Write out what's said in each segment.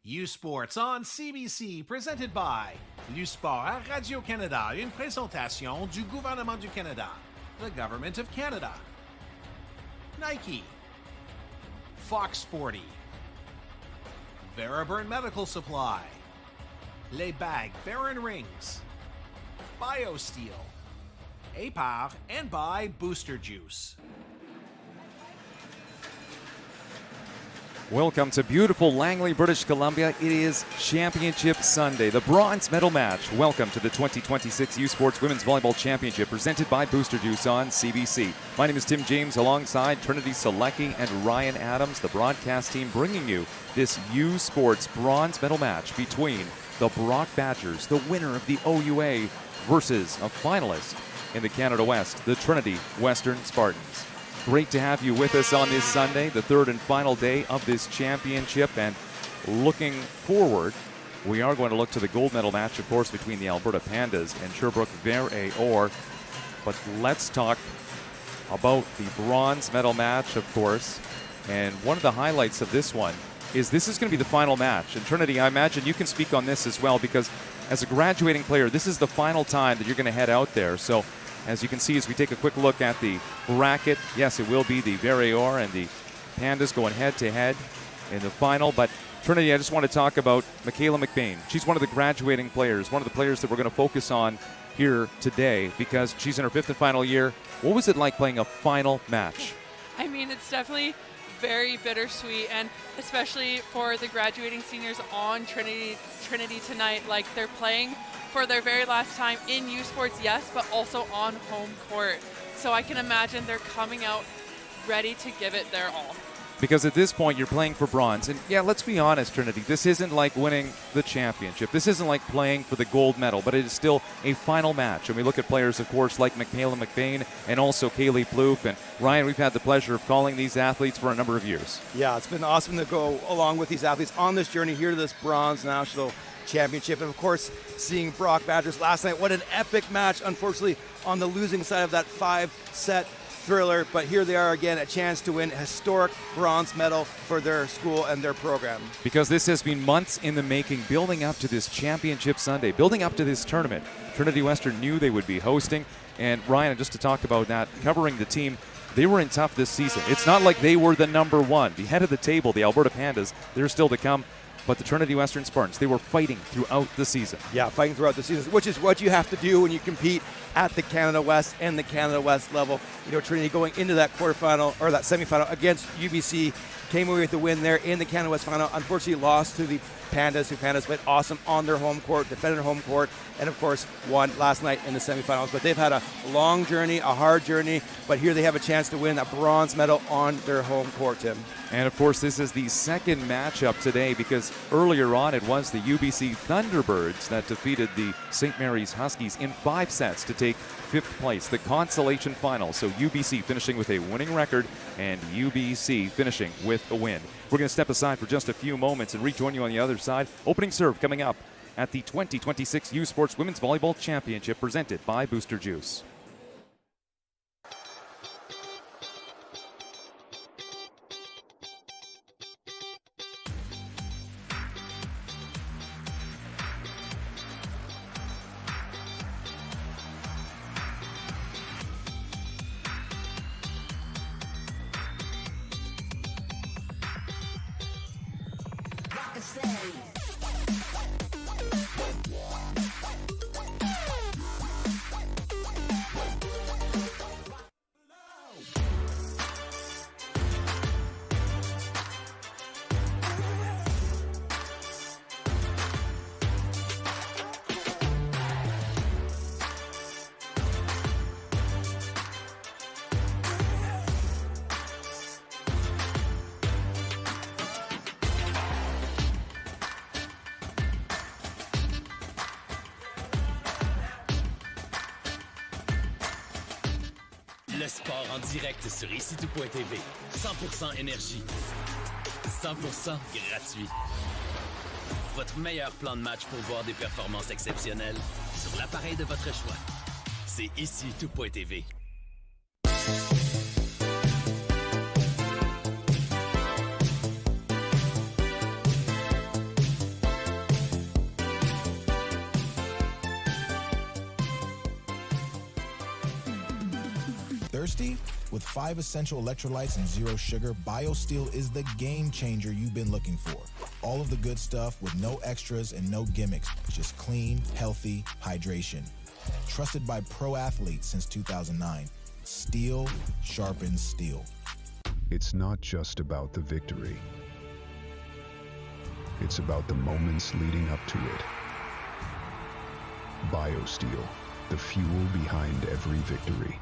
U Sports on CBC, presented by l'U Sport à Radio-Canada, une présentation du gouvernement du Canada, the Government of Canada. Nike, Fox 40, Veriburn Medical Supply, Les Bagues Baron Rings, BioSteel, APAR, and by Booster Juice. Welcome to beautiful Langley, British Columbia. It is Championship Sunday, the bronze medal match. Welcome to the 2026 U Sports Women's Volleyball Championship presented by Booster Juice on CBC. My name is Tim James alongside Trinity Selecki and Ryan Adams, the broadcast team bringing you this U Sports bronze medal match between the Brock Badgers, the winner of the OUA, versus a finalist in the Canada West, the Trinity Western Spartans. Great to have you with us on this Sunday, the third and final day of this championship. And looking forward, we are going to look to the gold medal match, of course, between the Alberta Pandas and Sherbrooke Ver-et-Or. But let's talk about the bronze medal match, of course. And one of the highlights of this one is this is going to be the final match. And Trinity, I imagine you can speak on this as well, because as a graduating player, this is the final time that you're going to head out there. So as you can see, as we take a quick look at the bracket, yes, it will be the Ver-et-Or and the Pandas going head-to-head in the final. But, Trinity, I just want to talk about Michaela McBain. She's one of the graduating players, one of the players that we're going to focus on here today because she's in her fifth and final year. What was it like playing a final match? I mean, it's definitely very bittersweet, and especially for the graduating seniors on Trinity tonight. Like, they're playing for their very last time in U Sports, yes, but also on home court. So I can imagine they're coming out ready to give it their all. Because at this point, you're playing for bronze. And yeah, let's be honest, Trinity, this isn't like winning the championship. This isn't like playing for the gold medal, but it is still a final match. And we look at players, of course, like Michaela McBain and also Kaylee Plouffe. And Ryan, we've had the pleasure of calling these athletes for a number of years. Yeah, it's been awesome to go along with these athletes on this journey here to this bronze national championship. And of course, seeing Brock Badgers last night, what an epic match. Unfortunately, on the losing side of that 5-set thriller, but here they are again, a chance to win a historic bronze medal for their school and their program. Because this has been months in the making, building up to this championship Sunday, building up to this tournament. Trinity Western knew they would be hosting. And Ryan, just to talk about that, covering the team, they were in tough this season. It's not like they were the number one. The head of the table, the Alberta Pandas, they're still to come. But the Trinity Western Spartans, they were fighting throughout the season. Yeah, fighting throughout the season, which is what you have to do when you compete at the Canada West and the Canada West level. You know, Trinity going into that quarterfinal or that semifinal against UBC, came away with the win there in the Canada West final. Unfortunately, lost to the Pandas, who Pandas played awesome on their home court, defended home court, and of course won last night in the semifinals. But they've had a long journey, a hard journey, but here they have a chance to win a bronze medal on their home court, Tim. And of course, this is the second matchup today because earlier on it was the UBC Thunderbirds that defeated the St. Mary's Huskies in 5 sets to take fifth place, the consolation final. So UBC finishing with a winning record and UBC finishing with a win. We're going to step aside for just a few moments and rejoin you on the other side. Opening serve coming up at the 2026 U Sports Women's Volleyball Championship presented by Booster Juice. Le sport en direct sur ici-tout.tv. 100% énergie. 100% gratuit. Votre meilleur plan de match pour voir des performances exceptionnelles sur l'appareil de votre choix. C'est ici-tout.tv. Thirsty? With 5 essential electrolytes and 0 sugar, BioSteel is the game changer you've been looking for. All of the good stuff with no extras and no gimmicks, just clean, healthy hydration. Trusted by pro athletes since 2009. Steel sharpens steel. It's not just about the victory. It's about the moments leading up to it. BioSteel, the fuel behind every victory.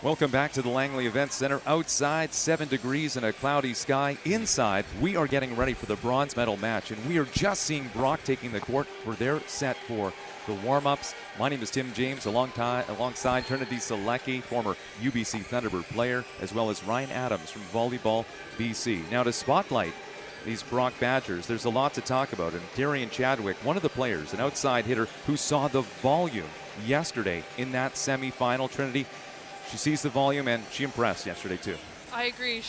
Welcome back to the Langley Events Centre. Outside, 7 degrees and a cloudy sky. Inside, we are getting ready for the bronze medal match, and we are just seeing Brock taking the court for their set for the warm-ups. My name is Tim James, alongside Trinity Selecki, former UBC Thunderbird player, as well as Ryan Adams from Volleyball BC. Now, to spotlight these Brock Badgers, there's a lot to talk about, and Darian Chadwick, one of the players, an outside hitter who saw the volume yesterday in that semifinal. Trinity, she sees the volume, and she impressed yesterday, too. I agree.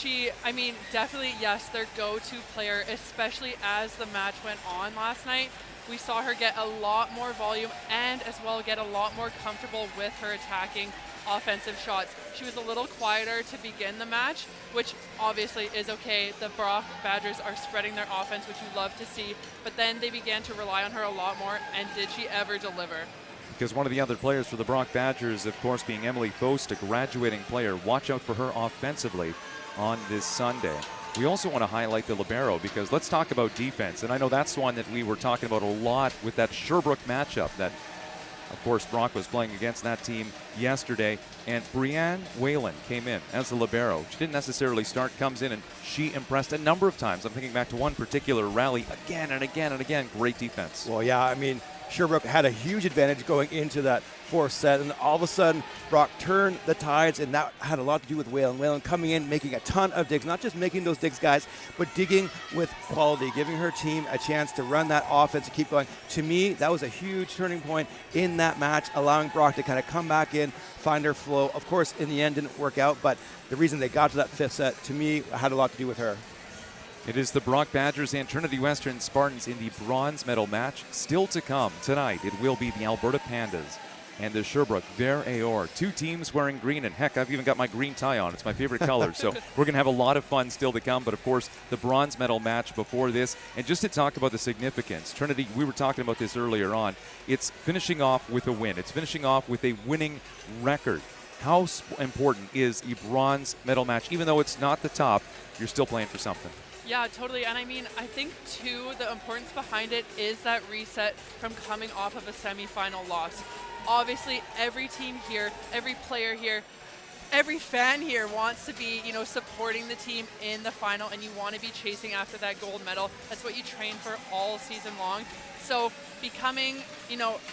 Definitely, yes, their go-to player, especially as the match went on last night. We saw her get a lot more volume and as well get a lot more comfortable with her attacking offensive shots. She was a little quieter to begin the match, which obviously is okay. The Brock Badgers are spreading their offense, which you love to see, but then they began to rely on her a lot more, and did she ever deliver? Because one of the other players for the Brock Badgers, of course, being Emily Fost, a graduating player. Watch out for her offensively on this Sunday. We also want to highlight the libero, because let's talk about defense. And I know that's one that we were talking about a lot with that Sherbrooke matchup that, of course, Brock was playing against that team yesterday. And Brianne Whalen came in as the libero. She didn't necessarily start, comes in, and she impressed a number of times. I'm thinking back to one particular rally again and again and again. Great defense. Well, yeah, I mean, Sherbrooke had a huge advantage going into that fourth set, and all of a sudden Brock turned the tides, and that had a lot to do with Whalen. Whalen coming in, making a ton of digs, not just making those digs, guys, but digging with quality, giving her team a chance to run that offense and keep going. To me, that was a huge turning point in that match, allowing Brock to kind of come back in, find her flow. Of course, in the end, didn't work out, but the reason they got to that fifth set, to me, had a lot to do with her. It is the Brock Badgers and Trinity Western Spartans in the bronze medal match. Still to come tonight, it will be the Alberta Pandas and the Sherbrooke Ver Aor. 2 teams wearing green, and heck, I've even got my green tie on. It's my favorite color. So we're going to have a lot of fun still to come. But, of course, the bronze medal match before this. And just to talk about the significance, Trinity, we were talking about this earlier on. It's finishing off with a win. It's finishing off with a winning record. How important is a bronze medal match? Even though it's not the top, you're still playing for something. Yeah, totally. And I mean, I think, too, the importance behind it is that reset from coming off of a semifinal loss. Obviously, every team here, every player here, every fan here wants to be, supporting the team in the final, and you want to be chasing after that gold medal. That's what you train for all season long. So becoming,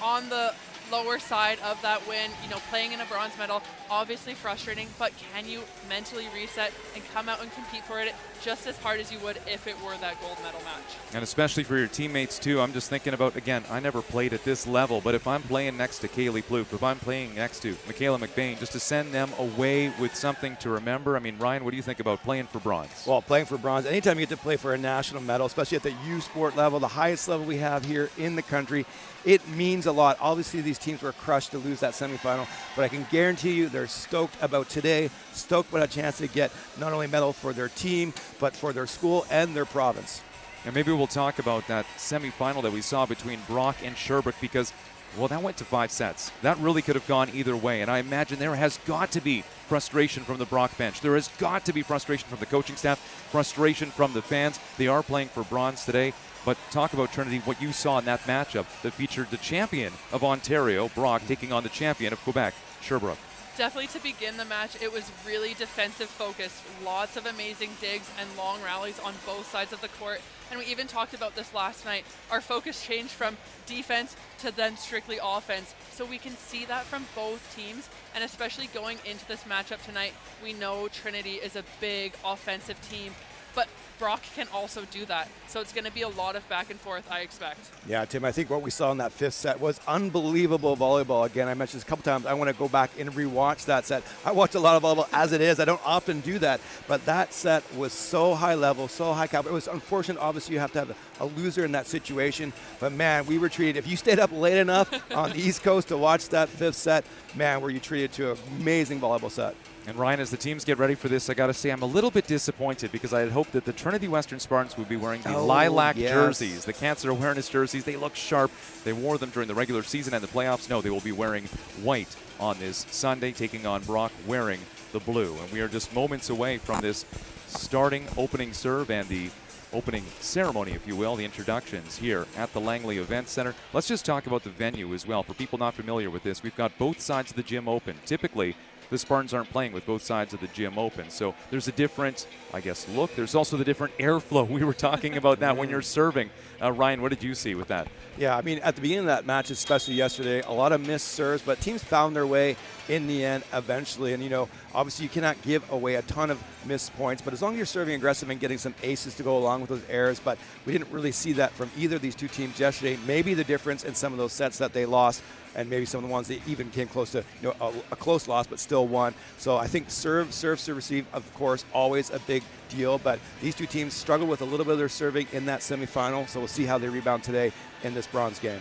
on the lower side of that win, playing in a bronze medal, obviously frustrating, but can you mentally reset and come out and compete for it just as hard as you would if it were that gold medal match? And especially for your teammates, too. I'm just thinking about, again, I never played at this level, but if I'm playing next to Kaylee Plouffe, if I'm playing next to Michaela McBain, just to send them away with something to remember. I mean, Ryan, what do you think about playing for bronze? Well, playing for bronze, anytime you get to play for a national medal, especially at the U Sport level, the highest level we have here in the country, it means a lot. Obviously, these teams were crushed to lose that semifinal, but I can guarantee you they're stoked about today, stoked about a chance to get not only medal for their team, but for their school and their province. And maybe we'll talk about that semifinal that we saw between Brock and Sherbrooke, because, well, that went to 5 sets. That really could have gone either way, and I imagine there has got to be frustration from the Brock bench. There has got to be frustration from the coaching staff, frustration from the fans. They are playing for bronze today. But talk about, Trinity, what you saw in that matchup that featured the champion of Ontario, Brock, taking on the champion of Quebec, Sherbrooke. Definitely to begin the match, it was really defensive focused. Lots of amazing digs and long rallies on both sides of the court. And we even talked about this last night. Our focus changed from defense to then strictly offense. So we can see that from both teams. And especially going into this matchup tonight, we know Trinity is a big offensive team. but Brock can also do that. So it's going to be a lot of back and forth, I expect. Yeah, Tim, I think what we saw in that fifth set was unbelievable volleyball. Again, I mentioned this a couple times. I want to go back and rewatch that set. I watch a lot of volleyball as it is. I don't often do that, but that set was so high level, so high caliber. It was unfortunate. Obviously, you have to have a loser in that situation, but man, we were treated. If you stayed up late enough on the East Coast to watch that fifth set, man, were you treated to an amazing volleyball set. And Ryan, as the teams get ready for this, I got to say I'm a little bit disappointed because I had hoped that the Trinity Western Spartans would be wearing the lilac jerseys, the cancer awareness jerseys. They look sharp. They wore them during the regular season and the playoffs. No, they will be wearing white on this Sunday, taking on Brock wearing the blue. And we are just moments away from this starting opening serve and the opening ceremony, if you will, the introductions here at the Langley Events Centre. Let's just talk about the venue as well. For people not familiar with this, we've got both sides of the gym open. Typically, the Spartans aren't playing with both sides of the gym open. So there's a different, I guess, look. There's also the different airflow. We were talking about that when you're serving. Ryan, what did you see with that? Yeah, I mean, at the beginning of that match, especially yesterday, a lot of missed serves, but teams found their way in the end eventually. And, you know, obviously you cannot give away a ton of missed points, but as long as you're serving aggressive and getting some aces to go along with those errors, but we didn't really see that from either of these two teams yesterday. Maybe the difference in some of those sets that they lost, and maybe some of the ones that even came close to, you know, a close loss, but still won. So I think serve, receive, of course, always a big deal. But these two teams struggled with a little bit of their serving in that semifinal. So we'll see how they rebound today in this bronze game.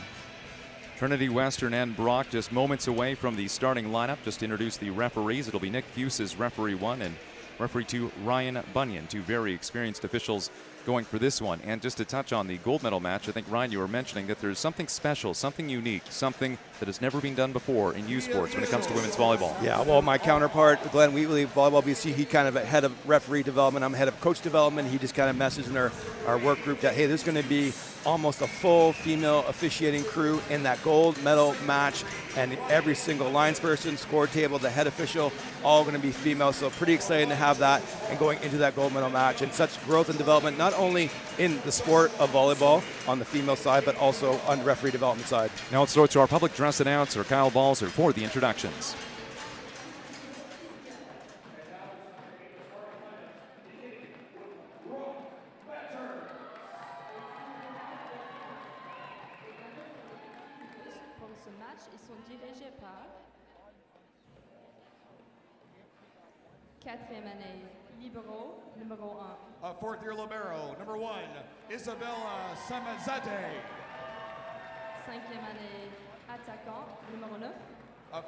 Trinity Western and Brock just moments away from the starting lineup. Just to introduce the referees. It'll be Nick Fuse as referee 1 and referee 2, Ryan Bunyan, two very experienced officials going for this one. And just to touch on the gold medal match, I think, Ryan, you were mentioning that there's something special, something unique, something that has never been done before in U Sports when it comes to women's volleyball. Yeah, well, my counterpart, Glenn Wheatley, Volleyball BC, he kind of head of referee development. I'm head of coach development. He just kind of messaged in our work group that, hey, there's going to be almost a full female officiating crew in that gold medal match, and every single lines person, score table, the head official, all going to be female. So pretty exciting to have that and going into that gold medal match, and such growth and development, not only in the sport of volleyball on the female side, but also on the referee development side. Now let's throw it to our public dress announcer, Kyle Balzer, for the introductions. Pour ce match, ils sont dirigés par 4e année, libero numéro 1. A fourth-year libero, number 1, Isabella Samazade. 5e année, attaquant numéro 9. A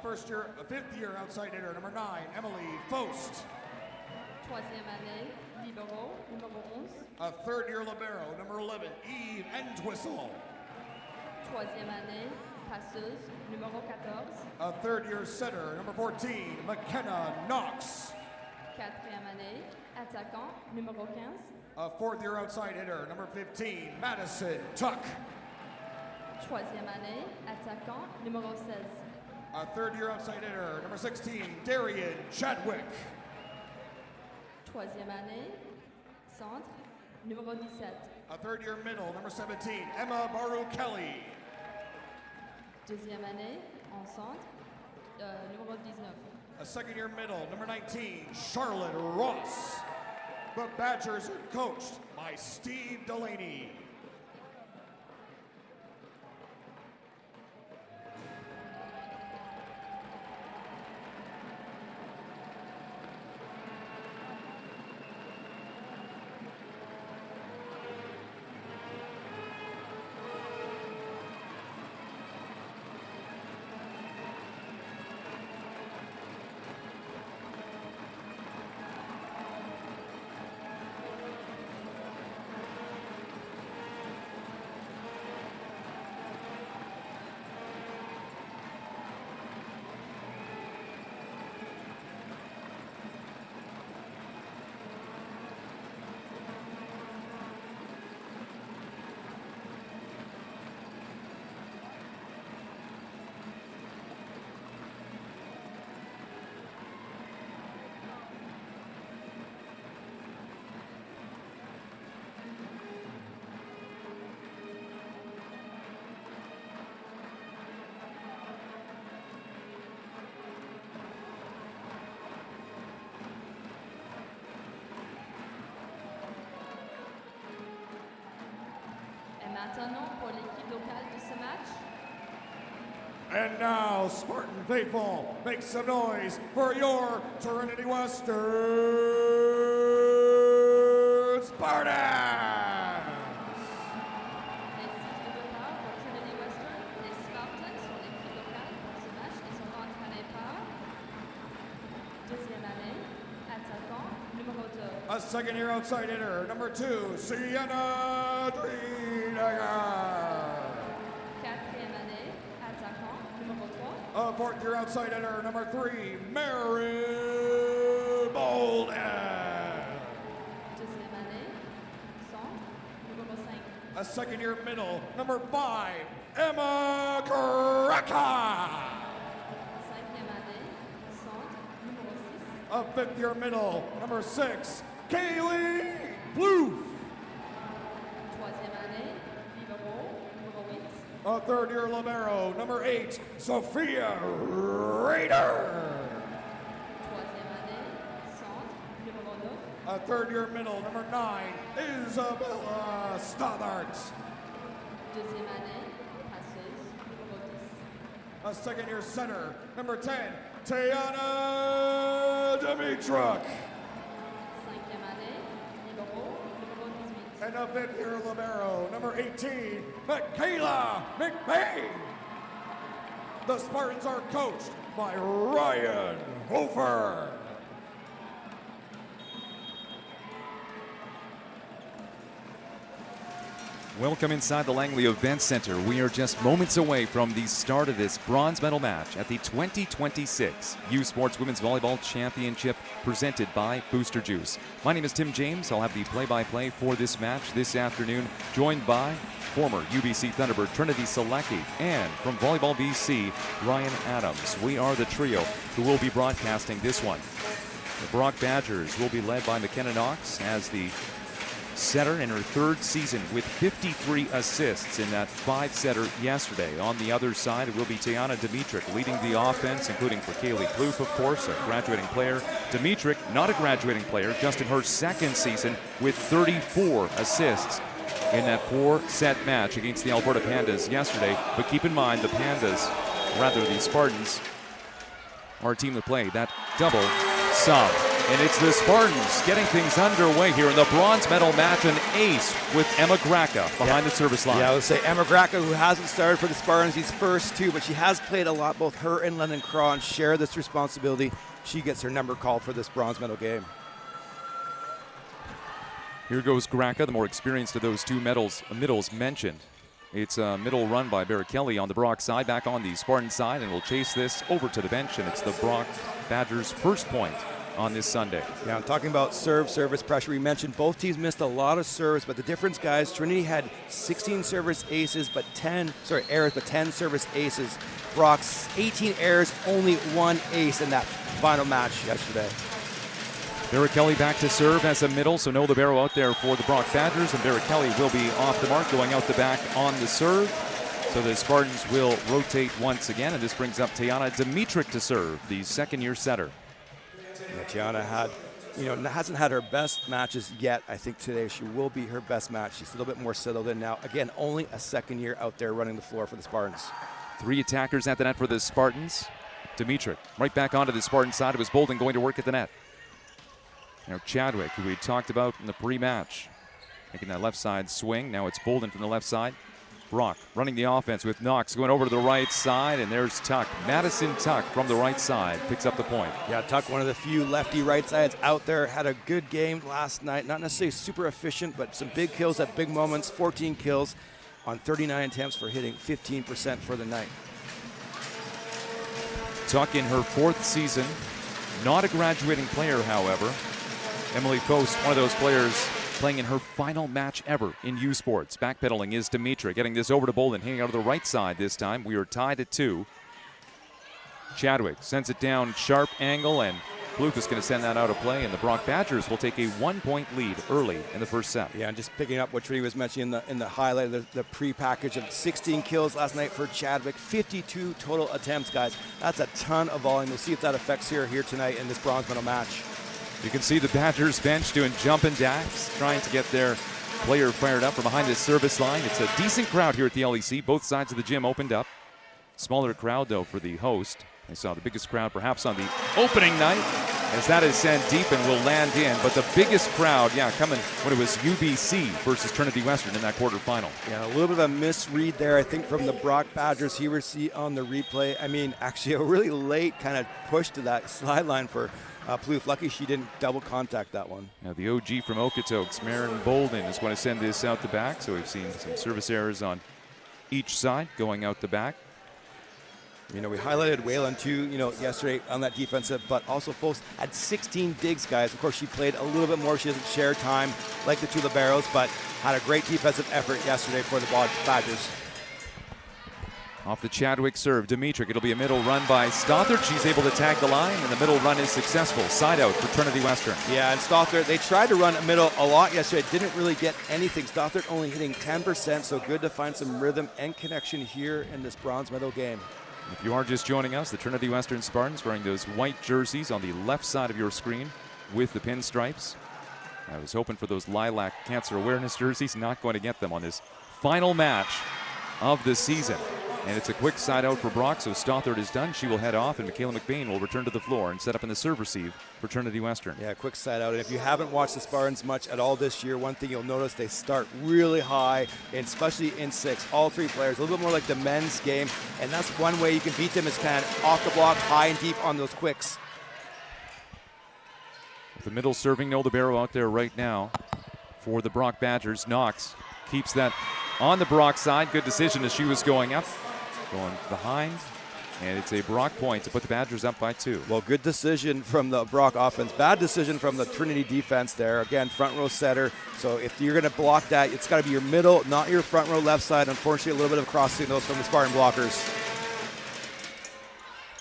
fifth-year outside hitter, number 9, Emily Fost. 3e année, libero numéro 11. A third-year libero, number 11, Eve Entwistle. 3e année, passeuse numéro 14. A third-year setter, number 14, McKenna Knox. 4e année, attaquant numéro 15. A fourth-year outside hitter, number 15, Madison Tuck. 3e année, attaquant numéro 16. A third-year outside hitter, number 16, Darian Chadwick. 3e année, centre numéro 17. A third-year middle, number 17, Emma Baru Kelly. 2e année, en centre, numéro 19. A second-year middle, number 19, Charlotte Ross. The Badgers are coached by Steve Delaney. maintenant, pour l'équipe locale de ce match, And now, Spartan faithful, make some noise for your Trinity Western Spartans! les 6 de départ pour Trinity Western, les Spartans sont l'équipe locale pour ce match et sont entraînés par deuxième année, attaquant numéro 2. A second-year outside hitter, number 2, Sienna Driedager. Quatrième année, attaquant numéro 3. A fourth-year outside hitter, number 3, Mary Bolden. Deuxième année, centre numéro 5. A second-year middle, number 5, Emma Kraka. Cinquième année, centre numéro 6. A fifth-year middle, number 6, Kaylee Blue. Troisième année, libéro numéro 8. A third-year libero, number 8, Sophia Rader. Troisième année, centre numéro 9. A third-year middle, number 9, Isabella Stothart. Deuxième année, passeuse numéro 10. A second-year center, number 10, Tayana Dimitruk. Cinquième année, libéro numéro 18. And a fifth-year libero, number 18, Michaela McMahon. The Spartans are coached by Ryan Hofer. Welcome inside the Langley Events Centre. We are just moments away from the start of this bronze medal match at the 2026 U Sports Women's Volleyball Championship presented by Booster Juice. My name is Tim James. I'll have the play-by-play for this match this afternoon, joined by former UBC Thunderbird Trinity Selecki and from Volleyball BC, Ryan Adams. We are the trio who will be broadcasting this one. The Brock Badgers will be led by McKenna Knox as the setter in her third season with 53 assists in that 5-setter yesterday. On the other side, it will be Tayana Dimitruk leading the offense, including for Kaylee Kloof, of course, a graduating player. Dimitruk, not a graduating player, just in her second season with 34 assists in that 4-set match against the Alberta Pandas yesterday. But keep in mind, the Pandas, rather the Spartans, are a team that played that double sub. And it's the Spartans getting things underway here in the bronze medal match, an ace with Emma Graka behind the service line. Yeah, I would say Emma Graka, who hasn't started for the Spartans these first two, but she has played a lot. Both her and London Cron share this responsibility. She gets her number called for this bronze medal game. Here goes Graka, the more experienced of those two middles mentioned. It's a middle run by Barrichelli on the Brock side, back on the Spartan side, and we'll chase this over to the bench, and it's the Brock Badgers' first point on this Sunday. Yeah, I'm talking about service pressure. We mentioned both teams missed a lot of serves, but the difference, guys, Trinity had 16 service aces, but 10 service aces. Brock's 18 errors, only 1 ace in that final match yesterday. Barrichelli back to serve as a middle, so no libero out there for the Brock Badgers, and Barrichelli will be off the mark, going out the back on the serve. So the Spartans will rotate once again, and this brings up Tayana Dimitruk to serve, the second-year setter. Yeah, Tiana hasn't had her best matches yet. I think today she will be her best match. She's a little bit more settled in now. Again, only a second year out there running the floor for the Spartans. 3 attackers at the net for the Spartans. Dimitruk right back onto the Spartan side. It was Bolden going to work at the net. Now Chadwick, who we talked about in the pre-match, making that left side swing. Now it's Bolden from the left side. Brock running the offense with Knox going over to the right side, and there's Tuck. Madison Tuck from the right side picks up the point. Yeah, Tuck, one of the few lefty right sides out there, had a good game last night. Not necessarily super efficient, but some big kills at big moments. 14 kills on 39 attempts for hitting 15% for the night. Tuck in her 4th season. Not a graduating player, however. Emily Post, one of those players playing in her final match ever in U Sports. Backpedaling is Dimitruk, getting this over to Bolden, hitting out of the right side this time. We are tied at 2. Chadwick sends it down, sharp angle, and Bluth is going to send that out of play, and the Brock Badgers will take a 1-point lead early in the first set. Yeah, and just picking up what Trinity was mentioning in the highlight, the pre-package of 16 kills last night for Chadwick, 52 total attempts, guys. That's a ton of volume. We'll see if that affects her here tonight in this bronze medal match. You can see the Badgers bench doing jumping jacks, trying to get their player fired up from behind the service line. It's a decent crowd here at the LEC. Both sides of the gym opened up. Smaller crowd, though, for the host. I saw the biggest crowd perhaps on the opening night, as that is sent deep and will land in. But the biggest crowd, coming when it was UBC versus Trinity Western in that quarterfinal. Yeah, a little bit of a misread there, I think, from the Brock Badgers. Here we see on the replay. I mean, actually a really late kind of push to that sideline for Plouffe. Lucky she didn't double contact that one. Now the OG from Okotoks, Marin Bolden, is going to send this out the back. So we've seen some service errors on each side going out the back. You know, we highlighted Whalen too, yesterday on that defensive, but also Folks had 16 digs, guys. Of course, she played a little bit more. She doesn't share time like the two liberos, but had a great defensive effort yesterday for the Badgers. Off the Chadwick serve, Dimitrik. It'll be a middle run by Stothard. She's able to tag the line, and the middle run is successful. Side out for Trinity Western. Yeah, and Stothard, they tried to run a middle a lot yesterday. Didn't really get anything. Stothard only hitting 10%, so good to find some rhythm and connection here in this bronze medal game. If you are just joining us, the Trinity Western Spartans wearing those white jerseys on the left side of your screen with the pinstripes. I was hoping for those lilac cancer awareness jerseys. Not going to get them on this final match of the season. And it's a quick side out for Brock, so Stothard is done. She will head off, and Michaela McBain will return to the floor and set up in the serve receive for Trinity Western. Yeah, quick side out. And if you haven't watched the Spartans much at all this year, one thing you'll notice, they start really high, and especially in 6. All 3 players, a little bit more like the men's game, and that's one way you can beat them is kind of off the block, high and deep on those quicks. With the middle serving, no libero out there right now for the Brock Badgers. Knox keeps that on the Brock side. Good decision as she was going up. Going behind, and it's a Brock point to put the Badgers up by 2. Well, good decision from the Brock offense. Bad decision from the Trinity defense there. Again, front row setter. So if you're going to block that, it's got to be your middle, not your front row left side. Unfortunately, a little bit of cross signals from the Spartan blockers.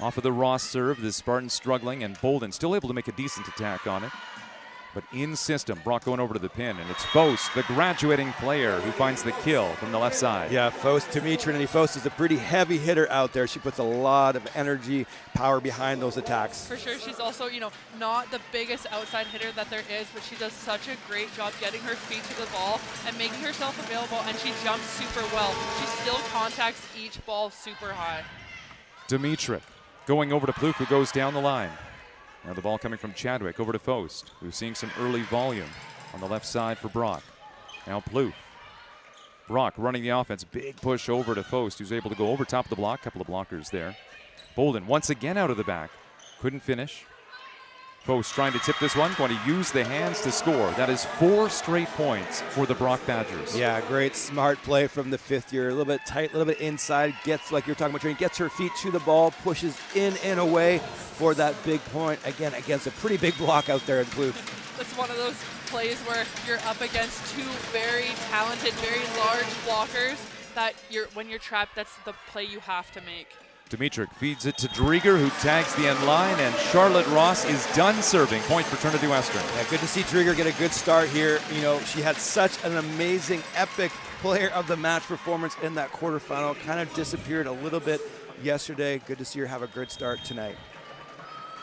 Off of the Ross serve, the Spartans struggling, and Bolden still able to make a decent attack on it. But in system, Brock going over to the pin, and it's Faust, the graduating player, who finds the kill from the left side. Yeah, Faust, to me, Trinity Faust is a pretty heavy hitter out there. She puts a lot of energy, power behind those attacks. For sure, she's also, not the biggest outside hitter that there is, but she does such a great job getting her feet to the ball and making herself available, and she jumps super well. She still contacts each ball super high. Dimitrik going over to Plouffe, who goes down the line. Now the ball coming from Chadwick over to Faust, who's seeing some early volume on the left side for Brock. Now Plouffe. Brock running the offense. Big push over to Faust, who's able to go over top of the block. Couple of blockers there. Bolden once again out of the back. Couldn't finish. Faust trying to tip this one. Going to use the hands to score. That is 4 straight points for the Brock Badgers. Yeah, great smart play from the 5th year. A little bit tight, a little bit inside. Gets, like you're talking about, Trinity, gets her feet to the ball, pushes in and away for that big point. Again, against a pretty big block out there in Plouffe. That's one of those plays where you're up against 2 very talented, very large blockers that when you're trapped, that's the play you have to make. Dimitrik feeds it to Drieger, who tags the end line, and Charlotte Ross is done serving. Point for Trinity Western. Yeah, good to see Drieger get a good start here. She had such an amazing, epic player of the match performance in that quarterfinal. Kind of disappeared a little bit yesterday. Good to see her have a good start tonight.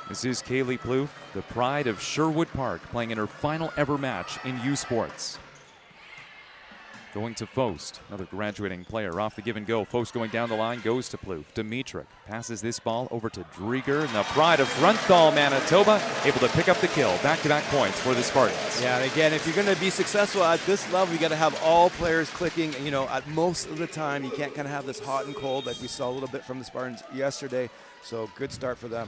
This is Kaylee Plouffe, the pride of Sherwood Park, playing in her final ever match in U Sports. Going to Faust, another graduating player off the give and go. Faust going down the line, goes to Plouffe. Dimitrik passes this ball over to Drieger, and the pride of Grunthal, Manitoba, able to pick up the kill. Back-to-back points for the Spartans. Yeah, and again, if you're going to be successful at this level, you got to have all players clicking. At most of the time, you can't kind of have this hot and cold like we saw a little bit from the Spartans yesterday. So good start for them.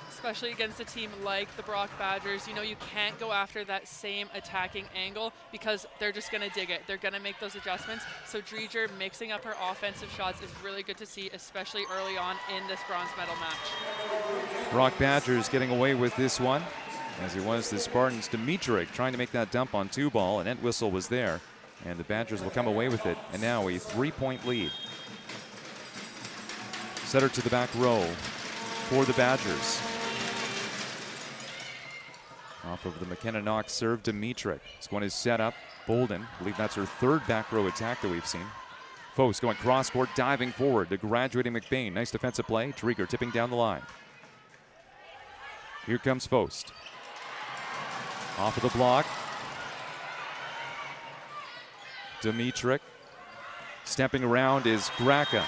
Especially against a team like the Brock Badgers, you can't go after that same attacking angle because they're just going to dig it. They're going to make those adjustments. So Drieger mixing up her offensive shots is really good to see, especially early on in this bronze medal match. Brock Badgers getting away with this one, as it was the Spartans. Dimitrik trying to make that dump on 2 ball, and Entwistle was there, and the Badgers will come away with it. And now a 3-point lead. Setter to the back row for the Badgers. Off of the McKenna Knox serve, Dimitrik. This one is set up. Bolden, I believe that's her 3rd back row attack that we've seen. Faust going cross court, diving forward to graduating McBain. Nice defensive play. Drieger tipping down the line. Here comes Faust. Off of the block. Dimitric. Stepping around is Graca.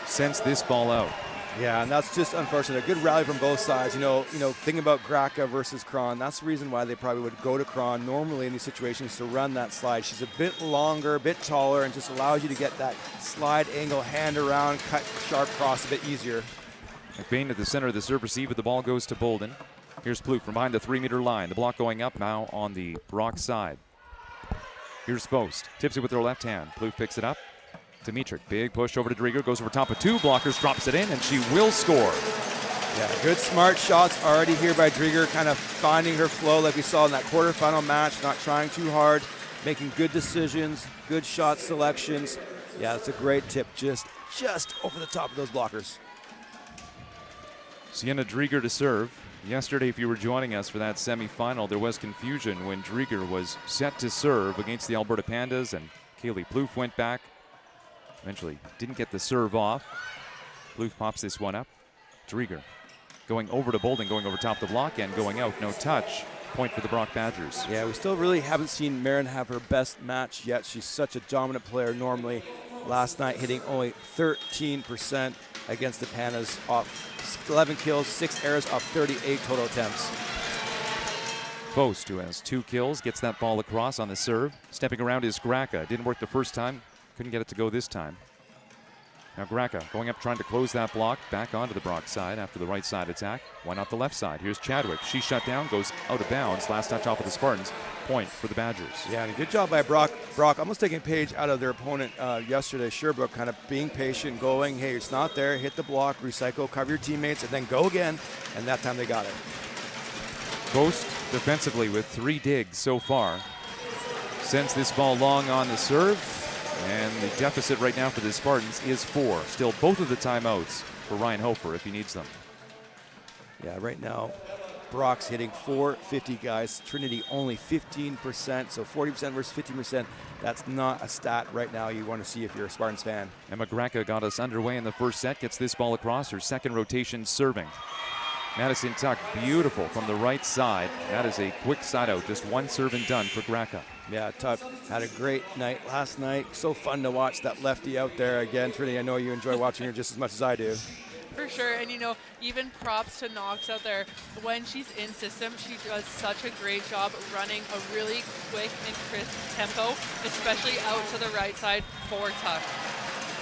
Sends this ball out. Yeah, and that's just unfortunate. A good rally from both sides. Thinking about Graca versus Kron, that's the reason why they probably would go to Kron normally in these situations to run that slide. She's a bit longer, a bit taller, and just allows you to get that slide angle, hand around, cut sharp cross a bit easier. McBain at the center of the serve receive, but the ball goes to Bolden. Here's Plouffe from behind the 3-meter line. The block going up now on the Brock side. Here's Post. Tips it with her left hand. Plouffe picks it up. Dimitric, big push over to Drieger, goes over top of 2 blockers, drops it in, and she will score. Yeah, good smart shots already here by Drieger, kind of finding her flow like we saw in that quarterfinal match, not trying too hard, making good decisions, good shot selections. Yeah, that's a great tip, just over the top of those blockers. Sienna Drieger to serve. Yesterday, if you were joining us for that semifinal, there was confusion when Drieger was set to serve against the Alberta Pandas, and Kaylee Plouffe went back. Eventually didn't get the serve off. Plouffe pops this one up. Drieger going over to Bolden, going over top the block and going out. No touch. Point for the Brock Badgers. Yeah, we still really haven't seen Marin have her best match yet. She's such a dominant player normally. Last night hitting only 13% against the Pandas, off 11 kills, 6 errors off 38 total attempts. Post, who has 2 kills, gets that ball across on the serve. Stepping around is Graca. Didn't work the first time. Couldn't get it to go this time. Now Graca going up trying to close that block. Back onto the Brock side after the right side attack. Why not the left side? Here's Chadwick. She's shut down, goes out of bounds. Last touch off of the Spartans. Point for the Badgers. Yeah, and a good job by Brock. Brock almost taking a page out of their opponent yesterday. Sherbrooke kind of being patient, going, hey, it's not there. Hit the block, recycle, cover your teammates, and then go again. And that time they got it. Post defensively with 3 digs so far. Sends this ball long on the serve. And the deficit right now for the Spartans is 4. Still both of the timeouts for Ryan Hofer if he needs them. Yeah, right now, Brock's hitting 450 guys. Trinity only 15%, so 40% versus 15%. That's not a stat right now you want to see if you're a Spartans fan. Emma Graca got us underway in the first set. Gets this ball across, her second rotation serving. Madison Tuck, beautiful from the right side. That is a quick side out, just one serve and done for Graca. Yeah, Tuck had a great night last night. So fun to watch that lefty out there. Again, Trinity, I know you enjoy watching her just as much as I do. For sure, and even props to Knox out there. When she's in system, she does such a great job running a really quick and crisp tempo, especially out to the right side for Tuck.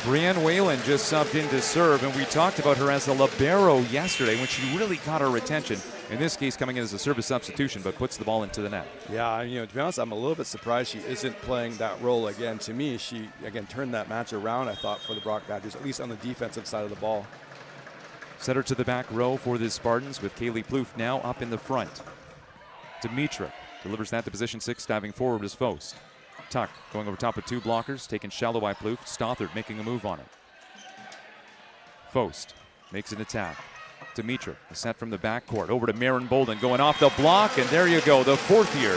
Brianne Whalen just subbed in to serve, and we talked about her as a libero yesterday when she really caught our attention. In this case, coming in as a service substitution, but puts the ball into the net. Yeah, to be honest, I'm a little bit surprised she isn't playing that role again. To me, she, again, turned that match around, I thought, for the Brock Badgers, at least on the defensive side of the ball. Set her to the back row for the Spartans with Kaylee Plouffe now up in the front. Dimitric delivers that to position 6, diving forward is Fost. Tuck going over top of 2 blockers, taken shallow by Plouffe. Stothard making a move on it. Fost makes an attack. Dimitric, a set from the backcourt over to Marin Bolden, going off the block, and there you go. The 4th year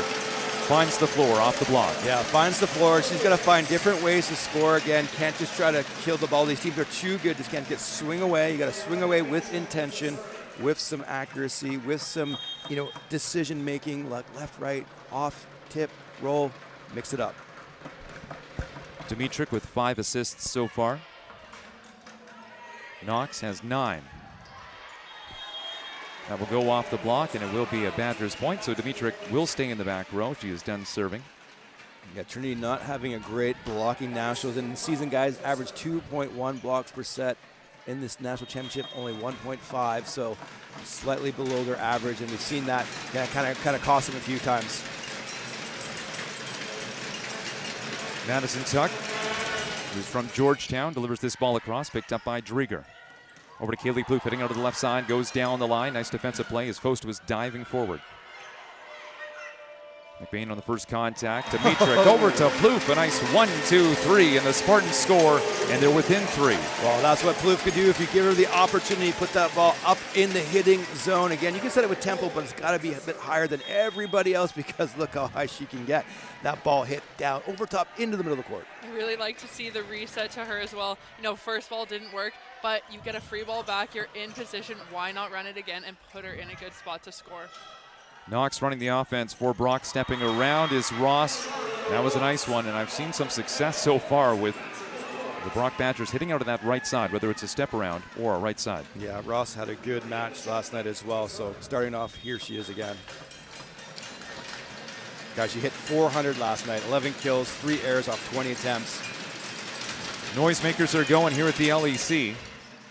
finds the floor off the block. Yeah, finds the floor. She's got to find different ways to score again. Can't just try to kill the ball. These teams are too good. Just can't get swing away. You got to swing away with intention, with some accuracy, with some decision making, like left, right, off, tip, roll, mix it up. Dimitric with 5 assists so far. Knox has 9. That will go off the block, and it will be a Badgers point, so Dimitric will stay in the back row. She is done serving. Yeah, Trinity not having a great blocking nationals. In the season, guys average 2.1 blocks per set. In this national championship, only 1.5, so slightly below their average, and we've seen that kind of cost them a few times. Madison Tuck, who's from Georgetown, delivers this ball across, picked up by Drieger. Over to Kaylee Plouffe, hitting out to the left side, goes down the line. Nice defensive play as Fost was diving forward. McBain on the first contact. Dimitric over to Plouffe. A nice 1, 2, 3, and the Spartans score, and they're within 3. Well, that's what Plouffe could do if you give her the opportunity. Put that ball up in the hitting zone. Again, you can set it with tempo, but it's got to be a bit higher than everybody else because look how high she can get. That ball hit down over top into the middle of the court. I really like to see the reset to her as well. First ball didn't work, but you get a free ball back. You're in position. Why not run it again and put her in a good spot to score? Knox running the offense for Brock. Stepping around is Ross. That was a nice one, and I've seen some success so far with the Brock Badgers hitting out of that right side, whether it's a step around or a right side. Yeah, Ross had a good match last night as well, so starting off, here she is again. Guys, she hit 400 last night, 11 kills, 3 errors off 20 attempts. Noisemakers are going here at the LEC.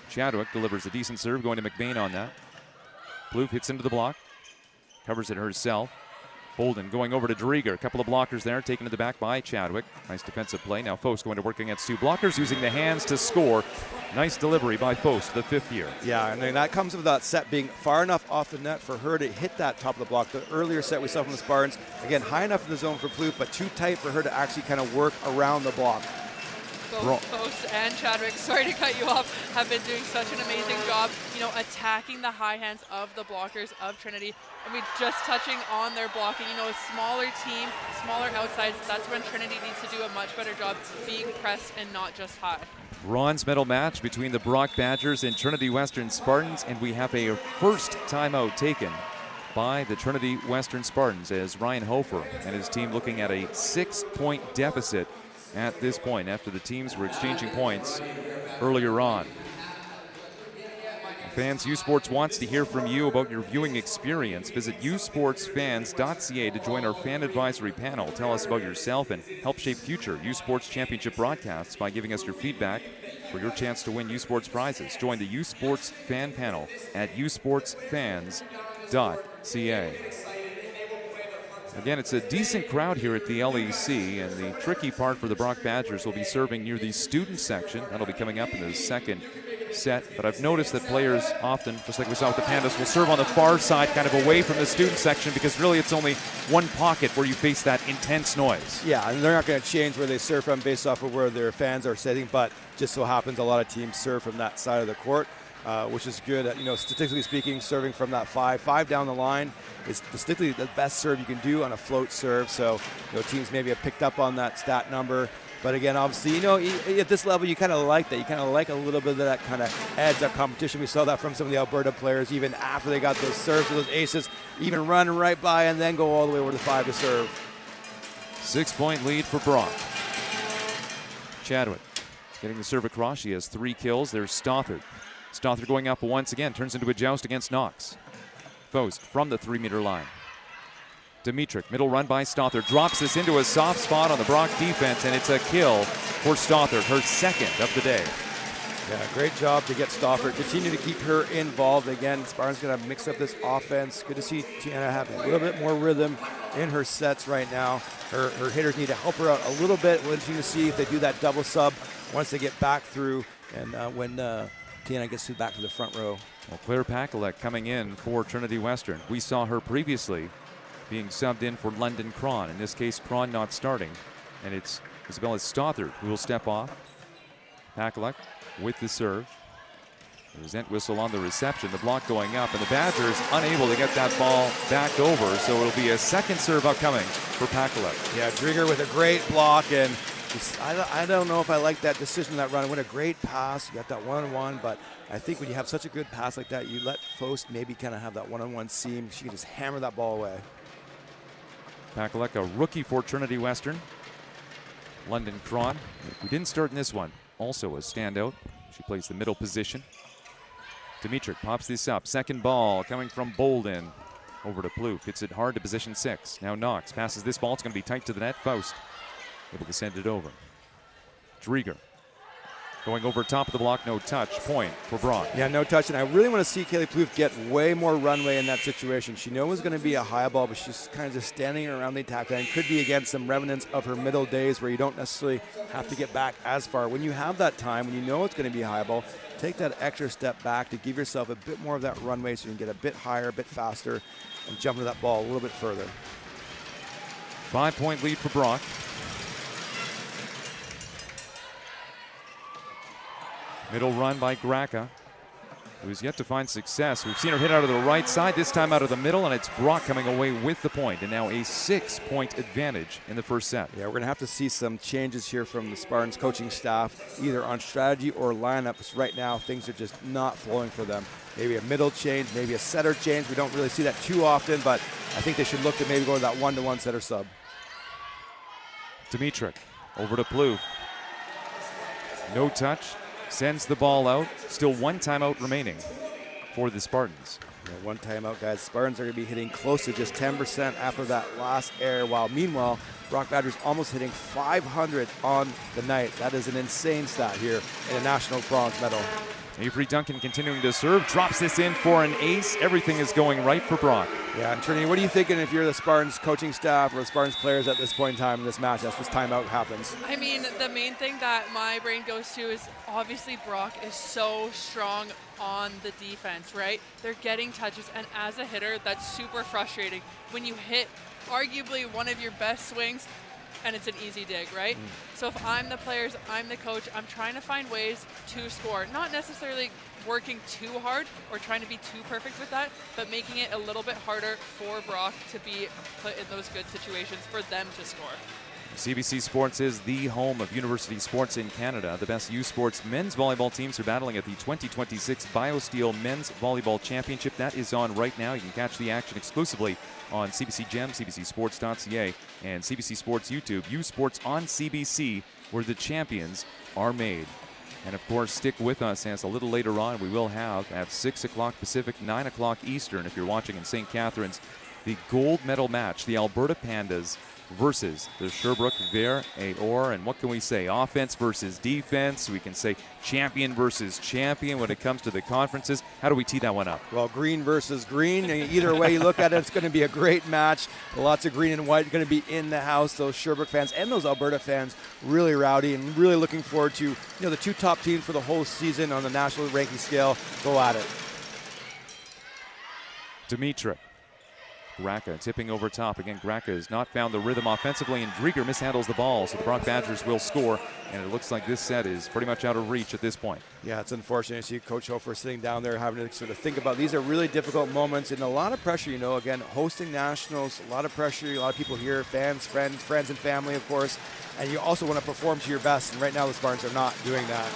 Chadwick delivers a decent serve, going to McBain on that. Plouffe hits into the block, covers it herself. Bolden going over to Drieger. A couple of blockers there, taken to the back by Chadwick. Nice defensive play. Now Foast going to work against 2 blockers, using the hands to score. Nice delivery by Foast, the 5th year. Yeah, and then that comes with that set being far enough off the net for her to hit that top of the block. The earlier set we saw from the Spartans, again, high enough in the zone for Plouffe, but too tight for her to actually kind of work around the block. Both Foast and Chadwick, sorry to cut you off, have been doing such an amazing job, attacking the high hands of the blockers of Trinity. I mean, just touching on their blocking, a smaller team, smaller outsides, that's when Trinity needs to do a much better job being pressed and not just high. Bronze medal match between the Brock Badgers and Trinity Western Spartans, and we have a first timeout taken by the Trinity Western Spartans as Ryan Hofer and his team looking at a 6-point deficit at this point after the teams were exchanging points earlier on. Fans, U Sports wants to hear from you about your viewing experience. Visit usportsfans.ca to join our fan advisory panel. Tell us about yourself and help shape future U Sports Championship broadcasts by giving us your feedback for your chance to win U Sports prizes. Join the U Sports fan panel at usportsfans.ca. Again, it's a decent crowd here at the LEC, and the tricky part for the Brock Badgers will be serving near the student section. That'll be coming up in the second set, but I've noticed that players often, just like we saw with the Pandas, will serve on the far side, kind of away from the student section, because really it's only one pocket where you face that intense noise. Yeah, and they're not going to change where they serve from based off of where their fans are sitting, but just so happens a lot of teams serve from that side of the court. Which is good. Statistically speaking, serving from that 5 down the line is statistically the best serve you can do on a float serve. So, teams maybe have picked up on that stat number. But again, obviously, at this level, you kind of like that. You kind of like a little bit of that kind of edge, that competition. We saw that from some of the Alberta players, even after they got those serves or those aces, even run right by and then go all the way over the 5 to serve. 6-point lead for Brock. Chadwick getting the serve across. She has 3 kills. There's Stothard. Stothard going up once again, turns into a joust against Knox. Foast from the 3-meter line. Dimitric, middle run by Stothard, drops this into a soft spot on the Brock defense, and it's a kill for Stothard, her 2nd of the day. Yeah, great job to get Stothard. Continue to keep her involved. Again, Spartan's going to mix up this offense. Good to see Tiana have a little bit more rhythm in her sets right now. Her hitters need to help her out a little bit. We'll continue to see if they do that double sub once they get back through, and when Tiana gets back to the front row. Well, Claire Pakalek coming in for Trinity Western. We saw her previously being subbed in for London Cron. In this case, Cron not starting. And it's Isabella Stothard who will step off. Pakalek with the serve. The resent whistle on the reception. The block going up, and the Badgers unable to get that ball back over. So it'll be a 2nd serve upcoming for Pakalek. Yeah, Drieger with a great block, and I don't know if I like that decision, that run. What a great pass. You got that one-on-one, but I think when you have such a good pass like that, you let Foast maybe kind of have that one-on-one seam. She can just hammer that ball away. Pakalek, a rookie for Trinity Western. London Cron, who didn't start in this one, also a standout. She plays the middle position. Dimitric pops this up. 2nd ball coming from Bolden. Over to Plouffe. Hits it hard to position 6. Now Knox passes this ball. It's going to be tight to the net. Foast able to send it over. Drieger going over top of the block, no touch. Point for Brock. Yeah, no touch, and I really want to see Kaylee Plouffe get way more runway in that situation. She knows it's going to be a high ball, but she's kind of just standing around the attack line. Could be against some remnants of her middle days where you don't necessarily have to get back as far. When you have that time, when you know it's going to be a high ball, take that extra step back to give yourself a bit more of that runway so you can get a bit higher, a bit faster, and jump into that ball a little bit further. 5-point lead for Brock. Middle run by Gracka, who's yet to find success. We've seen her hit out of the right side, this time out of the middle, and it's Brock coming away with the point, and now a 6-point advantage in the 1st set. Yeah, we're going to have to see some changes here from the Spartans coaching staff, either on strategy or lineups. Right now, things are just not flowing for them. Maybe a middle change, maybe a setter change. We don't really see that too often, but I think they should look to maybe go to that 1-to-1 setter sub. Dimitruk over to Plouffe. No touch, sends the ball out. Still one timeout remaining for the Spartans. Yeah, one timeout, guys. Spartans are going to be hitting close to just 10% after that last error, while meanwhile, Brock Badgers almost hitting 500 on the night. That is an insane stat here in a national bronze medal. Avery Duncan continuing to serve, drops this in for an ace. Everything is going right for Brock. Yeah, and Trinity, what are you thinking if you're the Spartans coaching staff or the Spartans players at this point in time in this match as this timeout happens? I mean, the main thing that my brain goes to is obviously Brock is so strong on the defense, right? They're getting touches, and as a hitter, that's super frustrating when you hit arguably one of your best swings and it's an easy dig, right? So if I'm the players, I'm the coach, I'm trying to find ways to score. Not necessarily working too hard or trying to be too perfect with that, but making it a little bit harder for Brock to be put in those good situations for them to score. CBC Sports is the home of university sports in Canada. The best U Sports men's volleyball teams are battling at the 2026 BioSteel Men's Volleyball Championship. That is on right now. You can catch the action exclusively on CBC Gem, CBCSports.ca, and CBC Sports YouTube. U Sports on CBC, where the champions are made. And of course, stick with us as a little later on we will have at 6 o'clock Pacific, 9 o'clock Eastern, if you're watching in St. Catharines, the gold medal match, the Alberta Pandas versus the Sherbrooke Ver et Or. And what can we say? Offense versus defense. We can say champion versus champion when it comes to the conferences. How do we tee that one up? Well, green versus green. Either way you look at it, it's going to be a great match. Lots of green and white going to be in the house. Those Sherbrooke fans and those Alberta fans really rowdy and really looking forward to, the two top teams for the whole season on the national ranking scale go at it. Dimitruk. Graka tipping over top. Again, Graka has not found the rhythm offensively, and Drieger mishandles the ball, so the Brock Badgers will score, and it looks like this set is pretty much out of reach at this point. Yeah, it's unfortunate to see Coach Hofer sitting down there having to sort of think about these are really difficult moments and a lot of pressure, again, hosting nationals, a lot of pressure, a lot of people here, fans, friends and family, of course, and you also want to perform to your best, and right now the Spartans are not doing that.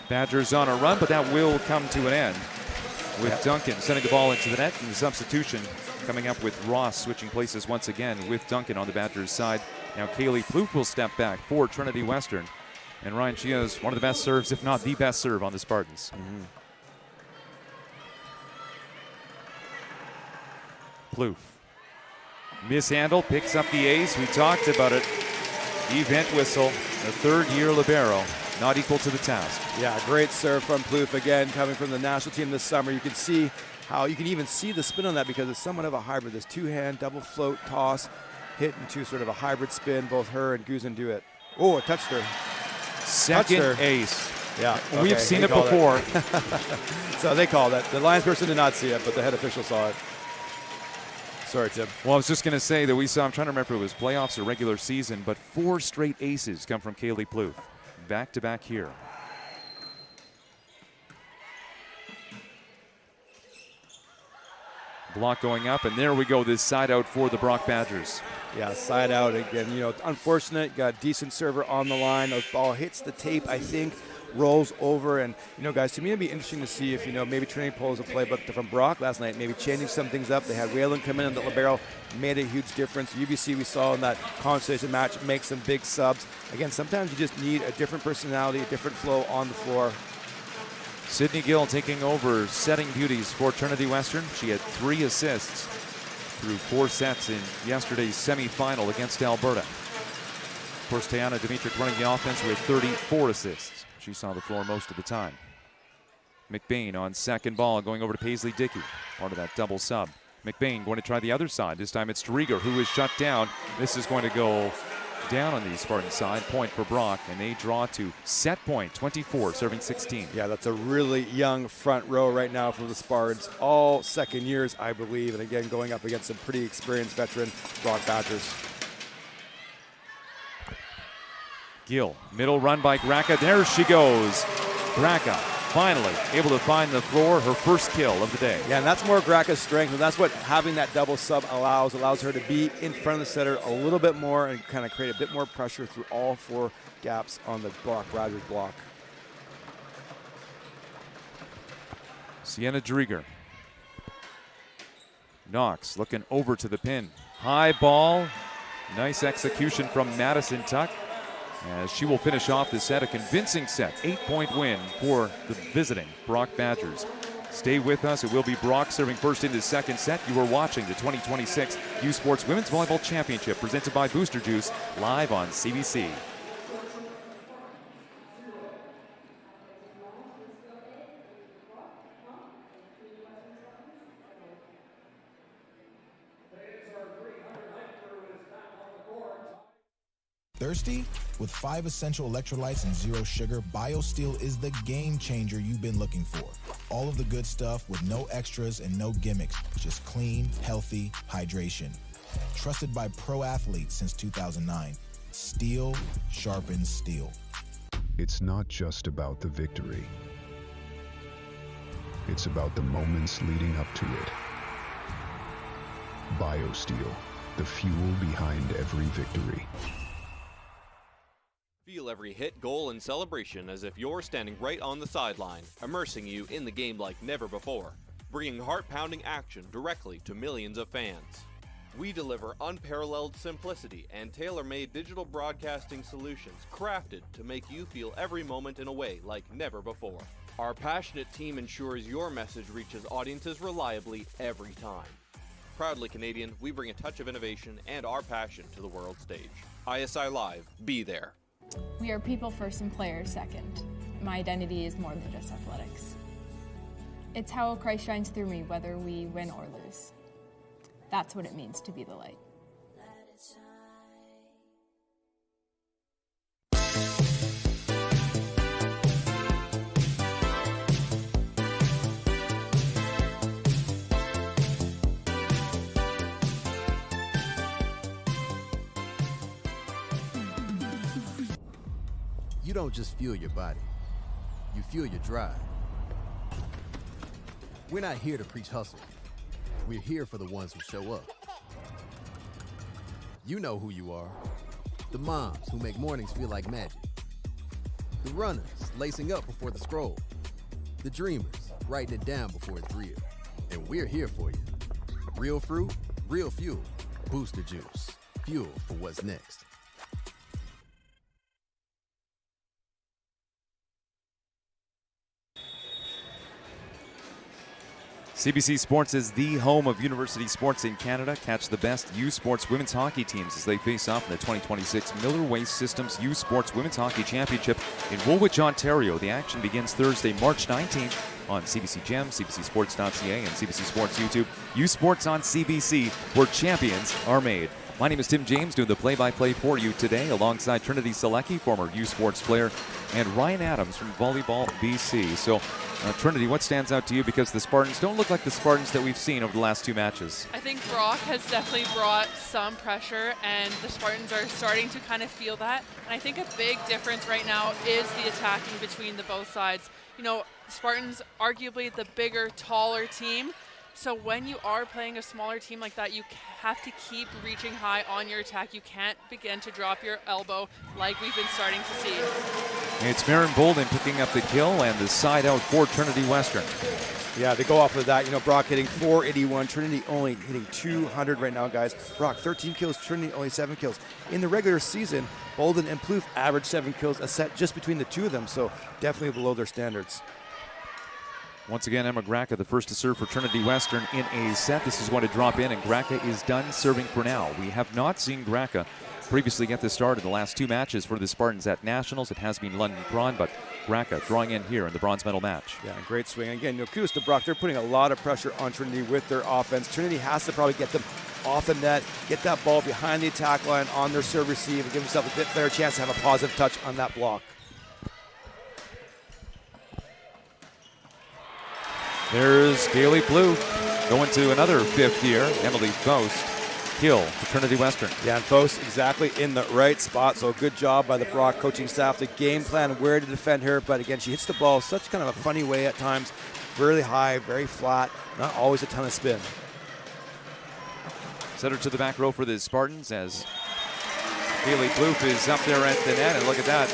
Badgers on a run, but that will come to an end with Duncan sending the ball into the net, and the substitution coming up with Ross switching places once again with Duncan on the Badgers side. Now Kaylee Plouffe will step back for Trinity Western, and Ryan, she has one of the best serves, if not the best serve on the Spartans. Plouffe mishandle, picks up the ace. We talked about it. Event whistle, the third-year libero. Not equal to the task. Yeah, great serve from Plouffe again, coming from the national team this summer. You can see how you can even see the spin on that because it's somewhat of a hybrid. This two-hand double float toss hit into sort of a hybrid spin. Both her and Guzin do it. Oh, it touched her. Second ace. Yeah, okay, we've seen it before. So they called it. The Lions person did not see it, but the head official saw it. Sorry, Tim. Well, I was just going to say that we saw, I'm trying to remember if it was playoffs or regular season, but 4 straight aces come from Kaylee Plouffe. Back-to-back here. Block going up, and there we go, this side out for the Brock Badgers. Yeah, side out again. Unfortunate, got a decent server on the line. The ball hits the tape, I think, rolls over. And, guys, to me, it'd be interesting to see if, maybe Trinity pulls a play, but from Brock last night, maybe changing some things up. They had Whalen come in on the libero, made a huge difference. UBC, we saw in that consolation match, make some big subs. Again, sometimes you just need a different personality, a different flow on the floor. Sydney Gill taking over setting duties for Trinity Western. She had 3 assists through 4 sets in yesterday's semifinal against Alberta. Of course, Tayana Dimitruk running the offense with 34 assists. She saw the floor most of the time. McBain on second ball, going over to Paisley Dickey, part of that double sub. McBain going to try the other side. This time it's Drieger who is shut down. This is going to go down on the Spartan side. Point for Brock, and they draw to set point, 24, serving 16. Yeah, that's a really young front row right now for the Spartans. All second years, I believe, and again, going up against some pretty experienced veteran Brock Badgers. Gill, middle run by Graka. There she goes. Graka finally able to find the floor, her first kill of the day. Yeah, and that's more Graka's strength, and that's what having that double sub allows her to be in front of the setter a little bit more and kind of create a bit more pressure through all 4 gaps on the Brock Badgers block. Sienna Drieger. Knox looking over to the pin. High ball, Nice execution from Madison Tuck, as she will finish off the set, a convincing set, 8-point win for the visiting Brock Badgers. Stay with us. It will be Brock serving first in the second set. You are watching the 2026 U Sports Women's Volleyball Championship presented by Booster Juice, live on CBC. Thirsty? With 5 essential electrolytes and 0 sugar, BioSteel is the game changer you've been looking for. All of the good stuff with no extras and no gimmicks, just clean, healthy hydration. Trusted by pro athletes since 2009. Steel sharpens steel. It's not just about the victory. It's about the moments leading up to it. BioSteel, the fuel behind every victory. Feel every hit, goal, and celebration as if you're standing right on the sideline, immersing you in the game like never before, bringing heart-pounding action directly to millions of fans. We deliver unparalleled simplicity and tailor-made digital broadcasting solutions crafted to make you feel every moment in a way like never before. Our passionate team ensures your message reaches audiences reliably every time. Proudly Canadian, we bring a touch of innovation and our passion to the world stage. ISI Live, be there. We are people first and players second. My identity is more than just athletics. It's how Christ shines through me, whether we win or lose. That's what it means to be the light. You don't just feel your body, you feel your drive. We're not here to preach hustle. We're here for the ones who show up. You know who you are. The moms who make mornings feel like magic. The runners lacing up before the scroll. The dreamers writing it down before it's real. And we're here for you. Real fruit, real fuel. Booster Juice. Fuel for what's next. CBC Sports is the home of university sports in Canada. Catch the best U Sports women's hockey teams as they face off in the 2026 Miller Waste Systems U Sports Women's Hockey Championship in Woolwich, Ontario. The action begins Thursday, March 19th on CBC Gem, CBCSports.ca, and CBC Sports YouTube. U Sports on CBC, where champions are made. My name is Tim James, doing the play-by-play for you today, alongside Trinity Selecki, former U Sports player, and Ryan Adams from Volleyball BC. So, Trinity, what stands out to you? Because the Spartans don't look like the Spartans that we've seen over the last two matches. I think Brock has definitely brought some pressure, and the Spartans are starting to kind of feel that. And I think a big difference right now is the attacking between the both sides. You know, Spartans arguably the bigger, taller team. So when you are playing a smaller team like that, you have to keep reaching high on your attack. You can't begin to drop your elbow like we've been starting to see. It's Marin Bolden picking up the kill and the side out for Trinity Western. Yeah, they go off of that. You know, Brock hitting 481, Trinity only hitting 200 right now, guys. Brock 13 kills, Trinity only 7 kills. In the regular season, Bolden and Plouffe averaged 7 kills a set just between the two of them, so definitely below their standards. Once again, Emma Gracka, the first to serve for Trinity Western in a set. This is going to drop in, and Gracka is done serving for now. We have not seen Gracka previously get this start in the last two matches for the Spartans at Nationals. It has been London Braun, but Gracka drawing in here in the bronze medal match. Yeah, great swing. Again, kudos to Brock. They're putting a lot of pressure on Trinity with their offense. Trinity has to probably get them off the net, get that ball behind the attack line on their serve receive, and give themselves a bit better chance to have a positive touch on that block. There's Kaylee Plouffe going to another fifth year. Emily Faust, kill for Trinity Western. Yeah, and Faust exactly in the right spot, so good job by the Brock coaching staff to game plan where to defend her. But again, she hits the ball such kind of a funny way at times, really high, very flat, not always a ton of spin. Set her to the back row for the Spartans as Kaylee Plouffe is up there at the net, and look at that.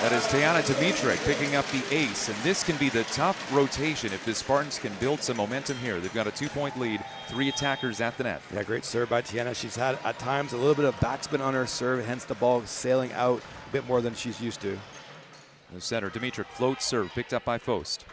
That is Tiana Dimitrek picking up the ace, and this can be the tough rotation if the Spartans can build some momentum here. They've got a 2-point lead, 3 attackers at the net. Yeah, great serve by Tiana. She's had at times a little bit of backspin on her serve, hence the ball sailing out a bit more than she's used to. The center, Dimitrek floats serve, picked up by Faust.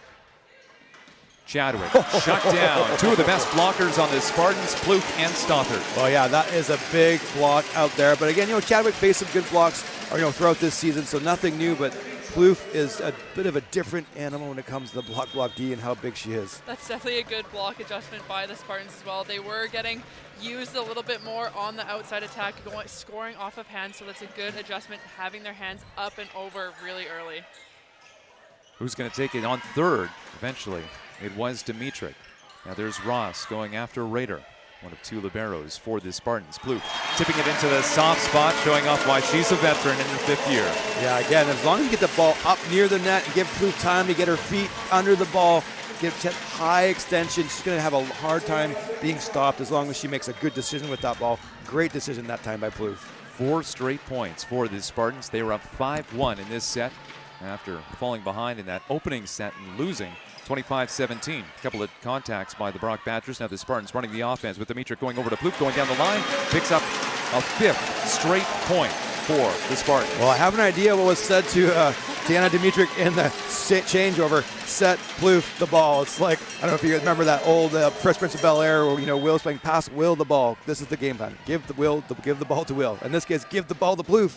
Chadwick shut down. 2 of the best blockers on the Spartans, Plouffe and Stothard. Oh yeah, that is a big block out there. But again, Chadwick faced some good blocks throughout this season, so nothing new, but Plouffe is a bit of a different animal when it comes to the block D and how big she is. That's definitely a good block adjustment by the Spartans as well. They were getting used a little bit more on the outside attack, scoring off of hands, so that's a good adjustment, having their hands up and over really early. Who's going to take it on third eventually? It was Dimitrek. Now there's Ross going after Rader, one of 2 liberos for the Spartans. Plouffe tipping it into the soft spot, showing off why she's a veteran in her 5th year. Yeah, again, as long as you get the ball up near the net and give Plouffe time to get her feet under the ball, give high extension, she's going to have a hard time being stopped as long as she makes a good decision with that ball. Great decision that time by Plouffe. 4 straight points for the Spartans. They were up 5-1 in this set after falling behind in that opening set and losing 25-17. A couple of contacts by the Brock Badgers. Now the Spartans running the offense with Dimitrek going over to Plouffe, going down the line, picks up a 5th straight point for the Spartans. Well, I have an idea what was said to Tiana Dimitrek in the changeover. Set Plouffe the ball. It's like, I don't know if you remember that old Fresh Prince of Bel-Air where, Will's playing pass Will the ball. This is the game plan. Give the ball to Will. In this case, give the ball to Plouffe.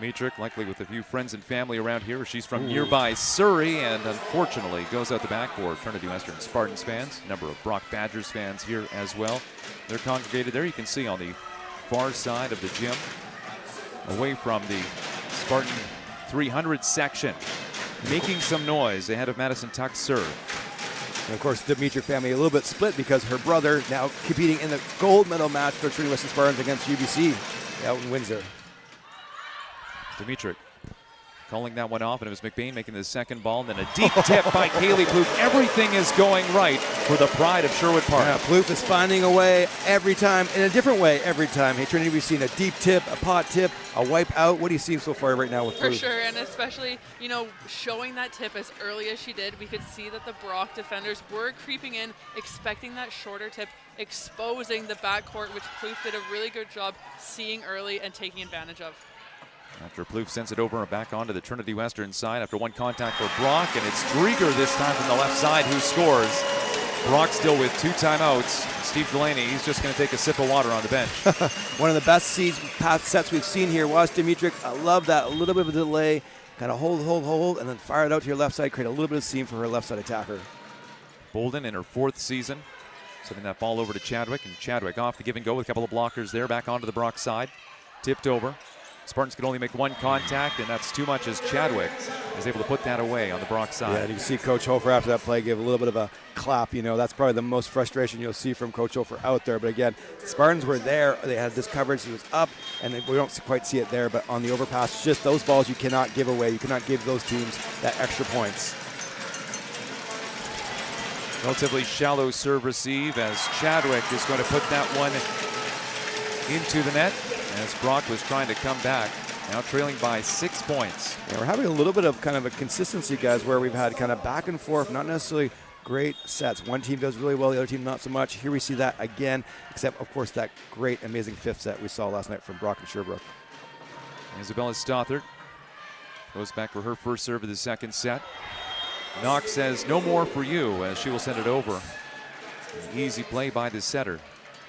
Dimitrek, likely with a few friends and family around here. She's from nearby Surrey and unfortunately goes out the back for Trinity Western Spartans fans. A number of Brock Badgers fans here as well. They're congregated there. You can see on the far side of the gym, away from the Spartan 300 section, making some noise ahead of Madison Tuck's serve. And of course, the Dimitrek family a little bit split because her brother now competing in the gold medal match for Trinity Western Spartans against UBC out in Windsor. Dimitrek calling that one off, and it was McBain making the second ball, and then a deep tip by Kaylee Plouffe. Everything is going right for the pride of Sherwood Park. Yeah, Plouffe is finding a way every time, in a different way every time. Hey, Trinity, we've seen a deep tip, a pot tip, a wipe out. What do you see so far right now with Plouffe? For sure, and especially, showing that tip as early as she did, we could see that the Brock defenders were creeping in, expecting that shorter tip, exposing the backcourt, which Plouffe did a really good job seeing early and taking advantage of. After Plouffe sends it over and back onto the Trinity Western side after one contact for Brock, and it's Drieger this time from the left side who scores. Brock still with 2 timeouts. Steve Delaney, he's just going to take a sip of water on the bench. One of the best past sets we've seen here was Dimitrek. I love that, a little bit of a delay, kind of hold, and then fire it out to your left side, create a little bit of seam for her left side attacker. Bolden in her 4th season, sending that ball over to Chadwick, and Chadwick off the give and go with a couple of blockers there, back onto the Brock side, tipped over. Spartans could only make 1 contact, and that's too much as Chadwick is able to put that away on the Brock side. Yeah, and you see Coach Hofer after that play give a little bit of a clap. That's probably the most frustration you'll see from Coach Hofer out there. But again, Spartans were there. They had this coverage. It was up, and we don't quite see it there. But on the overpass, just those balls you cannot give away. You cannot give those teams that extra points. Relatively shallow serve receive as Chadwick is going to put that one into the net as Brock was trying to come back, now trailing by 6 points. Yeah, we're having a little bit of kind of a consistency, guys, where we've had kind of back and forth, not necessarily great sets. One team does really well, the other team not so much. Here we see that again, except, of course, that great, amazing 5th set we saw last night from Brock and Sherbrooke. Isabella Stothard goes back for her first serve of the 2nd set. Knox says no more for you as she will send it over. An easy play by the setter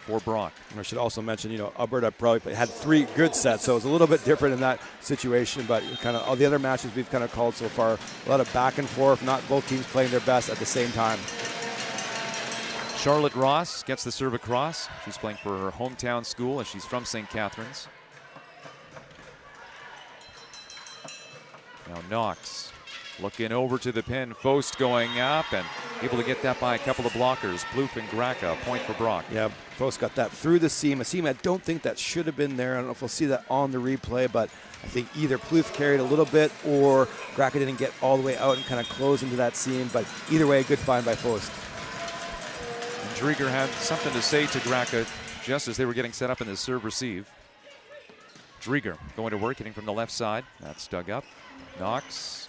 for Brock. And I should also mention, Alberta probably had 3 good sets, so it's a little bit different in that situation, but kind of all the other matches we've kind of called so far, a lot of back and forth, not both teams playing their best at the same time. Charlotte Ross gets the serve across. She's playing for her hometown school as she's from St. Catharines. Now Knox looking over to the pin. Faust going up and able to get that by a couple of blockers. Plouffe and Graca, point for Brock. Yeah, Faust got that through the seam. A seam I don't think that should have been there. I don't know if we'll see that on the replay, but I think either Plouffe carried a little bit or Graca didn't get all the way out and kind of close into that seam. But either way, good find by Faust. And Drieger had something to say to Graca just as they were getting set up in the serve receive. Drieger going to work, hitting from the left side. That's dug up. Knox.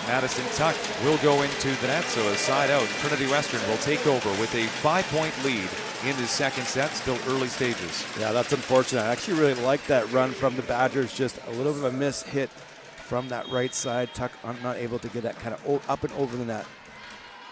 Madison Tuck will go into the net, so a side out. Trinity Western will take over with a 5-point lead in the second set, still early stages. Yeah, that's unfortunate. I actually really like that run from the Badgers. Just a little bit of a miss hit from that right side. Tuck not able to get that kind of up and over the net.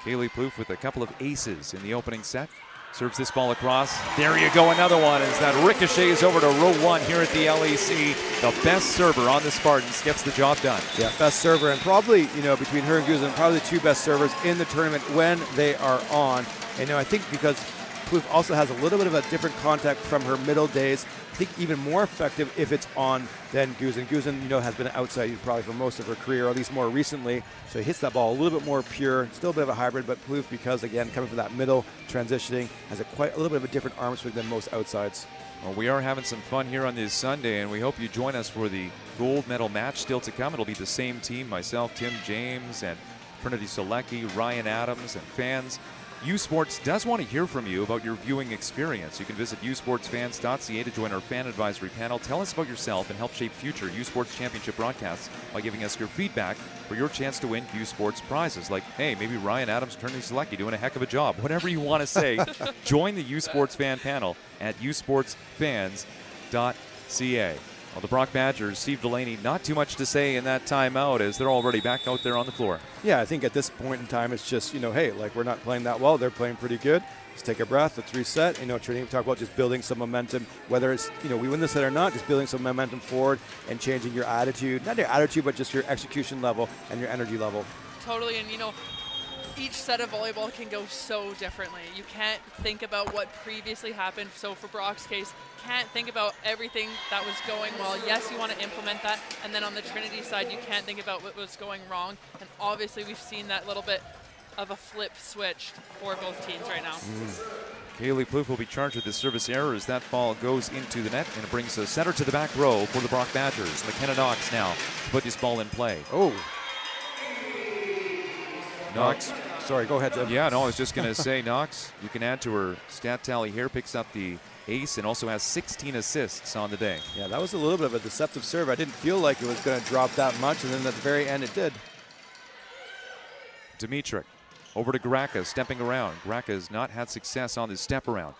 Kaylee Plouffe with a couple of aces in the opening set. Serves this ball across. There you go, another one as that ricochets over to row one here at the LEC. The best server on the Spartans gets the job done. Yeah, best server, and probably, between her and Guzman, probably the two best servers in the tournament when they are on. And, I think because Plouffe also has a little bit of a different contact from her middle days, I think even more effective if it's on than Guzman. Guzman, has been outside probably for most of her career, or at least more recently. So he hits that ball a little bit more pure, still a bit of a hybrid, but Plouffe, because again, coming from that middle, transitioning, has a little bit of a different arm swing than most outsides. Well, we are having some fun here on this Sunday, and we hope you join us for the gold medal match still to come. It'll be the same team, myself, Tim James, and Trinity Selecki, Ryan Adams, and fans. U Sports does want to hear from you about your viewing experience. You can visit usportsfans.ca to join our fan advisory panel. Tell us about yourself and help shape future U Sports Championship broadcasts by giving us your feedback for your chance to win U Sports prizes. Like, hey, maybe Ryan Adams, Trinity Selecki doing a heck of a job. Whatever you want to say, join the U Sports fan panel at usportsfans.ca. Well, the Brock Badgers, Steve Delaney, not too much to say in that timeout as they're already back out there on the floor. Yeah, I think at this point in time, it's just, hey, we're not playing that well. They're playing pretty good. Let's take a breath. Let's reset. Trinity, we talk about just building some momentum, whether it's, we win the set or not, just building some momentum forward and changing your attitude. Not your attitude, but just your execution level and your energy level. Totally, and each set of volleyball can go so differently. You can't think about what previously happened. So for Brock's case, can't think about everything that was going well. Yes, you want to implement that. And then on the Trinity side, you can't think about what was going wrong. And obviously we've seen that little bit of a flip switch for both teams right now. Kaylee Plouffe will be charged with the service error as that ball goes into the net, and it brings a center to the back row for the Brock Badgers. McKenna Knox now to put this ball in play. Oh. Knox. Sorry, go ahead, Tim. Yeah, no, I was just going to say, Knox, you can add to her stat tally here, picks up the ace and also has 16 assists on the day. Yeah, that was a little bit of a deceptive serve. I didn't feel like it was going to drop that much, and then at the very end it did. Dimitric over to Graka, stepping around. Graka has not had success on this step around.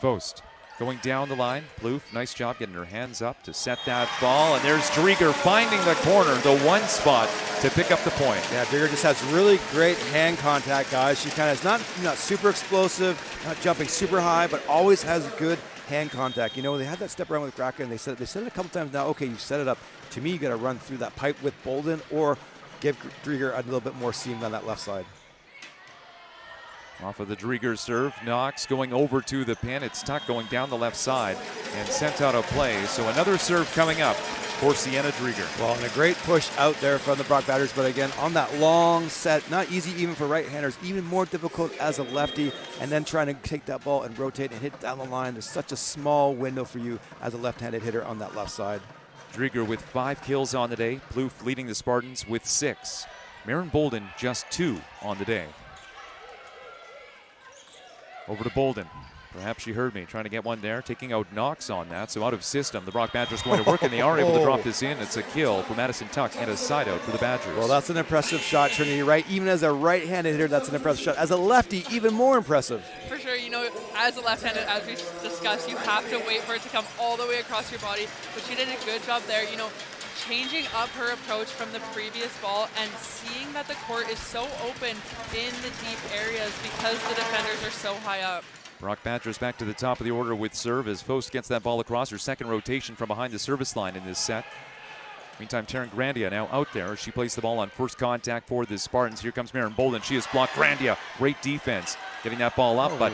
Vost going down the line. Plouffe, nice job getting her hands up to set that ball. And there's Drieger finding the corner, the one spot to pick up the point. Yeah, Drieger just has really great hand contact, guys. She kind of is not super explosive, not jumping super high, but always has good hand contact. They had that step around with Graka, and they said it a couple times now. Okay, you set it up. To me, you got to run through that pipe with Bolden or give Drieger a little bit more seam on that left side. Off of the Drieger serve, Knox going over to the pin. It's Tuck going down the left side and sent out of play. So another serve coming up for Sienna Drieger. Well, and a great push out there from the Brock Badgers, but again, on that long set, not easy even for right-handers, even more difficult as a lefty, and then trying to take that ball and rotate and hit down the line. There's such a small window for you as a left-handed hitter on that left side. Drieger with 5 kills on the day. Plouffe leading the Spartans with 6. Maren Bolden just 2 on the day. Over to Bolden. Perhaps she heard me trying to get one there, taking out Knox on that. So out of system, the Brock Badgers going to work, and they are able to drop this in. It's a kill for Madison Tuck and a side out for the Badgers. Well, that's an impressive shot, Trinity, right? Even as a right-handed hitter, that's an impressive shot. As a lefty, even more impressive. For sure, as a left-handed, as we discussed, you have to wait for it to come all the way across your body. But she did a good job there, changing up her approach from the previous ball and seeing that the court is so open in the deep areas because the defenders are so high up. Brock Badgers back to the top of the order with serve as Vost gets that ball across her second rotation from behind the service line in this set. Meantime, Taryn Grandia now out there. She plays the ball on first contact for the Spartans. Here comes Maren Bolden. She has blocked Grandia. Great defense getting that ball up, but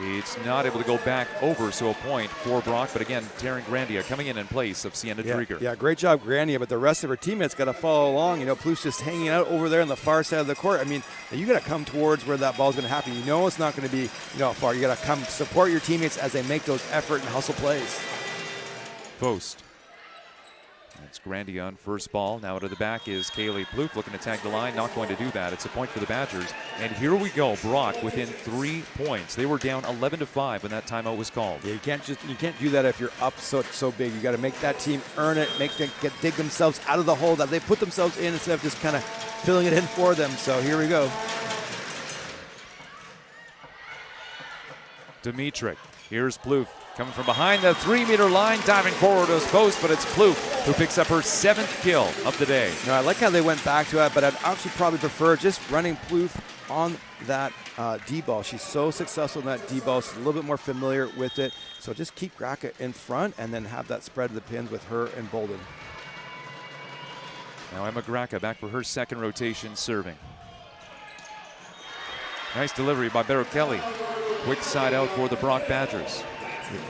it's not able to go back over, so a point for Brock. But again, Taryn Grandia coming in place of Sienna Drieger. Yeah, great job, Grandia, but the rest of her teammates got to follow along. Plouffe's just hanging out over there on the far side of the court. I mean, you got to come towards where that ball's going to happen. It's not going to be, far. You got to come support your teammates as they make those effort and hustle plays. Vost. It's Grandia on first ball. Now to the back is Kaylee Plouffe looking to tag the line. Not going to do that. It's a point for the Badgers. And here we go. Brock within 3 points. They were down 11-5 when that timeout was called. Yeah, you can't do that if you're up so big. You got to make that team earn it, dig themselves out of the hole that they put themselves in instead of just kind of filling it in for them. So here we go. Dimitrik. Here's Plouffe coming from behind the 3-meter line, diving forward to his post, but it's Plouffe who picks up her 7th kill of the day. No, I like how they went back to it, but I'd actually probably prefer just running Plouffe on that D-ball. She's so successful in that D-ball. She's a little bit more familiar with it. So just keep Gracke in front and then have that spread of the pins with her and Bolden. Now Emma Gracke back for her second rotation serving. Nice delivery by Barrow Kelly. Quick side out for the Brock Badgers.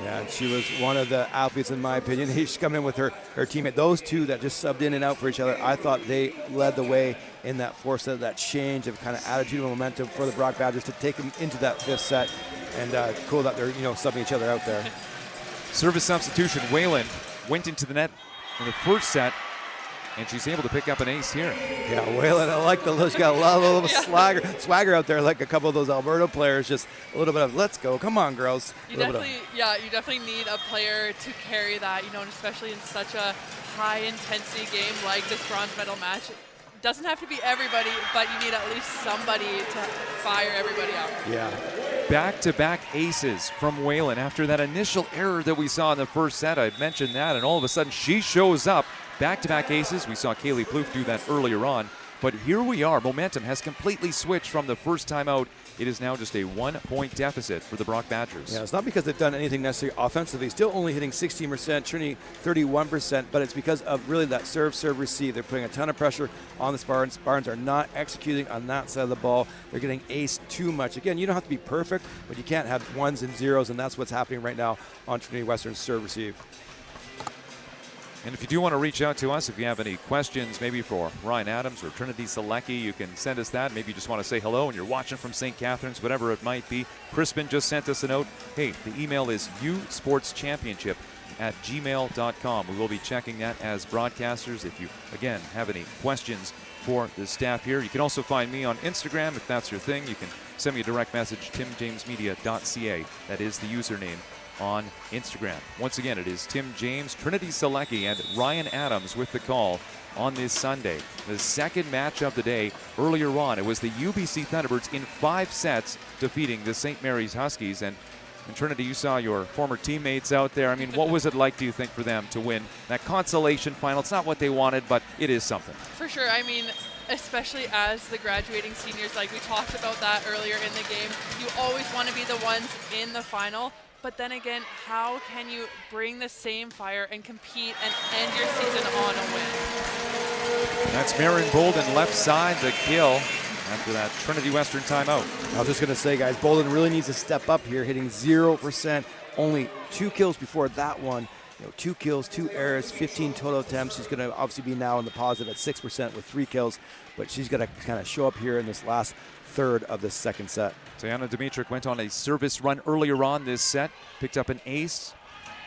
Yeah, she was one of the athletes, in my opinion. She's coming in with her teammate. Those two that just subbed in and out for each other, I thought they led the way in that fourth set, that change of kind of attitude and momentum for the Brock Badgers to take them into that fifth set. And cool that they're subbing each other out there. Service substitution. Whalen went into the net in the first set, and she's able to pick up an ace here. Yeah, Whalen, I like the look. She's got a little swagger out there, like a couple of those Alberta players. Just a little bit of let's go, come on, girls. You definitely need a player to carry that, and especially in such a high intensity game like this bronze medal match. It doesn't have to be everybody, but you need at least somebody to fire everybody out. Yeah. Back-to-back aces from Whalen after that initial error that we saw in the first set. I mentioned that, and all of a sudden she shows up. Back-to-back aces. We saw Kaylee Plouffe do that earlier on. But here we are. Momentum has completely switched from the first time out. It is now just a 1-point deficit for the Brock Badgers. Yeah, it's not because they've done anything necessarily offensively. Still only hitting 16%, Trinity 31%, but it's because of really that serve, receive. They're putting a ton of pressure on the Spartans. Spartans are not executing on that side of the ball. They're getting aced too much. Again, you don't have to be perfect, but you can't have ones and zeros, and that's what's happening right now on Trinity Western's serve, receive. And if you do want to reach out to us, if you have any questions maybe for Ryan Adams or Trinity Selecki, you can send us that. Maybe you just want to say hello and you're watching from St. Catharines, whatever it might be. Crispin just sent us a note. Hey, the email is usportschampionship@gmail.com. We will be checking that as broadcasters. If you, again, have any questions for the staff here, you can also find me on Instagram if that's your thing. You can send me a direct message, timjamesmedia.ca. That is the username on Instagram. Once again, it is Tim James, Trinity Selecki, and Ryan Adams with the call on this Sunday. The second match of the day. Earlier on, it was the UBC Thunderbirds in 5 sets defeating the St. Mary's Huskies. And Trinity, you saw your former teammates out there. I mean, what was it like, do you think, for them to win that consolation final? It's not what they wanted, but it is something. For sure. I mean, especially as the graduating seniors, like we talked about that earlier in the game, you always want to be the ones in the final. But then again, how can you bring the same fire and compete and end your season on a win? That's Marin Bolden, left side, the kill after that Trinity Western timeout. I was just going to say, guys, Bolden really needs to step up here, hitting 0%. Only 2 kills before that one. 2 kills, 2 errors, 15 total attempts. She's going to obviously be now in the positive at 6% with 3 kills. But she's going to kind of show up here in this last third of the second set. Tayana Dimitrik went on a service run earlier on this set, picked up an ace,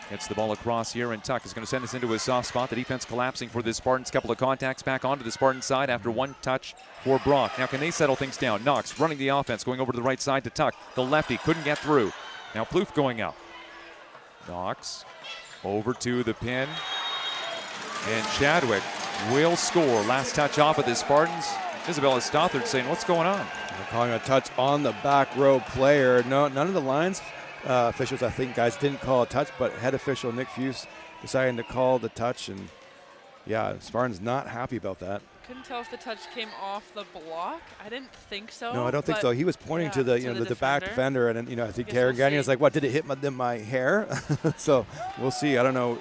gets the ball across here, and Tuck is going to send this into a soft spot. The defense collapsing for the Spartans. Couple of contacts back onto the Spartan side after one touch for Brock. Now can they settle things down? Knox running the offense, going over to the right side to Tuck. The lefty couldn't get through. Now Plouffe going up. Knox over to the pin, and Chadwick will score. Last touch off of the Spartans. Isabella Stothard saying, what's going on? They're calling a touch on the back row player. No, none of the lines officials, I think, guys, didn't call a touch, but head official Nick Fuse deciding to call the touch. And, yeah, Spartan's not happy about that. Couldn't tell if the touch came off the block. I didn't think so. No, I don't think so. He was pointing to the the back defender, and I think Karen Gagnon was like, "What, did it hit my hair?" So we'll see. I don't know.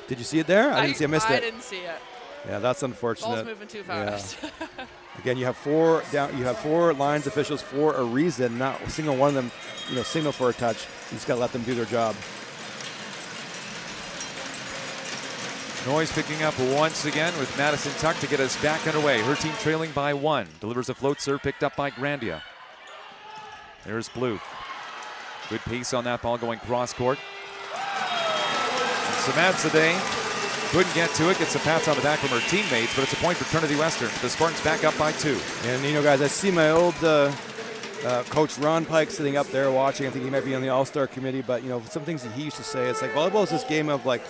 Did you see it there? I didn't see. I missed it. I didn't see it. Yeah, that's unfortunate. Ball's moving too fast. Yeah. Again, you have 4 down. You have 4 lines officials for a reason. Not a single one of them, signal for a touch. You just got to let them do their job. Noise picking up once again with Madison Tuck to get us back underway. Her team trailing by 1. Delivers a float serve picked up by Grandia. There's Plouffe. Good pace on that ball going cross court. Samantha Day Couldn't get to it, gets a pats on the back from her teammates, but it's a point for Trinity Western. The Spartans back up by 2. And, guys, I see my old coach Ron Pike sitting up there watching. I think he might be on the All-Star committee, but, some things that he used to say, it's like volleyball is this game of like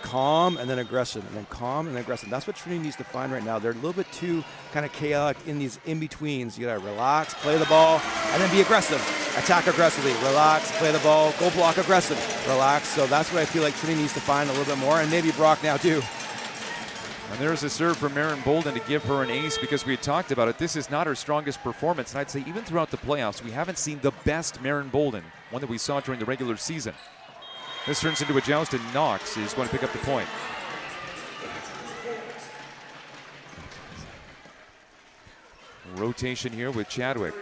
calm and then aggression, and then calm and then aggression. That's what Trinity needs to find right now. They're a little bit too kind of chaotic in these in-betweens. You got to relax, play the ball, and then be aggressive. Attack aggressively, relax, play the ball, go block aggressive, relax. So that's what I feel like Trinity needs to find a little bit more, and maybe Brock now too. And there's a serve from Maren Bolden to give her an ace, because we had talked about it. This is not her strongest performance. And I'd say even throughout the playoffs, we haven't seen the best Maren Bolden, one that we saw during the regular season. This turns into a joust, and Knox is going to pick up the point. Rotation here with Chadwick.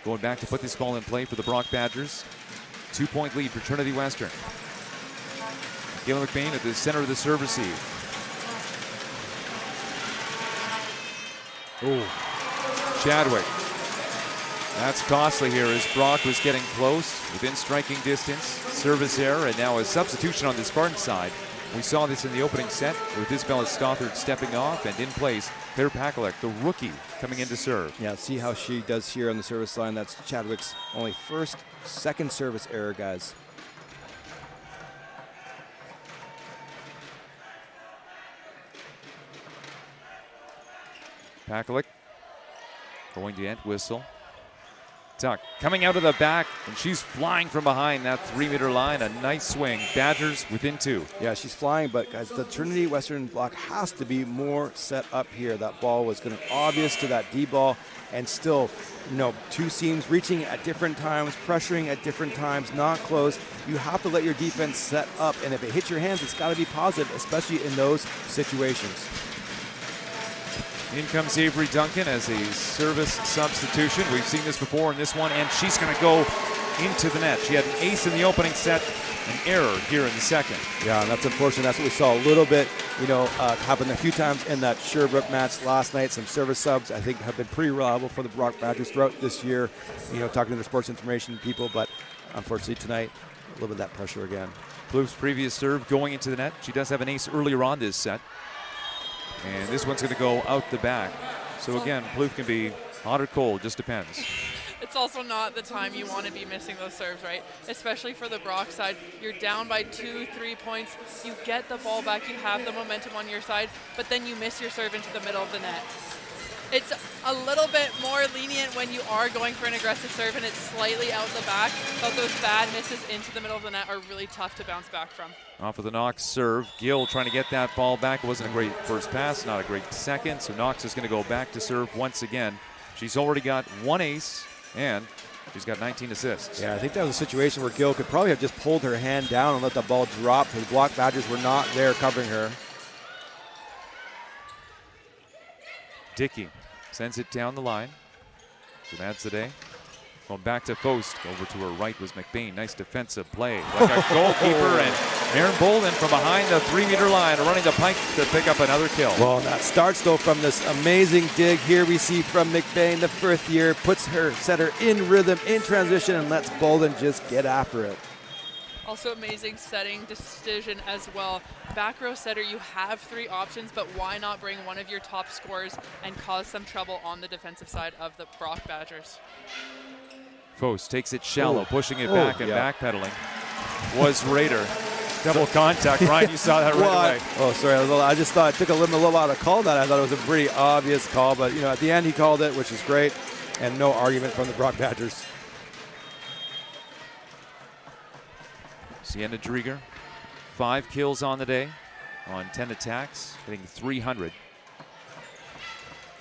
Going back to put this ball in play for the Brock Badgers. 2-point lead for Trinity Western. Galen McBain at the center of the serve receive. Oh, Chadwick. That's costly here as Brock was getting close, within striking distance. Service error, and now a substitution on the Spartan side. We saw this in the opening set with Isabella Stothard stepping off, and in place, Claire Pakalek, the rookie, coming in to serve. Yeah, see how she does here on the service line. That's Chadwick's only second service error, guys. Pakalek going to end whistle. Tuck coming out of the back, and she's flying from behind that 3-meter line. A nice swing. Badgers within 2. Yeah, she's flying, but guys, the Trinity Western block has to be more set up here. That ball was going to obvious to that D ball, and still, 2 seams reaching at different times, pressuring at different times, not close. You have to let your defense set up, and if it hits your hands, it's got to be positive, especially in those situations. In comes Avery Duncan as a service substitution. We've seen this before in this one, and she's going to go into the net. She had an ace in the opening set, an error here in the second. Yeah, and that's unfortunate. That's what we saw a little bit, happen a few times in that Sherbrooke match last night. Some service subs, I think, have been pretty reliable for the Brock Badgers throughout this year, talking to the sports information people, but unfortunately tonight, a little bit of that pressure again. Plouffe's previous serve going into the net. She does have an ace earlier on this set. And this one's going to go out the back. So again, Plouffe can be hot or cold, just depends. It's also not the time you want to be missing those serves, right? Especially for the Brock side. You're down by 2-3 points. You get the ball back. You have the momentum on your side, but then you miss your serve into the middle of the net. It's a little bit more lenient when you are going for an aggressive serve and it's slightly out the back, but those bad misses into the middle of the net are really tough to bounce back from. Off of the Knox serve, Gill trying to get that ball back. It wasn't a great first pass, not a great second, so Knox is going to go back to serve once again. She's already got 1 ace, and she's got 19 assists. Yeah, I think that was a situation where Gill could probably have just pulled her hand down and let the ball drop. The Brock Badgers were not there covering her. Dickey sends it down the line. Zade going back to Faust. Over to her right was McBain. Nice defensive play. Like a goalkeeper, and Maren Bolden from behind the 3-meter line running the pike to pick up another kill. Well, that starts though from this amazing dig here we see from McBain, the 5th year, puts her setter in rhythm, in transition, and lets Bolden just get after it. Also amazing setting decision as well. Back row setter, you have 3 options, but why not bring one of your top scorers and cause some trouble on the defensive side of the Brock Badgers? Faust takes it shallow, pushing it back and backpedaling. Was Rader. Double contact. Ryan, you saw that right away. Oh, sorry. I just thought it took a little while to call that. I thought it was a pretty obvious call, but at the end he called it, which is great, and no argument from the Brock Badgers. Sienna Drieger, 5 kills on the day on 10 attacks, hitting 300.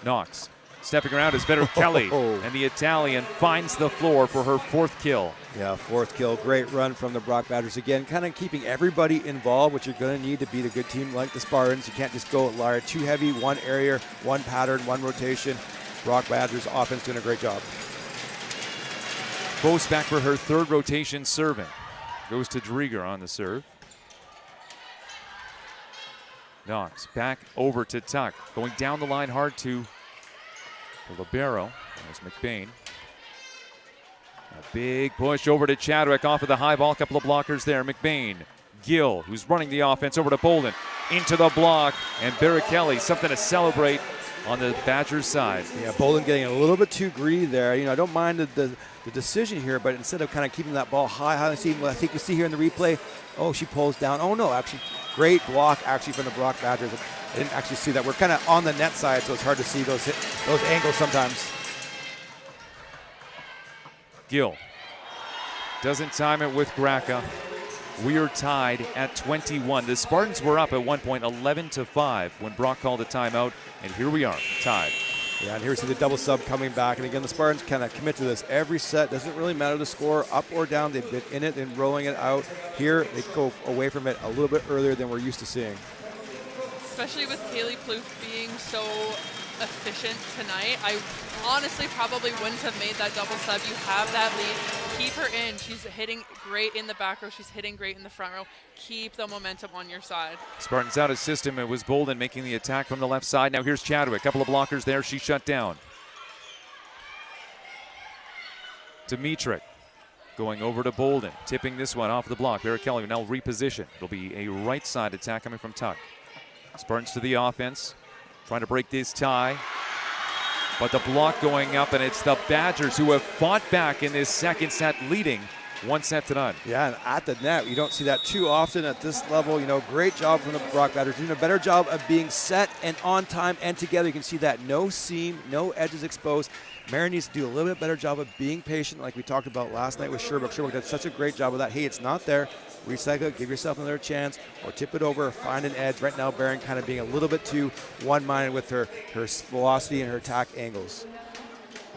Knox stepping around is better Kelly, and the Italian finds the floor for her 4th kill. Yeah, 4th kill. Great run from the Brock Badgers. Again, kind of keeping everybody involved, which you're going to need to beat a good team like the Spartans. You can't just go too heavy, one area, one pattern, one rotation. Brock Badgers offense doing a great job. Faust back for her 3rd rotation serving. Goes to Drieger on the serve. Knox back over to Tuck. Going down the line hard to the libero. There's McBain. A big push over to Chadwick off of the high ball. A couple of blockers there. McBain. Gill, who's running the offense, over to Bolden. into the block, and Barrichelli, something to celebrate on the Badgers side. Yeah, Bolden getting a little bit too greedy there. I don't mind the decision here, but instead of kind of keeping that ball high, I think you see here in the replay, she pulls down. Oh no, actually, great block actually from the Brock Badgers. I didn't actually see that. We're kind of on the net side, so it's hard to see those angles sometimes. Gill doesn't time it with Graca. We are tied at 21. The Spartans were up at one point 11-5 when Brock called a timeout, and here we are, tied. Yeah, and here we see the double sub coming back. And again, the Spartans kind of commit to this every set. Doesn't really matter the score, up or down. They've been in it and rolling it out. Here, they go away from it a little bit earlier than we're used to seeing. Especially with Kaylee Plouffe being so efficient tonight, I honestly probably wouldn't have made that double sub. You have that lead. Keep her in. She's hitting great in the back row. She's hitting great in the front row. Keep the momentum on your side. Spartans out of system. It was Bolden making the attack from the left side. Now here's Chadwick. A couple of blockers there. She shut down. Dimitric going over to Bolden. Tipping this one off the block. Barrichelli will now reposition. It'll be a right side attack coming from Tuck. Spartans to the offense. Trying to break this tie. But the block going up, and it's the Badgers who have fought back in this second set, leading 1-0. Yeah, and at the net, you don't see that too often at this level. Great job from the Brock Badgers, doing a better job of being set and on time and together. You can see that no seam, no edges exposed. Mary needs to do a little bit better job of being patient, like we talked about last night with Sherbrooke. Sherbrooke did such a great job of that. Hey, it's not there. Recycle it, give yourself another chance, or tip it over, find an edge. Right now, Barron kind of being a little bit too one-minded with her velocity and her attack angles.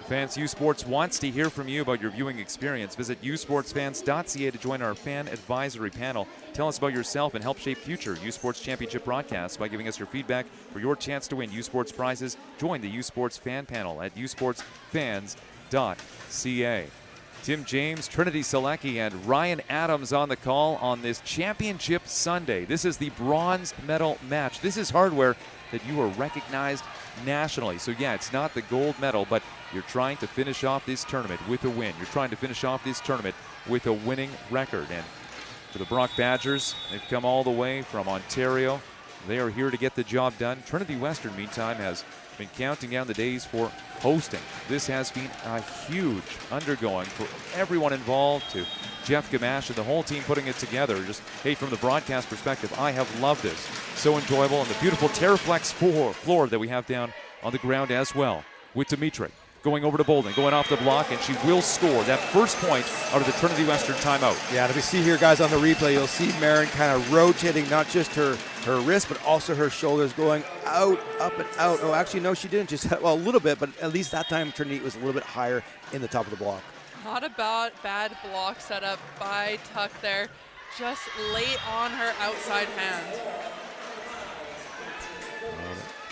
Fans U Sports wants to hear from you about your viewing experience. Visit usportsfans.ca to join our fan advisory panel. Tell us about yourself and help shape future U Sports Championship broadcasts by giving us your feedback for your chance to win U Sports prizes. Join the U Sports fan panel at usportsfans.ca. Tim James, Trinity Selecki, and Ryan Adams on the call on this Championship Sunday. This is the bronze medal match. This is hardware that you are recognized nationally. So yeah, it's not the gold medal, but you're trying to finish off this tournament with a win. You're trying to finish off this tournament with a winning record. And for the Brock Badgers, they've come all the way from Ontario. They are here to get the job done. Trinity Western, meantime, has been counting down the days for hosting. This has been a huge undergoing for everyone involved, to Jeff Gamache and the whole team putting it together. Just, hey, from the broadcast perspective, I have loved this. So enjoyable, and the beautiful Terraflex floor that we have down on the ground as well. With Dimitric going over to Bolden, going off the block, and she will score that first point out of the Trinity Western timeout. Yeah, and if you see here, guys, on the replay, you'll see Marin kind of rotating not just her wrist, but also her shoulders, going out, up and out. Oh, actually, no, she didn't. Just, well, a little bit, but at least that time Trinity was a little bit higher in the top of the block. Not a bad block setup by Tuck there. Just late on her outside hand.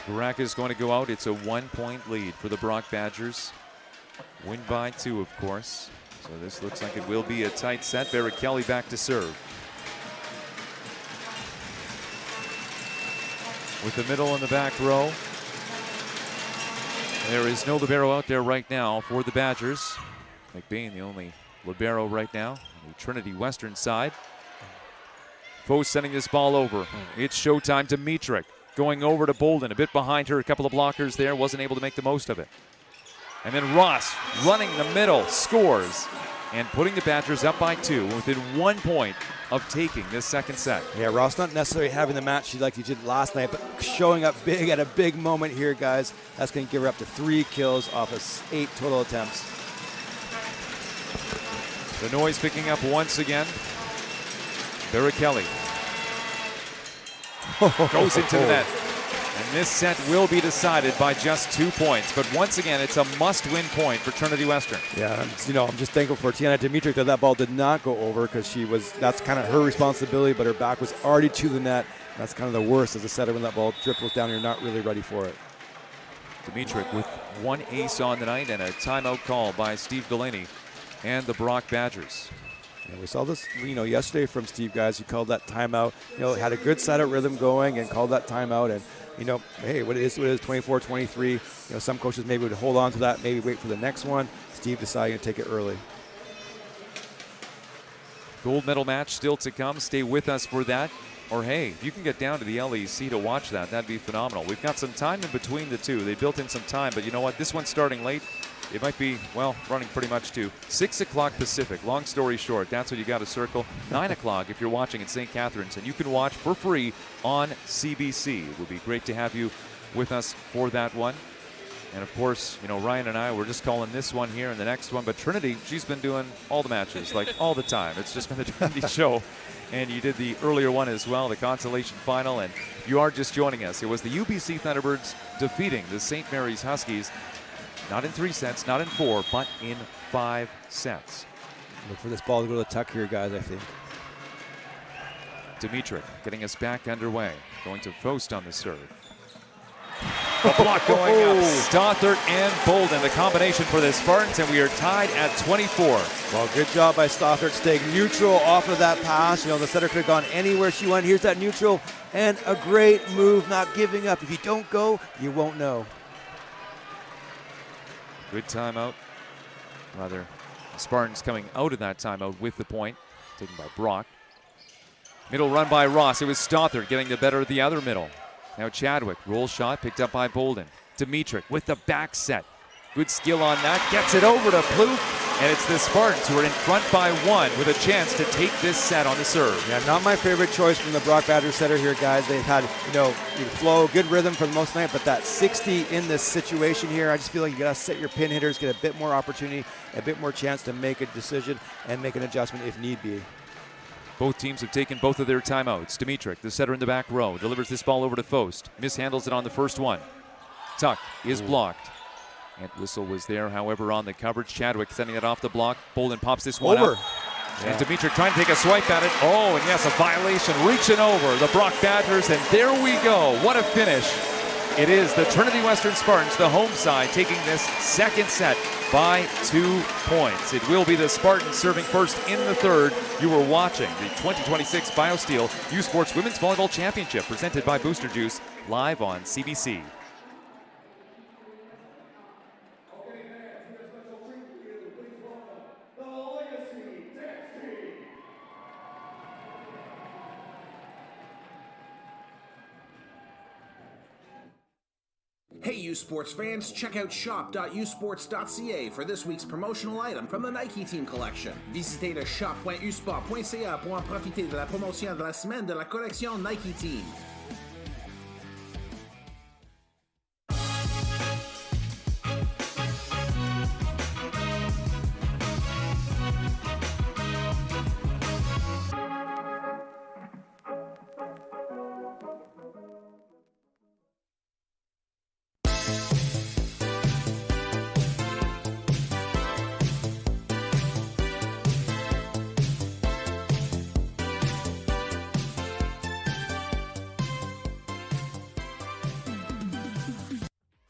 Graca is going to go out. It's a 1-point lead for the Brock Badgers. Win by 2, of course. So this looks like it will be a tight set. Barrichelli back to serve. With the middle and the back row. There is no libero out there right now for the Badgers. McBain, the only libero right now on the Trinity Western side. Foe sending this ball over. It's showtime. Dimitric going over to Bolden, a bit behind her, a couple of blockers there, wasn't able to make the most of it. And then Ross running the middle, scores, and putting the Badgers up by 2 within 1 point of taking this second set. Yeah, Ross not necessarily having the match like he did last night, but showing up big at a big moment here, guys. That's going to give her up to 3 kills off of 8 total attempts. The noise picking up once again. Barrichelli goes into the net. And this set will be decided by just 2 points. But once again, it's a must-win point for Trinity Western. Yeah, I'm just thankful for Tiana Dimitric that ball did not go over, because that's kind of her responsibility, but her back was already to the net. That's kind of the worst as a setter when that ball dribbles down. You're not really ready for it. Dimitric with 1 ace on the night and a timeout call by Steve Delaney and the Brock Badgers. Yeah, we saw this, yesterday from Steve, guys. He called that timeout. Had a good set of rhythm going and called that timeout. And, hey, what it is, 24-23. Some coaches maybe would hold on to that, maybe wait for the next one. Steve decided to take it early. Gold medal match still to come. Stay with us for that. Or hey, if you can get down to the LEC to watch that, that'd be phenomenal. We've got some time in between the two. They built in some time, but you know what? This one's starting late. It might be, well, running pretty much to 6 o'clock Pacific. Long story short, that's what you got to circle. 9 o'clock if you're watching in St. Catharines, and you can watch for free on CBC. It would be great to have you with us for that one. And of course, you know, Ryan and I, we're just calling this one here and the next one. But Trinity, she's been doing all the matches, like all the time. It's just been the Trinity show. And you did the earlier one as well, the consolation final. And if you are just joining us, it was the UBC Thunderbirds defeating the St. Mary's Huskies. Not in 3 sets, not in 4, but in 5 sets. Look for this ball to go to the tuck here, guys, I think. Dimitric getting us back underway. Going to Faust on the serve. The block going up. Stothert and Bolden, the combination for the Spartans, and we are tied at 24. Well, good job by Stothert staying neutral off of that pass. You know, the setter could have gone anywhere she went. Here's that neutral, and a great move, not giving up. If you don't go, you won't know. Good timeout. Rather, the Spartans coming out of that timeout with the point, taken by Brock. Middle run by Ross. It was Stothert getting the better of the other middle. Now Chadwick, roll shot picked up by Bolden. Dimitric with the back set. Good skill on that, gets it over to Plouffe, and it's the Spartans who are in front by 1 with a chance to take this set on the serve. Yeah, not my favorite choice from the Brock Badger setter here, guys. They've had, you know, good flow, good rhythm for the most night, but that 60 in this situation here, I just feel like you got to set your pin hitters, get a bit more opportunity, a bit more chance to make a decision and make an adjustment if need be. Both teams have taken both of their timeouts. Dimitric, the setter in the back row, delivers this ball over to Faust. Mishandles it on the first one. Tuck is blocked. And whistle was there, however, on the coverage. Chadwick sending it off the block. Bolden pops this one over. Up. Yeah. And Dimitric trying to take a swipe at it. Oh, and yes, a violation reaching over the Brock Badgers. And there we go. What a finish. It is the Trinity Western Spartans, the home side, taking this second set by 2 points. It will be the Spartans serving first in the third. You were watching the 2026 BioSteel U Sports Women's Volleyball Championship presented by Booster Juice live on CBC. Hey U Sports fans, check out shop.usports.ca for this week's promotional item from the Nike Team Collection. Visitez le shop.usport.ca pour en profiter de la promotion de la semaine de la collection Nike Team.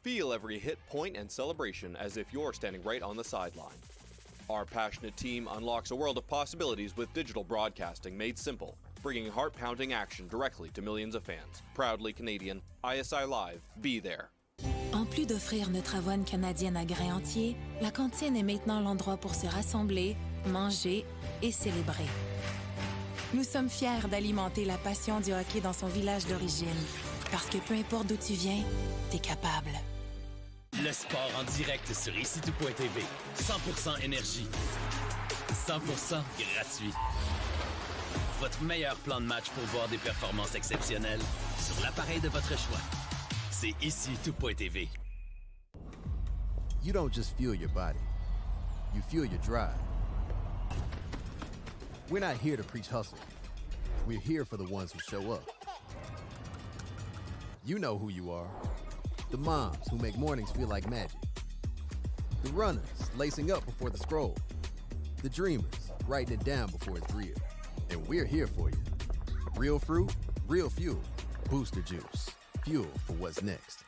Feel every hit, point, and celebration as if you're standing right on the sideline. Our passionate team unlocks a world of possibilities with digital broadcasting made simple, bringing heart-pounding action directly to millions of fans. Proudly Canadian, ISI Live, be there. En plus d'offrir notre avoine canadienne à grains entiers, la cantine est maintenant l'endroit pour se rassembler, manger et célébrer. Nous sommes fiers d'alimenter la passion du hockey dans son village d'origine, parce que peu importe d'où tu viens, t'es capable. Le sport en direct sur icitout.tv. 100% énergie. 100% gratuit. Votre meilleur plan de match pour voir des performances exceptionnelles sur l'appareil de votre choix. C'est icitout.tv. You don't just fuel your body. You fuel your drive. We're not here to preach hustle. We're here for the ones who show up. You know who you are. The moms who make mornings feel like magic. The runners lacing up before the scroll. The dreamers writing it down before it's real. And we're here for you. Real fruit, real fuel. Booster Juice. Fuel for what's next.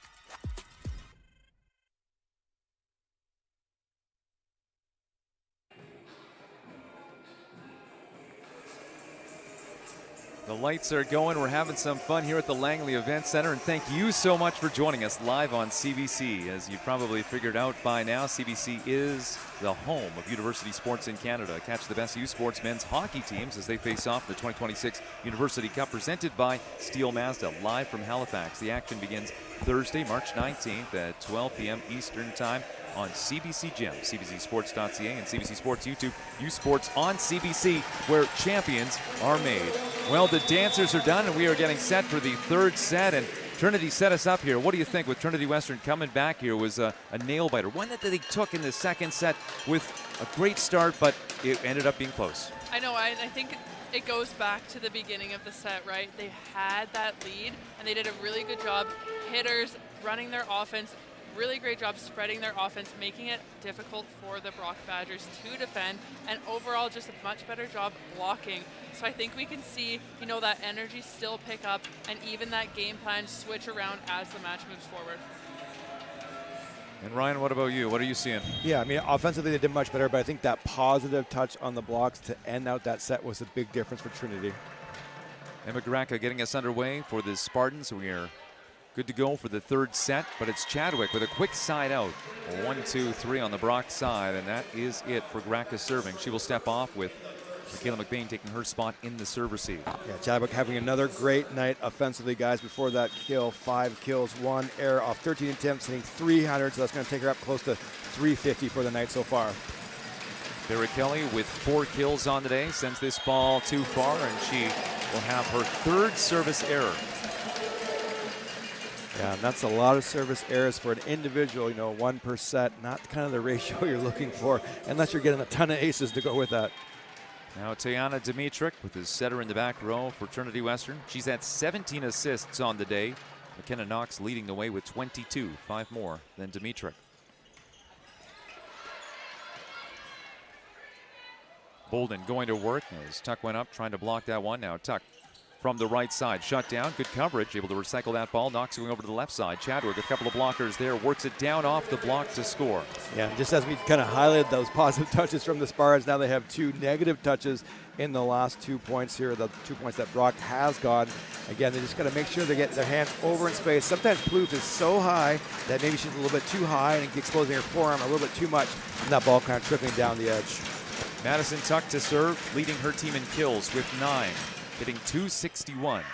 The lights are going. We're having some fun here at the Langley Events Centre, and thank you so much for joining us live on CBC. As you've probably figured out by now, CBC is the home of university sports in Canada. Catch the best U Sports men's hockey teams as they face off in the 2026 University Cup, presented by Steel Mazda, live from Halifax. The action begins Thursday, March 19th at 12 p.m. Eastern Time on CBC Gem, cbcsports.ca, and CBC Sports YouTube. U Sports on CBC, where champions are made. Well, the dancers are done, and we are getting set for the third set. And Trinity set us up here. What do you think with Trinity Western coming back here? Was a nail-biter. One that they took in the second set with a great start, but it ended up being close. I know. I think it goes back to the beginning of the set, right? They had that lead, and they did a really good job. Hitters running their offense. Really great job spreading their offense, making it difficult for the Brock Badgers to defend, and overall just a much better job blocking. So I think we can see, that energy still pick up, and even that game plan switch around as the match moves forward. And Ryan, what about you? What are you seeing? Yeah, I mean, offensively they did much better, but I think that positive touch on the blocks to end out that set was a big difference for Trinity. Emma Gracka getting us underway for the Spartans. We are good to go for the third set, but it's Chadwick with a quick side out. 1, 2, 3 on the Brock side, and that is it for Gracka serving. She will step off with Michaela McBain taking her spot in the serve receive. Yeah, Chadwick having another great night offensively, guys. Before that kill, 5 kills, 1 error off 13 attempts, hitting 300, so that's going to take her up close to 350 for the night so far. Barry Kelly with 4 kills on the day, sends this ball too far, and she will have her third service error. Yeah, and that's a lot of service errors for an individual, 1 per set, not kind of the ratio you're looking for, unless you're getting a ton of aces to go with that. Now Tayana Dimitrick with his setter in the back row for Trinity Western. She's had 17 assists on the day. McKenna Knox leading the way with 22, 5 more than Dimitrick. Bolden going to work as Tuck went up, trying to block that one. Now Tuck from the right side, shut down, good coverage, able to recycle that ball. Knox going over to the left side. Chadwick, a couple of blockers there, works it down off the block to score. Yeah, just as we kind of highlighted those positive touches from the Spartans, now they have 2 negative touches in the last 2 points here, the 2 points that Brock has gone. Again, they just got to make sure they get their hands over in space. Sometimes Plouffe is so high that maybe she's a little bit too high and exposing her forearm a little bit too much, and that ball kind of trickling down the edge. Madison Tuck to serve, leading her team in kills with 9. Hitting 261.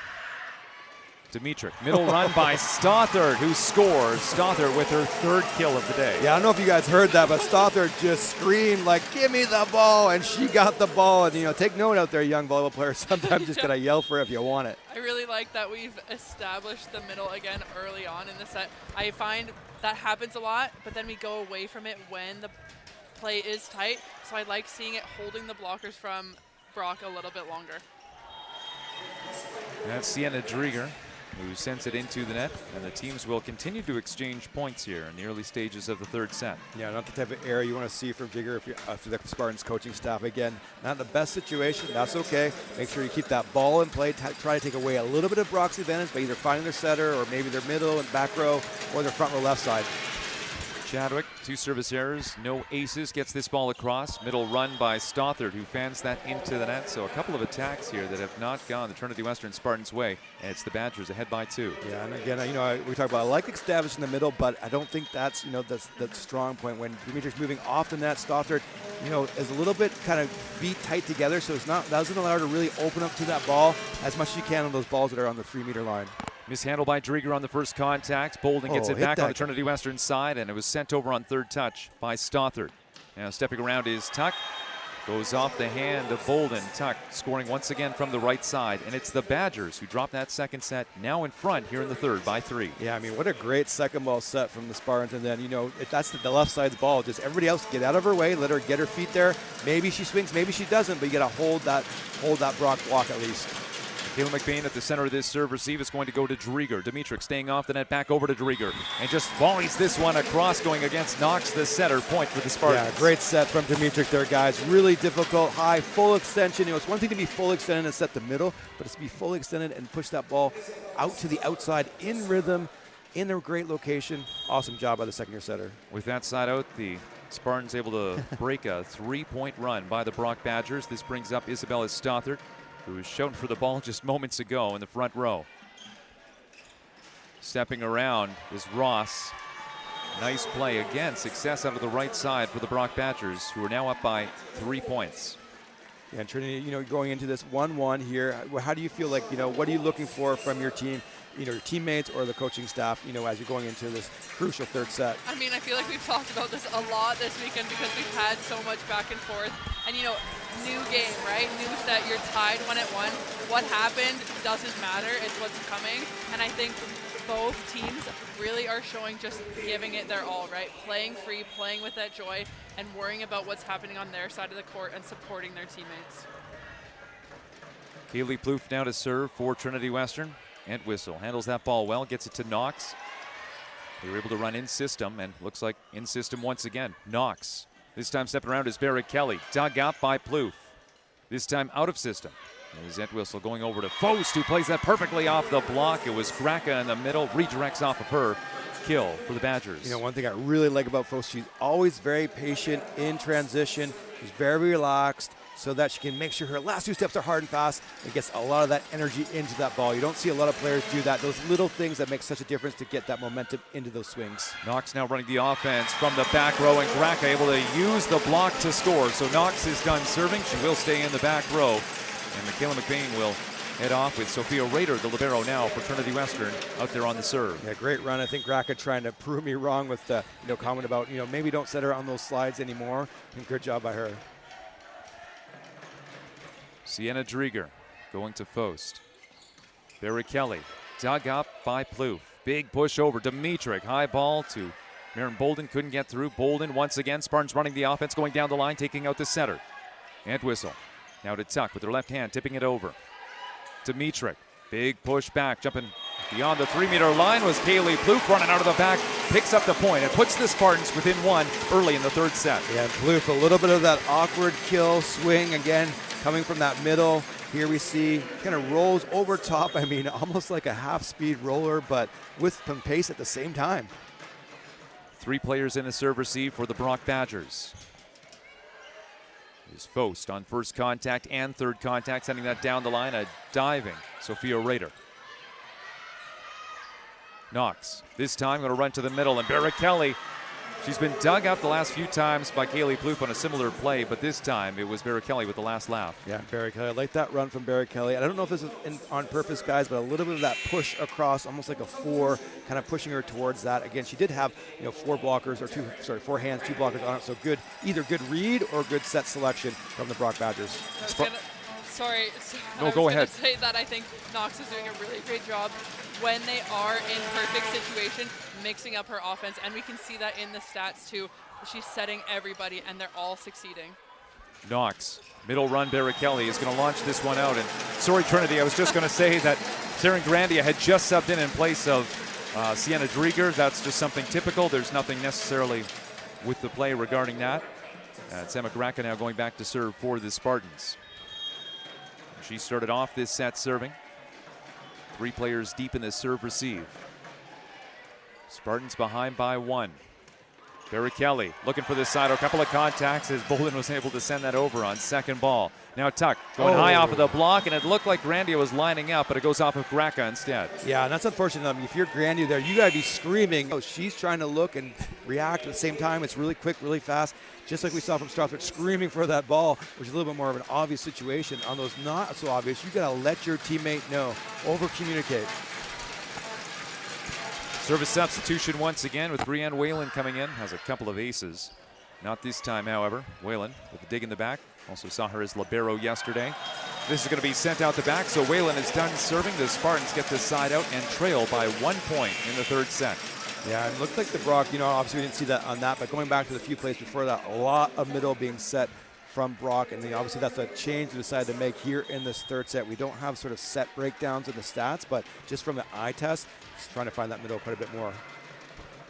Dimitrick, middle run by Stothard, who scores. Stothard with her 3rd kill of the day. Yeah, I don't know if you guys heard that, but Stothard just screamed like, "Give me the ball," and she got the ball. And, take note out there, young volleyball players. Sometimes just got to yell for it if you want it. I really like that we've established the middle again early on in the set. I find that happens a lot, but then we go away from it when the play is tight. So I like seeing it holding the blockers from Brock a little bit longer. That's Sienna Drieger, who sends it into the net, and the teams will continue to exchange points here in the early stages of the third set. Yeah, not the type of error you want to see from Drieger if you're for the Spartans coaching staff. Again, not the best situation, that's okay. Make sure you keep that ball in play, try to take away a little bit of Brock's advantage by either finding their setter or maybe their middle and back row or their front row left side. Chadwick, 2 service errors, no aces, gets this ball across. Middle run by Stothard, who fans that into the net. So a couple of attacks here that have not gone the Trinity Western Spartans' way, and it's the Badgers ahead by 2. Yeah, and again, we talk about I like establish in the middle, but I don't think that's, that's that strong point. When Dimitri's moving off the net, Stothard, is a little bit kind of feet tight together, so that doesn't allow her to really open up to that ball as much as you can on those balls that are on the 3-meter line. Mishandled by Drieger on the first contact. Bolden gets it back on the Trinity Western side, and it was sent over on 3rd touch by Stothard. Now stepping around is Tuck. Goes off the hand of Bolden. Tuck scoring once again from the right side, and it's the Badgers who drop that second set, now in front here in the third by 3. Yeah, I mean, what a great second ball set from the Spartans, and then, if that's the left side's ball, just everybody else get out of her way, let her get her feet there. Maybe she swings, maybe she doesn't, but you got to hold that Brock block at least. Kayla McBain at the center of this serve receive is going to go to Drieger. Dimitrick staying off the net, back over to Drieger, and just volleys this one across, going against Knox, the setter. Point for the Spartans. Yeah, great set from Dimitrick there, guys. Really difficult, high, full extension. It's one thing to be full extended and set the middle, but it's to be fully extended and push that ball out to the outside in rhythm, in a great location. Awesome job by the second-year setter. With that side out, the Spartans able to break a 3-point run by the Brock Badgers. This brings up Isabella Stothard. who was shown for the ball just moments ago in the front row. Stepping around is Ross. Nice play again. Success out of the right side for the Brock Badgers, who are now up by 3 points. Yeah, and Trinity, going into this 1-1 here, how do you feel like, what are you looking for from your team, your teammates or the coaching staff, as you're going into this crucial third set? I mean, I feel like we've talked about this a lot this weekend because we've had so much back and forth. And, new game, right? New set, you're tied 1-1. What happened doesn't matter. It's what's coming. And I think both teams really are showing just giving it their all, right? Playing free, playing with that joy, and worrying about what's happening on their side of the court and supporting their teammates. Kaylee Plouffe now to serve for Trinity Western. Entwistle handles that ball well, gets it to Knox. They were able to run in system, and looks like in system once again. Knox, this time stepping around is Barrett Kelly, dug out by Plouffe. This time out of system. There's Entwistle going over to Fost, who plays that perfectly off the block. It was Gracka in the middle, redirects off of her. Kill for the Badgers. One thing I really like about Fost, she's always very patient in transition. She's very relaxed so that she can make sure her last 2 steps are hard and fast and gets a lot of that energy into that ball. You don't see a lot of players do that. Those little things that make such a difference to get that momentum into those swings. Knox now running the offense from the back row, and Gracka able to use the block to score. So Knox is done serving. She will stay in the back row. And Michaela McBain will head off with Sophia Rader, the libero now for Trinity Western, out there on the serve. Yeah, great run. I think Gracka trying to prove me wrong with the comment about, maybe don't set her on those slides anymore. And good job by her. Sienna Drieger going to Fost. Barry Kelly dug up by Plouffe. Big push over. Dimitrik, high ball to Maren Bolden, couldn't get through. Bolden once again. Spartans running the offense, going down the line, taking out the center. Entwistle now to Tuck with her left hand, tipping it over. Dimitrik, big push back, jumping beyond the 3-meter line was Kaylee Plouffe, running out of the back, picks up the point and puts the Spartans within 1 early in the third set. Yeah, Plouffe, a little bit of that awkward kill swing again, coming from that middle. Here we see kind of rolls over top. I mean, almost like a half-speed roller, but with some pace at the same time. 3 players in the serve receive for the Brock Badgers. Is Fost on first contact and third contact, sending that down the line, a diving Sophia Rader. Knox, this time going to run to the middle, and Barrett Kelly, she's been dug up the last few times by Kaylee Plouffe on a similar play, but this time it was Barrett Kelly with the last laugh. Yeah, Barrett Kelly, I like that run from Barrett Kelly. I don't know if this is on purpose, guys, but a little bit of that push across, almost like a 4, kind of pushing her towards that. Again, she did have 4 blockers, or 4 hands, 2 blockers on it, so good, either good read or good set selection from the Brock Badgers. Sorry, no, go ahead. I was going to say that I think Knox is doing a really great job when they are in perfect situation, mixing up her offense, and we can see that in the stats too. She's setting everybody, and they're all succeeding. Knox, middle run, Barrett Kelly is going to launch this one out. And sorry, Trinity, I was just going to say that Taryn Grandia had just subbed in place of Sienna Drieger. That's just something typical. There's nothing necessarily with the play regarding that. It's Emma Gracka now going back to serve for the Spartans. She started off this set serving. 3 players deep in the serve receive. Spartans behind by 1. Barry Kelly looking for this side. A couple of contacts as Bolden was able to send that over on second ball. Now Tuck going high off of the block, and it looked like Grandia was lining up, but it goes off of Gracka instead. Yeah, and that's unfortunate. I mean, if you're Grandia there, you got to be screaming. She's trying to look and react at the same time. It's really quick, really fast, just like we saw from Strouthford, screaming for that ball, which is a little bit more of an obvious situation. On those not so obvious, you got to let your teammate know. Over-communicate. Service substitution once again with Brianne Whalen coming in. Has a couple of aces. Not this time, however. Whalen with a dig in the back. Also saw her as libero yesterday. This is going to be sent out the back, so Whalen is done serving. The Spartans get this side out and trail by 1 point in the third set. Yeah, it looked like the Brock, obviously we didn't see that on that, but going back to the few plays before that, a lot of middle being set from Brock, and obviously that's a change we decided to make here in this third set. We don't have sort of set breakdowns in the stats, but just from the eye test, just trying to find that middle quite a bit more.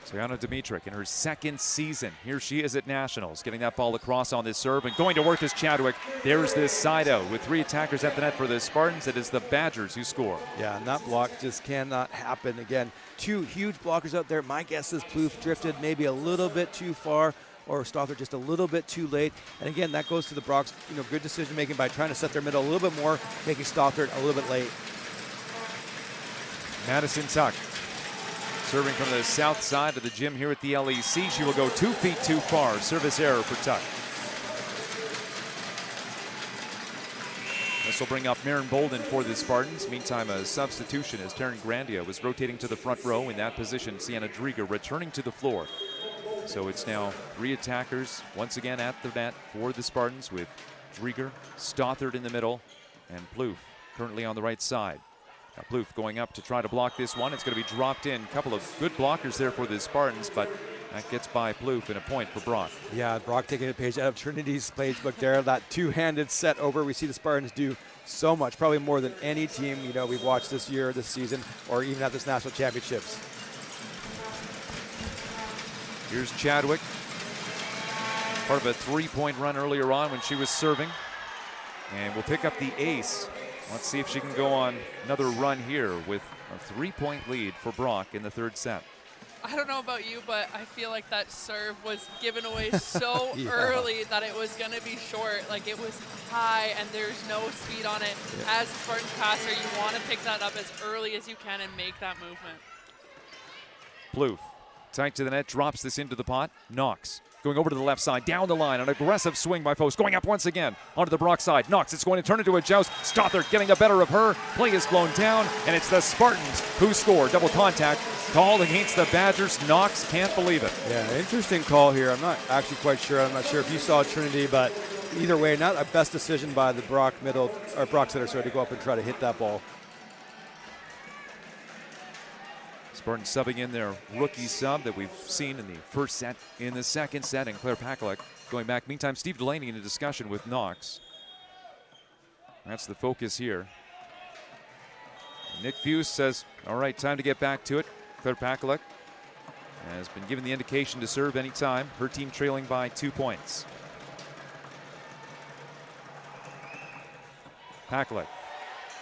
Sayana Dimitrik in her second season. Here she is at Nationals, getting that ball across on this serve and going to work as Chadwick. There's this side out with 3 attackers at the net for the Spartans. It is the Badgers who score. Yeah, and that block just cannot happen. Again, 2 huge blockers out there. My guess is Plouffe drifted maybe a little bit too far or Stothard just a little bit too late. And again, that goes to the Brock's good decision making by trying to set their middle a little bit more, making Stothard a little bit late. Madison Tuck serving from the south side of the gym here at the LEC. She will go 2 feet too far. Service error for Tuck. This will bring up Marin Bolden for the Spartans. Meantime, a substitution as Taryn Grandia was rotating to the front row. In that position, Sienna Drieger returning to the floor. So it's now 3 attackers once again at the net for the Spartans, with Drieger, Stothard in the middle, and Plouffe currently on the right side. Now Plouffe going up to try to block this one. It's going to be dropped in. A couple of good blockers there for the Spartans, but that gets by Plouffe and a point for Brock. Yeah, Brock taking a page out of Trinity's playbook there. That two-handed set over. We see the Spartans do so much, probably more than any team we've watched this year, this season, or even at this national championships. Here's Chadwick. Part of a 3-point run earlier on when she was serving. And we'll pick up the ace. Let's see if she can go on another run here with a 3-point lead for Brock in the third set. I don't know about you, but I feel like that serve was given away so early that it was going to be short. Like, it was high and there's no speed on it. Yeah. As a Spartans passer, you want to pick that up as early as you can and make that movement. Plouffe tight to the net, drops this into the pot. Knox going over to the left side, down the line, an aggressive swing by Post, going up once again onto the Brock side. Knox, it's going to turn into a joust. Stothard getting the better of her. Play is blown down, and it's the Spartans who score. Double contact called against the Badgers. Knox can't believe it. Yeah, interesting call here. I'm not actually quite sure. I'm not sure if you saw Trinity, but either way, not a best decision by the Brock setter, to go up and try to hit that ball. Spartans subbing in their rookie sub that we've seen in the first set, in the second set, and Claire Pakaluk going back. Meantime, Steve Delaney in a discussion with Knox. That's the focus here. Nick Fuse says, all right, time to get back to it. Claire Pakaluk has been given the indication to serve anytime. Her team trailing by 2 points. Pakaluk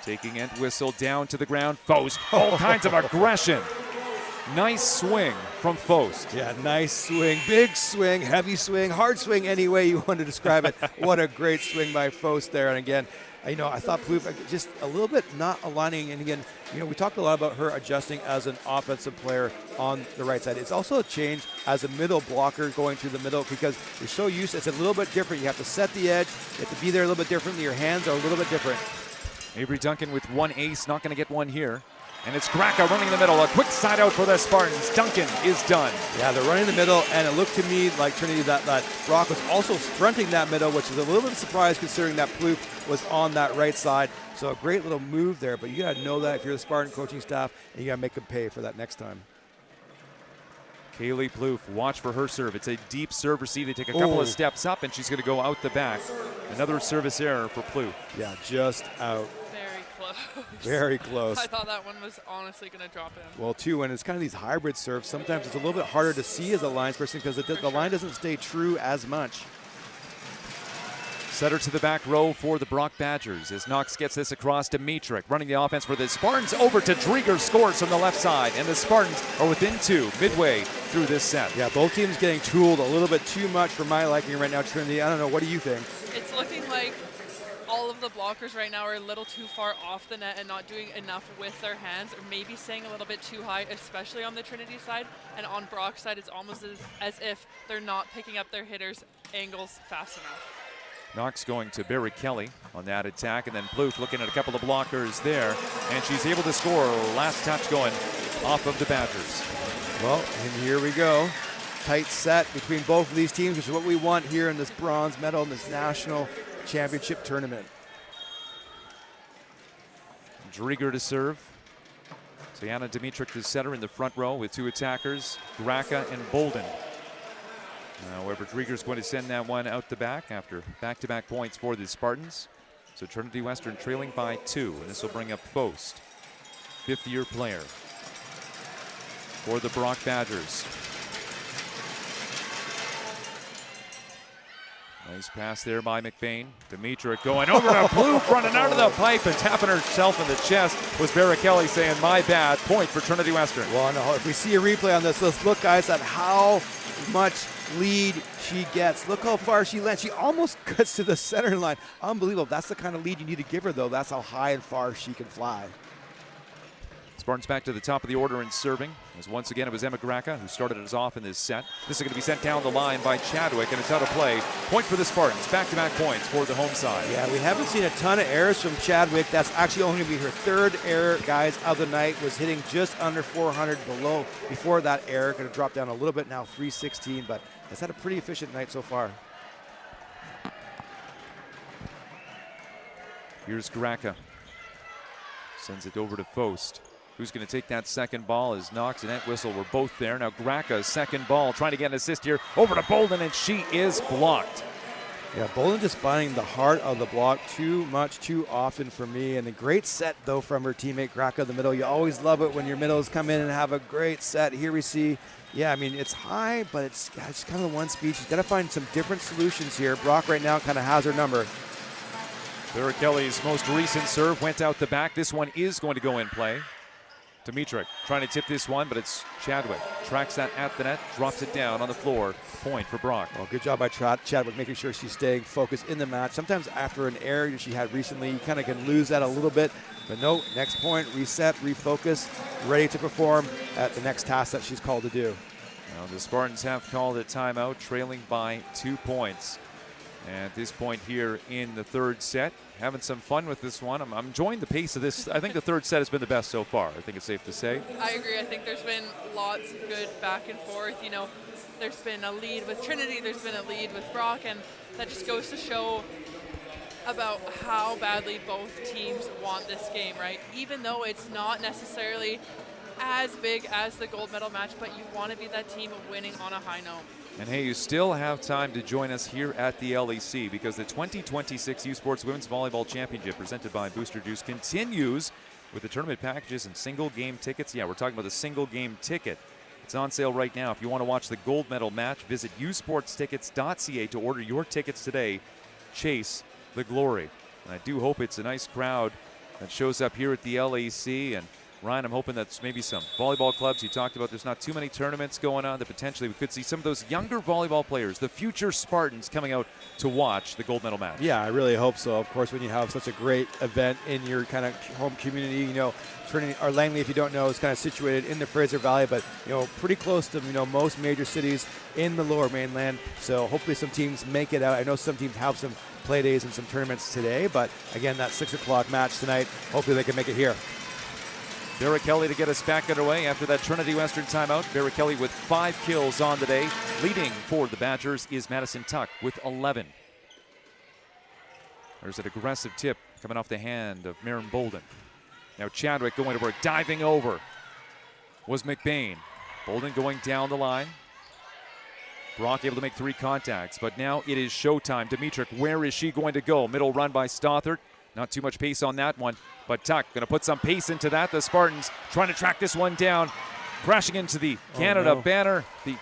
taking end whistle down to the ground. Faust, all kinds of aggression. Nice swing from Faust. Yeah, nice swing, big swing, heavy swing, hard swing, any way you want to describe it. What a great swing by Faust there. And again, I thought Plouffe just a little bit not aligning. And again, we talked a lot about her adjusting as an offensive player on the right side. It's also a change as a middle blocker going through the middle, because you're so used, it's a little bit different. You have to set the edge. You have to be there a little bit differently. Your hands are a little bit different. Avery Duncan with one ace, not going to get one here. And it's Graka running in the middle. A quick side out for the Spartans. Duncan is done. Yeah, they're running the middle, and it looked to me like Trinity that Brock was also fronting that middle, which is a little bit of a surprise considering that Plouffe was on that right side. So a great little move there, but you got to know that if you're the Spartan coaching staff, and you got to make them pay for that next time. Kaylee Plouffe, watch for her serve. It's a deep serve receive. They take a couple of steps up, and she's going to go out the back. Another service error for Plouffe. Yeah, just out. Very close. Very close. I thought that one was honestly going to drop in. Well, too, when it's kind of these hybrid serves, sometimes it's a little bit harder to see as a lines person because the line doesn't stay true as much. Setter to the back row for the Brock Badgers as Knox gets this across to Mietrich. Running the offense for the Spartans over to Drieger, scores from the left side, and the Spartans are within 2 midway through this set. Yeah, both teams getting tooled a little bit too much for my liking right now, Trinity. I don't know, what do you think? It's looking like all of the blockers right now are a little too far off the net and not doing enough with their hands, or maybe staying a little bit too high, especially on the Trinity side. And on Brock's side, it's almost as if they're not picking up their hitters' angles fast enough. Knox going to Barry Kelly on that attack, and then Plouffe looking at a couple of blockers there, and she's able to score. Last touch going off of the Badgers. Well, and here we go. Tight set between both of these teams, which is what we want here in this bronze medal in this national championship tournament. Drieger to serve. Diana Dimitruk the setter in the front row with 2 attackers, Graka and Bolden. However, Drieger's going to send that one out the back after back-to-back points for the Spartans. So Trinity Western trailing by 2, and this will bring up Faust, 5th-year player for the Brock Badgers. Nice pass there by McBain. Dimitruk going over to Plouffe, running out of the pipe and tapping herself in the chest was Barrichelli saying, my bad, point for Trinity Western. Well, no, if we see a replay on this, let's look, guys, at how much lead she gets. Look how far she lands. She almost gets to the center line. Unbelievable. That's the kind of lead you need to give her, though. That's how high and far she can fly. Spartans back to the top of the order in serving. As once again, it was Emma Gracka who started us off in this set. This is going to be sent down the line by Chadwick, and it's out of play. Point for the Spartans. Back-to-back points for the home side. Yeah, we haven't seen a ton of errors from Chadwick. That's actually only going to be her third error, guys, of the night. Was hitting just under 400 below before that error. Going to drop down a little bit now, 316, but has had a pretty efficient night so far. Here's Gracka. Sends it over to Fost. Who's going to take that second ball as Knox and Entwistle were both there. Now Gracka's second ball, trying to get an assist here over to Bolden, and she is blocked. Yeah, Bolden just finding the heart of the block too much, too often for me. And a great set, though, from her teammate Gracka in the middle. You always love it when your middles come in and have a great set. Here we see, yeah, I mean, it's high, but it's kind of the one speed. She's got to find some different solutions here. Brock right now kind of has her number. Vera Kelly's most recent serve went out the back. This one is going to go in play. Dimitric trying to tip this one, but it's Chadwick. Tracks that at the net, drops it down on the floor. Point for Brock. Well, good job by Chadwick making sure she's staying focused in the match. Sometimes after an error she had recently, you kind of can lose that a little bit. But no, next point, reset, refocus, ready to perform at the next task that she's called to do. Now the Spartans have called a timeout, trailing by 2 points. And at this point here in the third set, having some fun with this one. I'm enjoying the pace of this. I think the third set has been the best so far. I think it's safe to say. I agree. I think there's been lots of good back and forth. You know, there's been a lead with Trinity, there's been a lead with Brock, and that just goes to show about how badly both teams want this game, right? Even though it's not necessarily as big as the gold medal match, but you want to be that team winning on a high note. And hey, you still have time to join us here at the LEC because the 2026 U Sports Women's Volleyball Championship presented by Booster Juice continues with the tournament packages and single game tickets. Yeah, we're talking about the single game ticket. It's on sale right now. If you want to watch the gold medal match, visit usportstickets.ca to order your tickets today. Chase the glory. And I do hope it's a nice crowd that shows up here at the LEC. And Ryan, I'm hoping that's maybe some volleyball clubs. You talked about there's not too many tournaments going on, that potentially we could see some of those younger volleyball players, the future Spartans, coming out to watch the gold medal match. Yeah, I really hope so. Of course, when you have such a great event in your kind of home community, you know, Trinity or Langley, if you don't know, is kind of situated in the Fraser Valley, but, you know, pretty close to, you know, most major cities in the Lower Mainland. So hopefully some teams make it out. I know some teams have some play days and some tournaments today, but again, that 6 o'clock match tonight, hopefully they can make it here. Vera Kelly to get us back underway after that Trinity Western timeout. Vera Kelly with 5 kills on the day. Leading for the Badgers is Madison Tuck with 11. There's an aggressive tip coming off the hand of Maren Bolden. Now Chadwick going to work, diving over was McBain. Bolden going down the line. Brock able to make 3 contacts, but now it is showtime. Dimitric, where is she going to go? Middle run by Stothert. Not too much pace on that one, but Tuck going to put some pace into that. The Spartans trying to track this one down, crashing into the Canada banner. The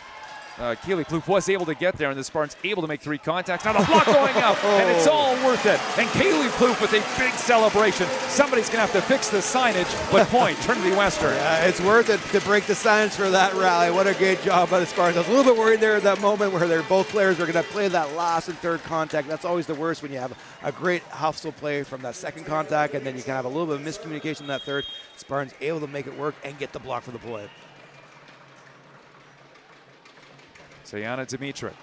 Keely Plouffe was able to get there, and the Spartans able to make 3 contacts. Now the block going out, and it's all worth it. And Keely Plouffe with a big celebration. Somebody's going to have to fix the signage, but point, Trinity Western. Yeah, it's worth it to break the signage for that rally. What a great job by the Spartans. I was a little bit worried there at that moment where both players were going to play that last and third contact. That's always the worst when you have a great hustle play from that second contact, and then you can have a little bit of miscommunication in that third. Spartans able to make it work and get the block for the play. Sayana Dimitric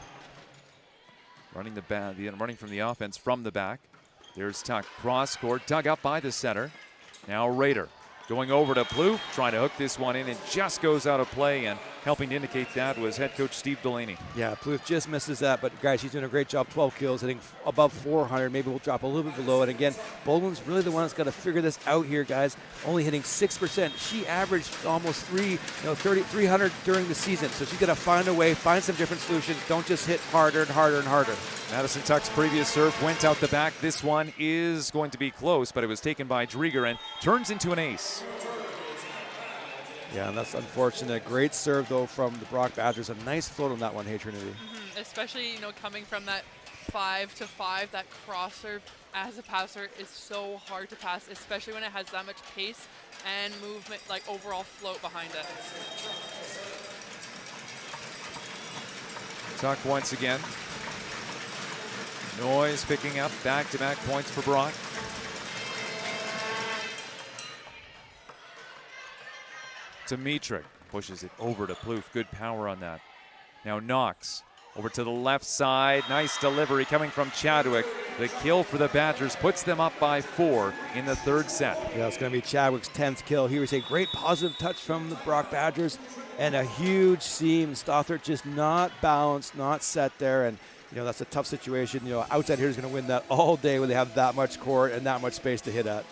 running from the offense from the back. There's Tuck, cross court, dug up by the center. Now Rader going over to Plouffe, trying to hook this one in, and just goes out of play, and helping to indicate that was head coach Steve Delaney. Yeah, Plouffe just misses that, but guys, she's doing a great job. 12 kills, hitting above 400. Maybe we'll drop a little bit below it. Again, Bolden's really the one that's got to figure this out here, guys. Only hitting 6%. She averaged almost 300 during the season. So she's got to find a way, find some different solutions. Don't just hit harder and harder and harder. Madison Tuck's previous serve went out the back. This one is going to be close, but it was taken by Drieger and turns into an ace. Yeah, and that's unfortunate. Great serve, though, from the Brock Badgers. A nice float on that one, hey, Trinity. Especially, you know, coming from that 5-to-5, that cross serve as a passer is so hard to pass, especially when it has that much pace and movement, like overall float behind it. Tuck once again. Noise picking up back-to-back points for Brock. Dimitrik pushes it over to Plouffe. Good power on that. Now Knox over to the left side. Nice delivery coming from Chadwick. The kill for the Badgers puts them up by 4 in the third set. Yeah, it's going to be Chadwick's 10th kill. Here we see a great positive touch from the Brock Badgers and a huge seam. Stothert just not balanced, not set there. And, that's a tough situation. Outside here is going to win that all day when they have that much court and that much space to hit at.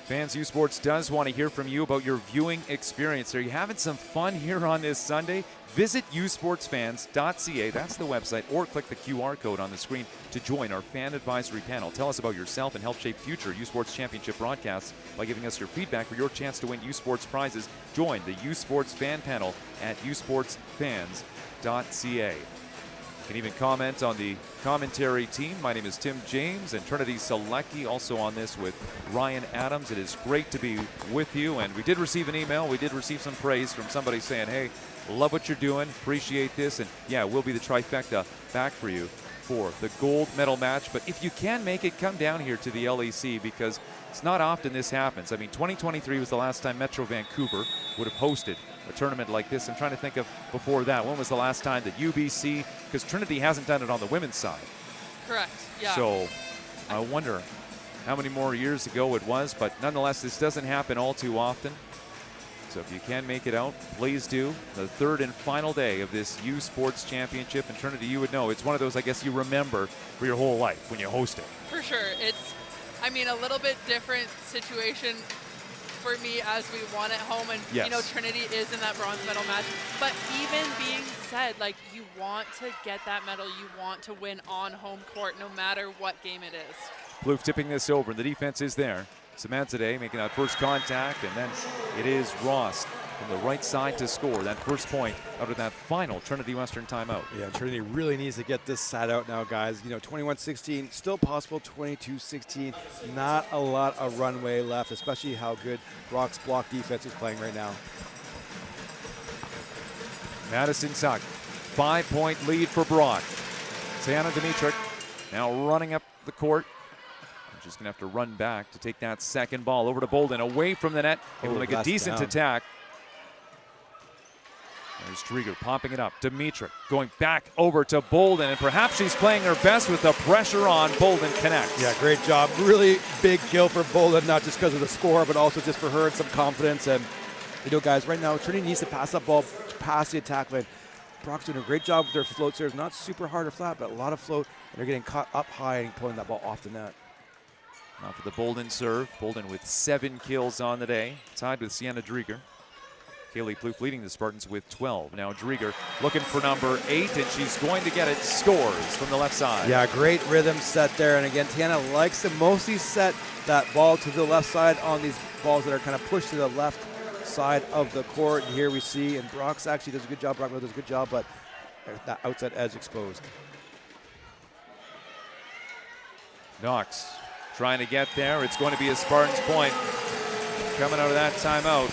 Fans U Sports does want to hear from you about your viewing experience. Are you having some fun here on this Sunday? Visit usportsfans.ca, that's the website, or click the QR code on the screen to join our fan advisory panel. Tell us about yourself and help shape future U Sports Championship broadcasts by giving us your feedback for your chance to win U Sports prizes. Join the U Sports fan panel at usportsfans.ca. You can even comment on the commentary team. My name is Tim James, and Trinity Selecki also on this with Ryan Adams. It is great to be with you, and we did receive an email. We did receive some praise from somebody saying, hey, love what you're doing, appreciate this, and yeah, we'll be the trifecta back for you for the gold medal match. But if you can make it, come down here to the LEC, because it's not often this happens. I mean, 2023 was the last time Metro Vancouver would have hosted a tournament like this. I'm trying to think of before that. When was the last time that UBC, because Trinity hasn't done it on the women's side. Correct, yeah. So I wonder how many more years ago it was, but nonetheless, this doesn't happen all too often. So if you can make it out, please do. The third and final day of this U Sports Championship, and Trinity, you would know, it's one of those, I guess, you remember for your whole life when you host it. For sure. It's, a little bit different situation for me as we won at home, and yes. Trinity is in that bronze medal match. But even being said, you want to get that medal, you want to win on home court no matter what game it is. Plouffe tipping this over. The defense is there. Samantha Day making that first contact, and then it is Ross from the right side to score that first point out of that final Trinity Western timeout. Yeah, Trinity really needs to get this side out now, guys. 21-16, still possible. 22-16, not a lot of runway left, especially how good Brock's block defense is playing right now. Madison Tuck, 5-point lead for Brock. Tana Dimitrik now running up the court. Just going to have to run back to take that second ball over to Bolden, away from the net, able to make a decent attack. There's Drieger popping it up. Dimitrik going back over to Bolden, and perhaps she's playing her best with the pressure on. Bolden connects. Yeah, great job. Really big kill for Bolden, not just because of the score, but also just for her and some confidence. And, guys, right now, Trinity needs to pass that ball past the attack lane. Brock's doing a great job with their float serves. Not super hard or flat, but a lot of float, and they're getting caught up high and pulling that ball off the net. Now for the Bolden serve. Bolden with 7 kills on the day, tied with Sienna Drieger. Kaylee Plouffe leading the Spartans with 12. Now Drieger looking for number 8, and she's going to get it. Scores from the left side. Yeah, great rhythm set there. And again, Tiana likes to mostly set that ball to the left side on these balls that are kind of pushed to the left side of the court. And here we see, and Brock's actually does a good job. Brock does a good job, but that outside edge exposed. Knox trying to get there. It's going to be a Spartans point coming out of that timeout.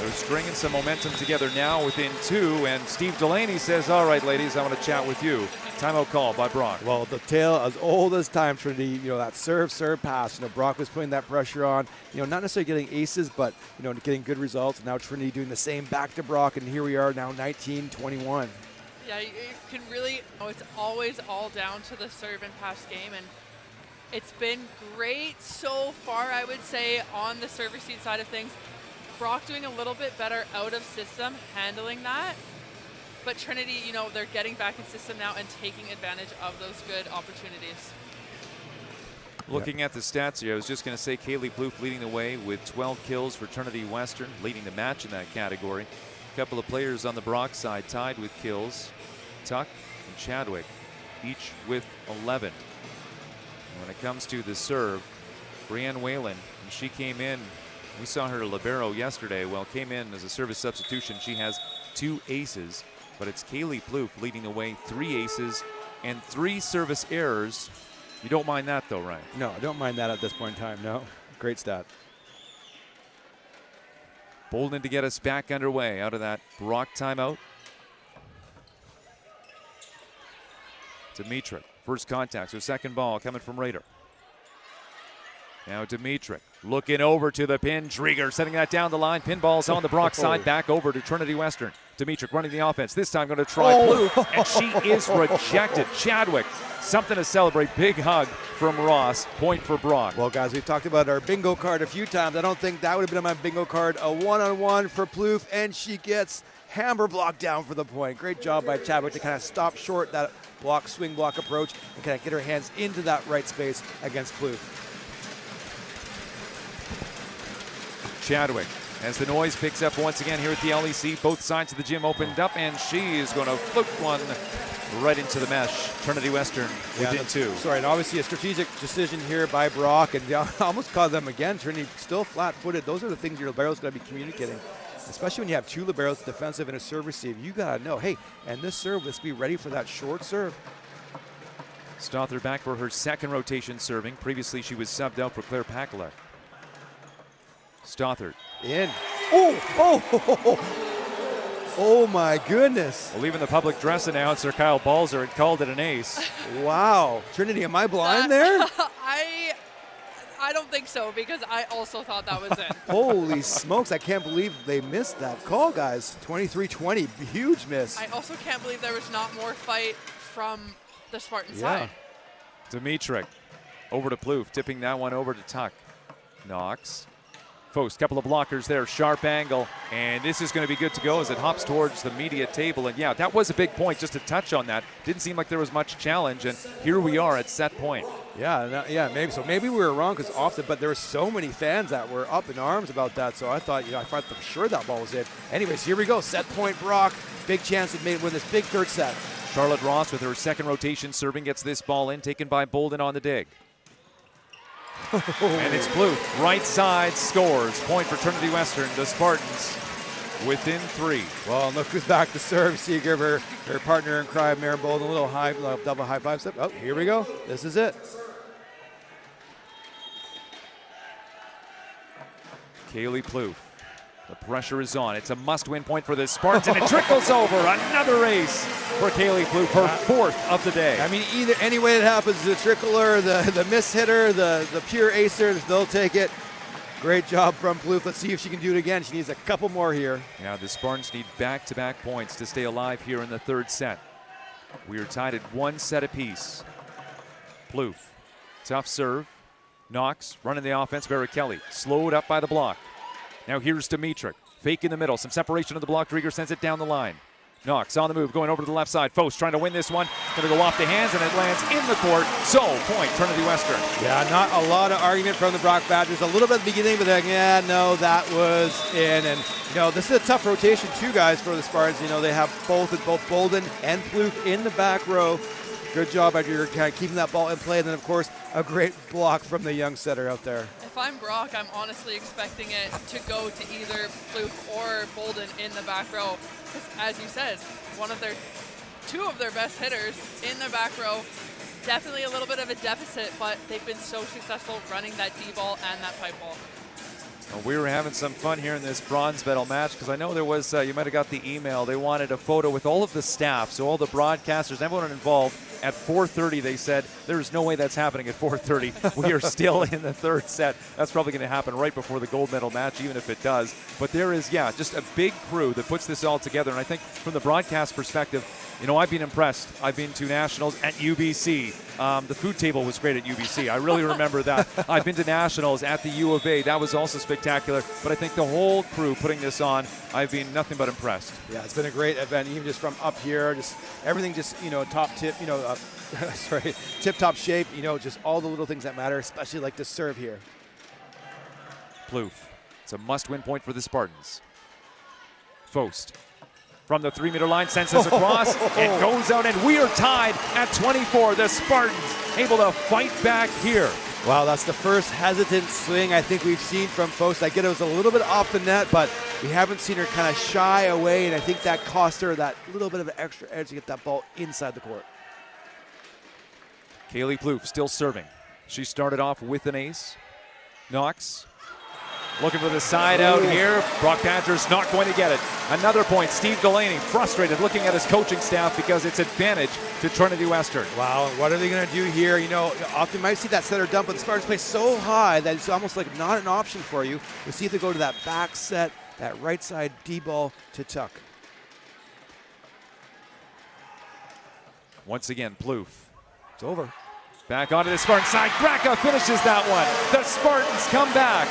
They're stringing some momentum together now within 2, and Steve Delaney says, all right, ladies, I want to chat with you. Timeout call by Brock. Well, the tale as old as time, Trinity, that serve pass. Brock was putting that pressure on, not necessarily getting aces, but, getting good results. Now Trinity doing the same back to Brock, and here we are now 19-21. Yeah, you can really, it's always all down to the serve and pass game, and it's been great so far, I would say, on the server seat side of things. Brock doing a little bit better out of system, handling that. But Trinity, they're getting back in system now and taking advantage of those good opportunities. Looking at the stats here, I was just going to say Kaylee Plouffe leading the way with 12 kills for Trinity Western, leading the match in that category. A couple of players on the Brock side tied with kills. Tuck and Chadwick, each with 11. When it comes to the serve, Brianne Whalen, when she came in, we saw her libero yesterday. Well, came in as a service substitution. She has 2 aces, but it's Kaylee Plouffe leading the way, 3 aces and 3 service errors. You don't mind that, though, Ryan? No, I don't mind that at this point in time, no. Great stat. Bolden to get us back underway out of that Brock timeout. Dimitrick, first contact, so second ball coming from Rader. Now Dimitrick looking over to the pin. Drieger setting that down the line. Pinball's on the Brock side, back over to Trinity Western. Dimitrick running the offense. This time going to try Plouffe, and she is rejected. Chadwick, something to celebrate. Big hug from Ross. Point for Brock. Well, guys, we've talked about our bingo card a few times. I don't think that would have been on my bingo card. A one-on-one for Plouffe, and she gets hammer block down for the point. Great job by Chadwick to kind of stop short that block, swing block approach and kind of get her hands into that right space against Plouffe. Chadwick, as the noise picks up once again here at the LEC, both sides of the gym opened up, and she is going to flip one right into the mesh. Trinity Western within two. Sorry, and obviously a strategic decision here by Brock, and almost caught them again. Trinity still flat-footed. Those are the things your libero's got to be communicating, especially when you have two liberos, defensive and a serve receive. You got to know, hey, and this serve, let's be ready for that short serve. Stother back for her second rotation serving. Previously, she was subbed out for Claire Pakelek. Stothard in. Oh my goodness. Well, even the public dress announcer, Kyle Balzer, had called it an ace. Wow. Trinity, am I blind there? I don't think so, because I also thought that was it. Holy smokes, I can't believe they missed that call, guys. 23-20, huge miss. I also can't believe there was not more fight from the Spartan side. Dimitrick over to Plouffe, tipping that one over to Tuck. Knox. Faust, couple of blockers there, sharp angle, and this is going to be good to go as it hops towards the media table. And yeah, that was a big point, just to touch on that. Didn't seem like there was much challenge, and here we are at set point. Yeah, maybe so. Maybe we were wrong because often, but there were so many fans that were up in arms about that. So I thought, I thought for sure that ball was in. Anyways, here we go. Set point, Brock. Big chance to win this big third set. Charlotte Ross with her second rotation serving gets this ball in, taken by Bolden on the dig. And it's Plouffe, right side, scores. Point for Trinity Western, the Spartans within three. Well, look who's back to serve. Seeger, her partner in crime, Maren Bolden, a little high, double high five step. Oh, here we go. This is it. Kaylee Plouffe. The pressure is on. It's a must-win point for the Spartans, and it trickles over. Another ace for Kaylee Plouffe, her fourth of the day. I mean, any way it happens, the trickler, the miss hitter, the pure acer, they'll take it. Great job from Plouffe. Let's see if she can do it again. She needs a couple more here. Yeah, the Spartans need back-to-back points to stay alive here in the third set. We are tied at one set apiece. Plouffe, tough serve. Knox running the offense. Vera Kelly slowed up by the block. Now here's Dimitrick, fake in the middle, some separation of the block. Drieger sends it down the line. Knox on the move, going over to the left side. Faust trying to win this one. Going to go off the hands, and it lands in the court. So, point, Trinity Western. Yeah, not a lot of argument from the Brock Badgers. A little bit at the beginning, but then, yeah, no, that was in. And, this is a tough rotation, too, guys, for the Spartans. They have both Bolden and Plouffe in the back row. Good job, Badger, kind of keeping that ball in play. And then, of course, a great block from the young setter out there. If I'm Brock, I'm honestly expecting it to go to either Plouffe or Bolden in the back row. Because, as you said, two of their best hitters in the back row. Definitely a little bit of a deficit, but they've been so successful running that D-ball and that pipe ball. Well, we were having some fun here in this bronze medal match because I know there was, you might have got the email, they wanted a photo with all of the staff, so all the broadcasters, everyone involved. At 4:30, they said, there's no way that's happening at 4:30. We are still in the third set. That's probably going to happen right before the gold medal match, even if it does. But there is, just a big crew that puts this all together. And I think from the broadcast perspective, I've been impressed. I've been to nationals at UBC. The food table was great at UBC. I really remember that. I've been to nationals at the U of A. That was also spectacular. But I think the whole crew putting this on, I've been nothing but impressed. Yeah, it's been a great event, even just from up here, just everything just, top tip, tip-top shape, just all the little things that matter, especially like this serve here. Plouffe. It's a must-win point for the Spartans. Faust. From the 3-meter line, sends this across. It goes out, and we are tied at 24. The Spartans able to fight back here. Wow, that's the first hesitant swing I think we've seen from Faust. I get it was a little bit off the net, but we haven't seen her kind of shy away, and I think that cost her that little bit of an extra edge to get that ball inside the court. Kaylee Plouffe still serving. She started off with an ace. Knox Looking for the side out here. Brock Badger's not going to get it. Another point. Steve Delaney frustrated, looking at his coaching staff because it's advantage to Trinity Western. Wow, what are they going to do here? You know, often you might see that setter dump, but the Spartans play so high that it's almost like not an option for you. We'll see if they go to that back set, that right side D-ball to Tuck. Once again, Plouffe. It's over. Back onto the Spartan side. Graka finishes that one. The Spartans come back.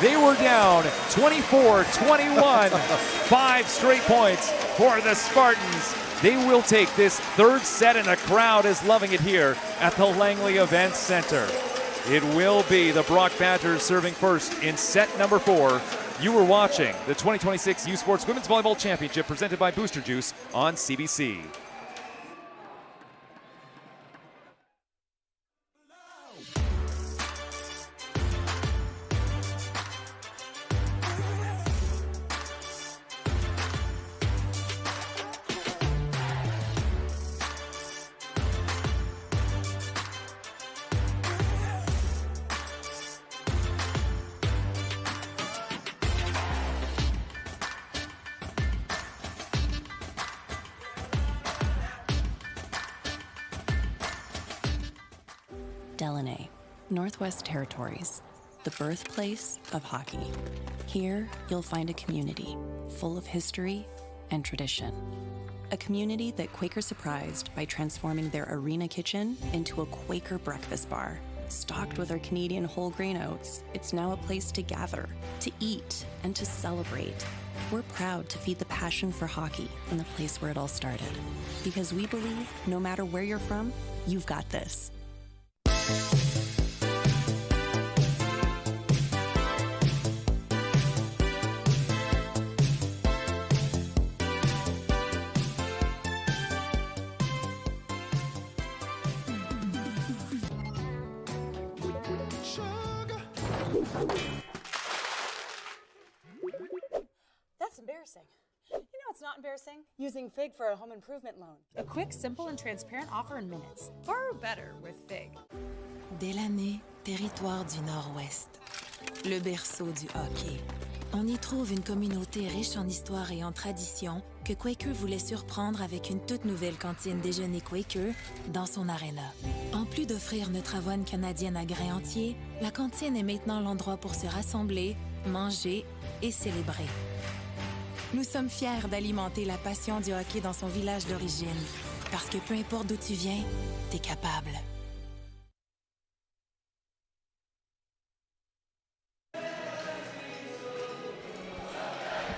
They were down 24-21. 5 straight points for the Spartans. They will take this third set, and the crowd is loving it here at the Langley Events Centre. It will be the Brock Badgers serving first in set number 4. You were watching the 2026 U Sports Women's Volleyball Championship presented by Booster Juice on CBC. Delaney, Northwest Territories, the birthplace of hockey. Here, you'll find a community full of history and tradition. A community that Quaker surprised by transforming their arena kitchen into a Quaker breakfast bar. Stocked with our Canadian whole grain oats, it's now a place to gather, to eat, and to celebrate. We're proud to feed the passion for hockey in the place where it all started. Because we believe, no matter where you're from, you've got this. That's embarrassing. You know it's not embarrassing? Using FIG for a home improvement loan. A quick, simple, and transparent offer in minutes. Borrow better with FIG. Delaney, territoire du Nord-Ouest. Le berceau du hockey. On y trouve une communauté riche en histoire et en tradition que Quaker voulait surprendre avec une toute nouvelle cantine déjeuner Quaker dans son aréna. En plus d'offrir notre avoine canadienne à grains entiers, la cantine est maintenant l'endroit pour se rassembler, manger et célébrer. Nous sommes fiers d'alimenter la passion du hockey dans son village d'origine, parce que peu importe d'où tu viens, t'es capable.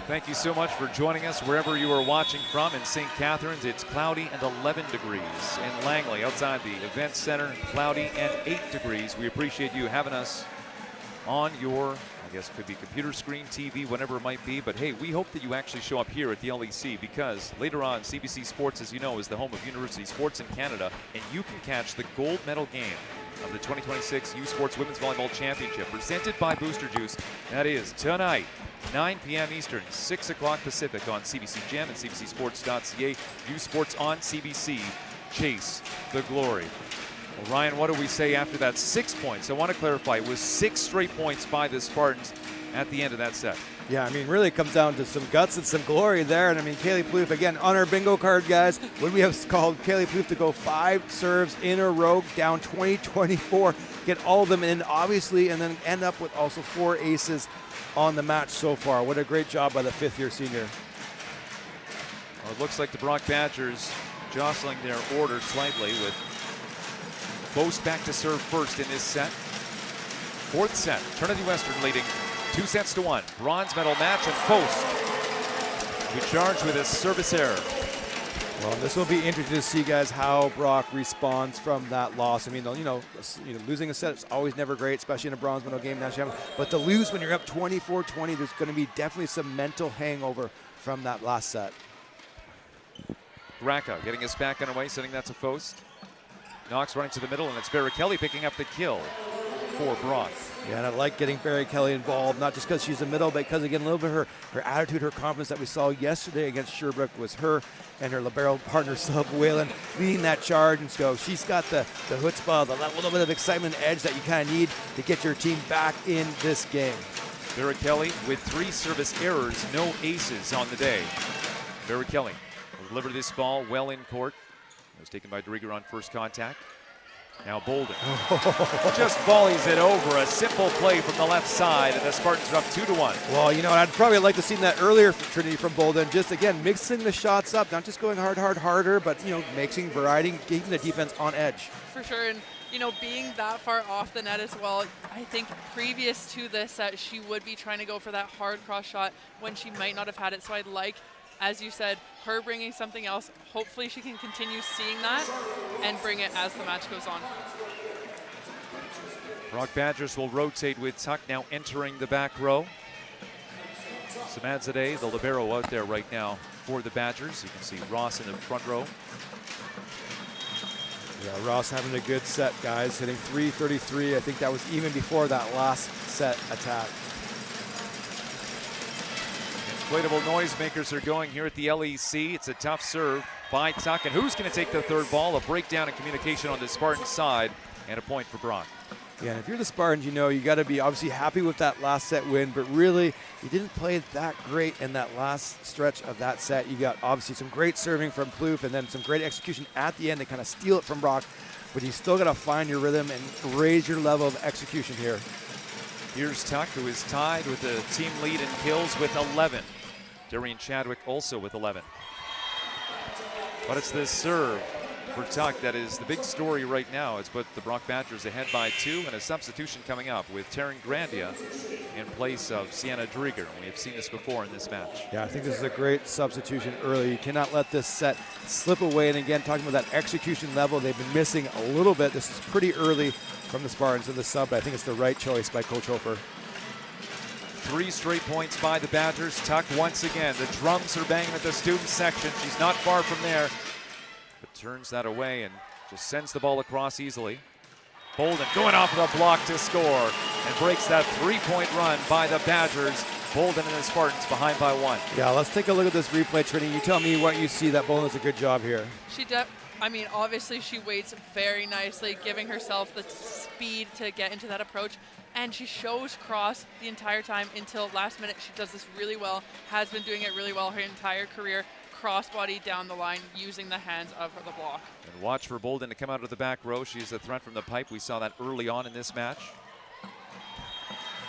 Thank you so much for joining us wherever you are watching from. In St. Catharines, it's cloudy and 11 degrees. In Langley, outside the Events Center, cloudy and 8 degrees. We appreciate you having us on your, I guess it could be computer screen, TV, whatever it might be. But hey, we hope that you actually show up here at the LEC, because later on, CBC Sports, as you know, is the home of university sports in Canada, and you can catch the gold medal game of the 2026 U Sports Women's Volleyball Championship presented by Booster Juice. That is tonight, 9 p.m. Eastern, 6 o'clock Pacific on CBC Gem and CBCSports.ca. U Sports on CBC. Chase the glory. Well, Ryan, what do we say after that? 6 points. I want to clarify, it was 6 straight points by the Spartans at the end of that set. Yeah, I mean, really it comes down to some guts and some glory there. And I mean, Kaylee Plouffe, again, on our bingo card, guys, would we have called Kaylee Plouffe to go 5 serves in a row, down 20-24, get all of them in, obviously, and then end up with also 4 aces on the match so far. What a great job by the 5th-year senior. Well, it looks like the Brock Badgers jostling their order slightly, with Boast back to serve first in this set. 4th set, Trinity Western leading 2-1. Bronze medal match, and Post we charge with a service error. Well, this will be interesting to see, guys, how Brock responds from that loss. I mean, losing a set is always never great, especially in a bronze medal game. But to lose when you're up 24-20, there's going to be definitely some mental hangover from that last set. Graka getting us back underway, sending that to Post. Knox running to the middle, and it's Barry Kelly picking up the kill for Brock. Yeah, and I like getting Barry Kelly involved, not just because she's the middle, but because, again, a little bit of her attitude, her confidence that we saw yesterday against Sherbrooke was her and her libero partner, sub Whalen, leading that charge. And so she's got the chutzpah, the little bit of excitement edge that you kind of need to get your team back in this game. Kelly with 3 service errors, no aces on the day. Kelly will deliver this ball well in court. It was taken by Drieger on first contact. Now Bolden just volleys it over. A simple play from the left side, and the Spartans are up 2-1. Well, you know, I'd probably like to see that earlier from Trinity from Bolden. Just, again, mixing the shots up, not just going harder, but, you know, mixing variety, keeping the defense on edge. For sure, and, you know, being that far off the net as well, I think previous to this set, she would be trying to go for that hard cross shot when she might not have had it. So I'd like, as you said, her bringing something else. Hopefully she can continue seeing that and bring it as the match goes on. Brock Badgers will rotate with Tuck now entering the back row. Samadzadeh, the libero, out there right now for the Badgers. You can see Ross in the front row. Yeah, Ross having a good set, guys. Hitting .333. I think that was even before that last set attack. Inflatable noisemakers are going here at the LEC. It's a tough serve by Tuck. And who's going to take the third ball? A breakdown in communication on the Spartan side, and a point for Brock. Yeah, and if you're the Spartans, you know you got to be obviously happy with that last set win, but really you didn't play that great in that last stretch of that set. You got obviously some great serving from Plouffe and then some great execution at the end to kind of steal it from Brock, but you still got to find your rhythm and raise your level of execution here. Here's Tuck, who is tied with the team lead in kills with 11. Darian Chadwick also with 11. But it's this serve for Tuck that is the big story right now. It's put the Brock Badgers ahead by 2, and a substitution coming up with Taryn Grandia in place of Sienna Drieger. We have seen this before in this match. Yeah, I think this is a great substitution early. You cannot let this set slip away. And again, talking about that execution level, they've been missing a little bit. This is pretty early from the Spartans in the sub, but I think it's the right choice by Coach Hofer. 3 straight points by the Badgers. Tuck once again. The drums are banging at the student section. She's not far from there, but turns that away and just sends the ball across easily. Bolden going off of the block to score and breaks that 3-point run by the Badgers. Bolden and the Spartans behind by 1. Yeah, let's take a look at this replay, Trinity. You tell me what you see that Bolden does a good job here. I mean, obviously she waits very nicely, giving herself the speed to get into that approach. And she shows cross the entire time until last minute. She does this really well, has been doing it really well her entire career. Crossbody down the line using the hands of the block. And watch for Bolden to come out of the back row. She's a threat from the pipe. We saw that early on in this match.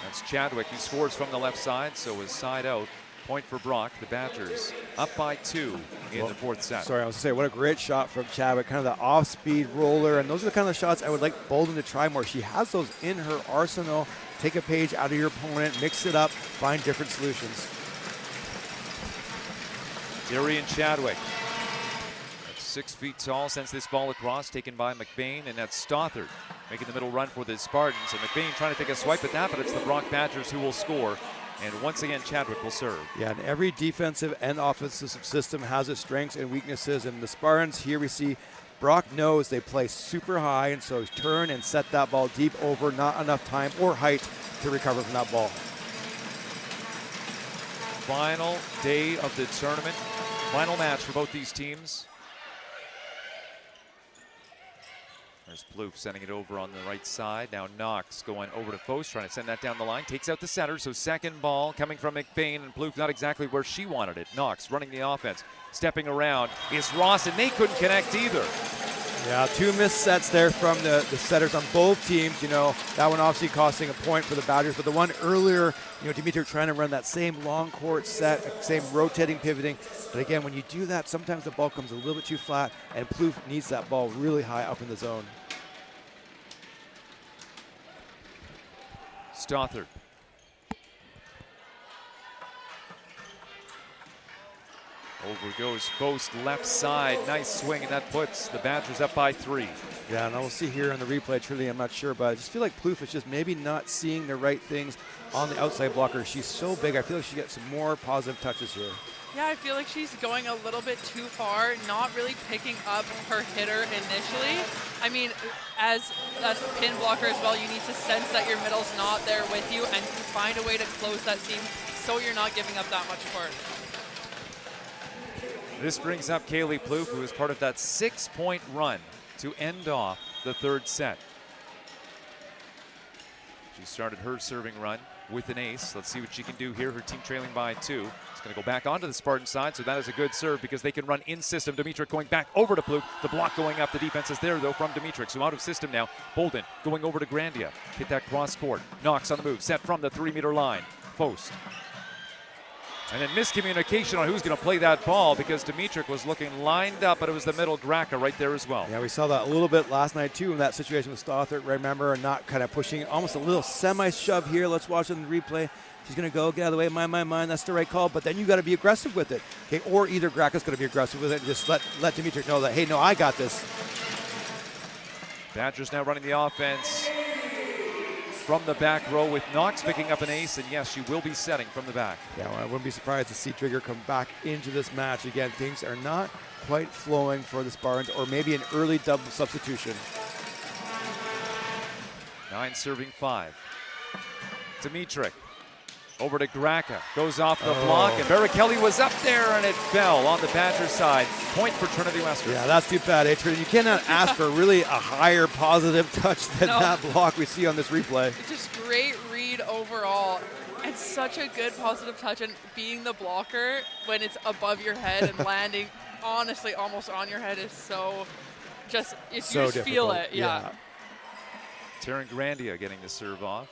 That's Chadwick, who scores from the left side, so is side out. Point for Brock. The Badgers up by 2 in the 4th set. Sorry, I was going to say, what a great shot from Chadwick, kind of the off-speed roller, and those are the kind of shots I would like Bolden to try more. She has those in her arsenal. Take a page out of your opponent, mix it up, find different solutions. Darian Chadwick, at 6 feet tall, sends this ball across, taken by McBain, and that's Stothard making the middle run for the Spartans. And McBain trying to take a swipe at that, but it's the Brock Badgers who will score. And once again, Chadwick will serve. Yeah, and every defensive and offensive system has its strengths and weaknesses. And the Spartans, here we see Brock knows they play super high, and so turn and set that ball deep over, not enough time or height to recover from that ball. Final day of the tournament. Final match for both these teams. There's Plouffe sending it over on the right side. Now Knox going over to Post, trying to send that down the line. Takes out the center, so second ball coming from McBain, and Plouffe not exactly where she wanted it. Knox running the offense. Stepping around is Ross, and they couldn't connect either. Yeah, 2 missed sets there from the setters on both teams. You know, that one obviously costing a point for the Badgers, but the one earlier, you know, Dimitri trying to run that same long court set, same rotating, pivoting. But again, when you do that, sometimes the ball comes a little bit too flat, and Plouffe needs that ball really high up in the zone. Stothard. Over goes Post, left side. Nice swing, and that puts the Badgers up by 3. Yeah, and we'll see here on the replay, truly, I'm not sure, but I just feel like Plouffe is just maybe not seeing the right things on the outside blocker. She's so big. I feel like she gets some more positive touches here. Yeah, I feel like she's going a little bit too far, not really picking up her hitter initially. I mean, as a pin blocker as well, you need to sense that your middle's not there with you and find a way to close that seam so you're not giving up that much court. This brings up Kaylee Plouffe, who is part of that 6-point run to end off the 3rd set. She started her serving run with an ace. Let's see what she can do here. Her team trailing by 2. It's going to go back onto the Spartan side, so that is a good serve because they can run in system. Dimitrick going back over to Plouffe. The block going up. The defense is there, though, from Dimitrick. So out of system now. Bolden going over to Grandia. Hit that cross court. Knox on the move. Set from the 3-meter line. Post. And then miscommunication on who's going to play that ball because Dimitrick was looking lined up, but it was the middle Graka right there as well. Yeah, we saw that a little bit last night, too, in that situation with Stothert, remember, and not kind of pushing, almost a little semi-shove here. Let's watch it in the replay. She's going to go, get out of the way, mind, that's the right call, but then you got to be aggressive with it. Okay, or either Graka's going to be aggressive with it and just let Dimitrick know that, hey, no, I got this. Badgers now running the offense from the back row with Knox picking up an ace, and yes, she will be setting from the back. Yeah, well, I wouldn't be surprised to see Trigger come back into this match. Again, things are not quite flowing for the Spartans, or maybe an early double substitution. 9 serving 5. Dimitrick over to Graka, goes off the block, and Barrichelli was up there, and it fell on the Badger side. Point for Trinity Western. Yeah, that's too bad, Trinity. You cannot ask for really a higher positive touch than that block we see on this replay. Just great read overall. It's such a good positive touch, and being the blocker when it's above your head and landing honestly almost on your head is so just, if so you just feel it, yeah. Taryn Grandia getting the serve off.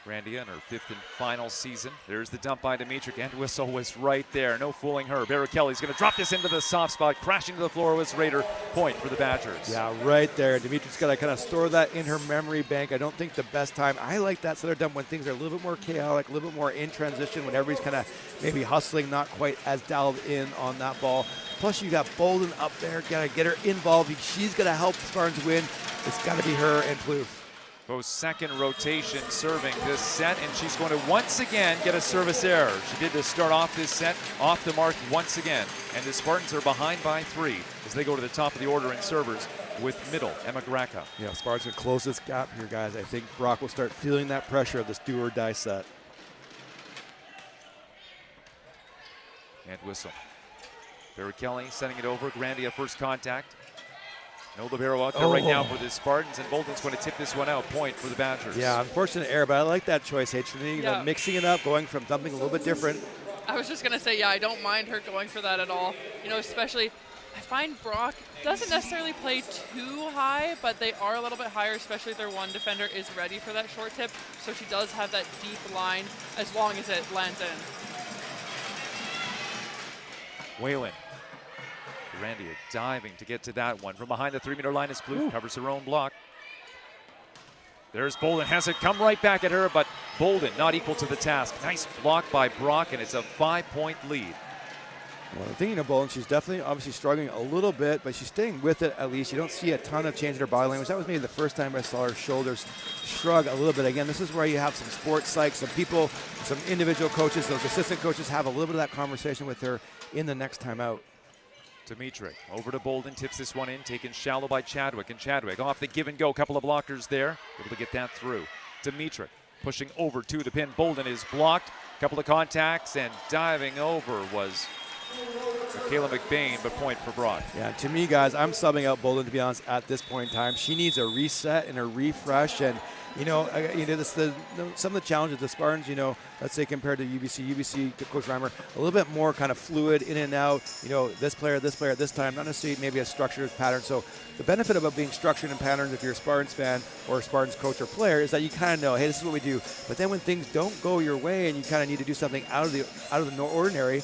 Grandia in her 5th and final season. There's the dump by Dimitrick, and whistle was right there. No fooling her. Barrichelli's going to drop this into the soft spot. Crashing to the floor was Raider. Point for the Badgers. Yeah, right there. Dimitrick's got to kind of store that in her memory bank. I don't think the best time. I like that set of dump when things are a little bit more chaotic, a little bit more in transition, when everybody's kind of maybe hustling, not quite as dialed in on that ball. Plus, you got Bolden up there. Got to get her involved. She's going to help the Spartans win. It's got to be her and Plouffe. Both second rotation serving this set, and she's going to once again get a service error. She did to start off this set, off the mark once again. And the Spartans are behind by 3 as they go to the top of the order in servers with middle, Emma Graka. Yeah, Spartans will close this gap here, guys. I think Brock will start feeling that pressure of this do or die set. And whistle. Barrichelli sending it over. Grandia first contact. No libero out there right now for the Spartans, and Bolden's going to tip this one out. Point for the Badgers. Yeah, unfortunate error, but I like that choice. Hey, Trinity, you know, mixing it up, going from something a little bit different. I was just going to say, yeah, I don't mind her going for that at all. You know, especially, I find Brock doesn't necessarily play too high, but they are a little bit higher, especially if their one defender is ready for that short tip. So she does have that deep line as long as it lands in. Whalen. Grandia diving to get to that one. From behind the 3-meter line is Plouffe, covers her own block. There's Bolden, has it come right back at her, but Bolden not equal to the task. Nice block by Brock, and it's a 5-point lead. Well, thinking of Bolden, she's definitely obviously struggling a little bit, but she's staying with it at least. You don't see a ton of change in her body language. That was maybe the first time I saw her shoulders shrug a little bit. Again, this is where you have some sports psych, some people, some individual coaches, those assistant coaches have a little bit of that conversation with her in the next time out. Dimitrick over to Bolden, tips this one in, taken shallow by Chadwick, and Chadwick off the give and go, couple of blockers there, able to get that through. Dimitrick pushing over to the pin. Bolden is blocked, couple of contacts, and diving over was Kayla McBain, but point for Brock. Yeah, to me, guys, I'm subbing out Bolden, to be honest, at this point in time. She needs a reset and a refresh, and some of the challenges the Spartans, let's say compared to UBC, Coach Reimer, a little bit more kind of fluid in and out, this player at this time, not necessarily maybe a structured pattern. So the benefit about being structured in patterns, if you're a Spartans fan or a Spartans coach or player, is that you kind of know, hey, this is what we do. But then when things don't go your way and you kind of need to do something out of the ordinary,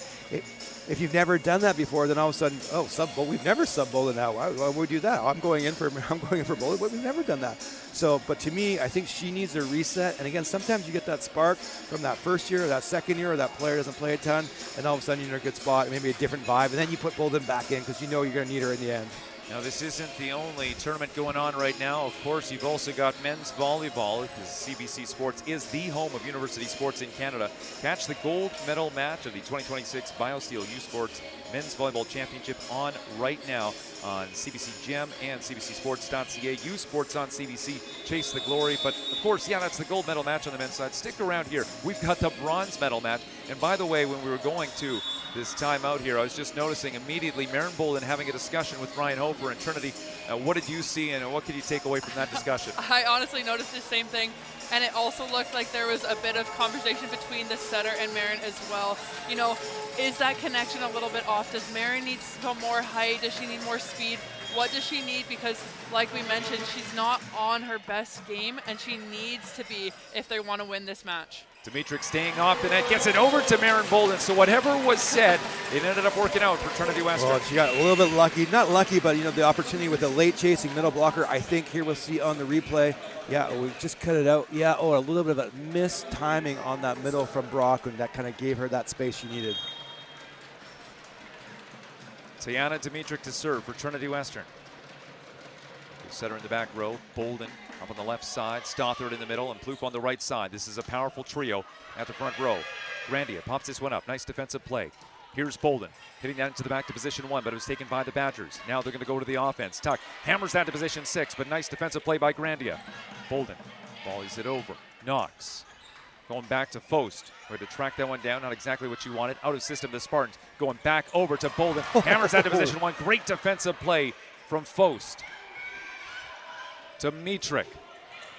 if you've never done that before, then all of a sudden, we've never sub-Bolden now. Why would we do that? I'm going in for Bolden, but we've never done that. So, but to me, I think she needs a reset. And again, sometimes you get that spark from that first year or that second year, or that player doesn't play a ton, and all of a sudden you're in a good spot, maybe a different vibe, and then you put Bolden back in because you know you're going to need her in the end. Now, this isn't the only tournament going on right now. Of course, you've also got men's volleyball, because CBC Sports is the home of university sports in Canada. Catch the gold medal match of the 2026 BioSteel U Sports Men's Volleyball Championship on right now on CBC Gem and CBCSports.ca. U Sports on CBC. Chase the glory. But, of course, that's the gold medal match on the men's side. Stick around here. We've got the bronze medal match. And, by the way, when we were going to this timeout here. I was just noticing immediately Maren Bolden having a discussion with Ryan Hofer and Trinity. What did you see and what could you take away from that discussion? I honestly noticed the same thing, and it also looked like there was a bit of conversation between the setter and Maren as well. You know, is that connection a little bit off? Does Maren need some more height? Does she need more speed? What does she need? Because like we mentioned, she's not on her best game, and she needs to be if they want to win this match. Dimitrick staying off the net, gets it over to Maren Bolden. So whatever was said, it ended up working out for Trinity Western. Well, she got a little bit lucky. Not lucky, but you know, the opportunity with a late chasing middle blocker. I think here we'll see on the replay. Yeah, we just cut it out. Yeah, a little bit of a missed timing on that middle from Brock, and that kind of gave her that space she needed. Tayana Dimitrick to serve for Trinity Western. Setter in the back row, Bolden up on the left side, Stothard in the middle, and Plouffe on the right side. This is a powerful trio at the front row. Grandia pops this one up. Nice defensive play. Here's Bolden hitting that into the back to position 1, but it was taken by the Badgers. Now they're going to go to the offense. Tuck hammers that to position 6, but nice defensive play by Grandia. Bolden volleys it over. Knox going back to Fost. Way to track that one down. Not exactly what you wanted. Out of system, the Spartans going back over to Bolden. Hammers that to position 1. Great defensive play from Fost. Dimitrick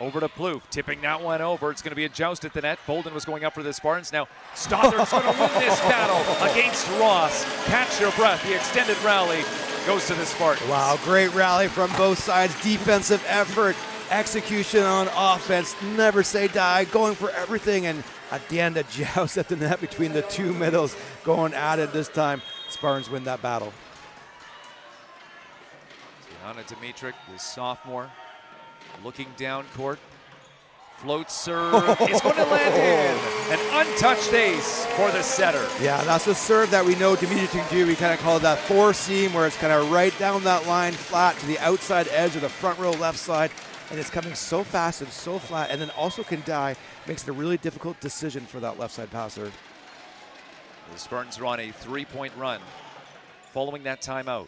over to Plouffe, tipping that one over. It's going to be a joust at the net. Bolden was going up for the Spartans. Now Stothard's going to win this battle against Ross. Catch your breath. The extended rally goes to the Spartans. Wow, great rally from both sides. Defensive effort, execution on offense. Never say die, going for everything. And at the end, a joust at the net between the two middles going at it this time. Spartans win that battle. Tiana Dimitrick, the sophomore, looking down court. Float serve is going to land in. An untouched ace for the setter. Yeah, that's the serve that we know Dimitrick can do. We kind of call it that four seam, where it's kind of right down that line, flat to the outside edge of the front row left side. And it's coming so fast and so flat, and then also can die. Makes it a really difficult decision for that left side passer. The Spartans are on a 3-point run following that timeout.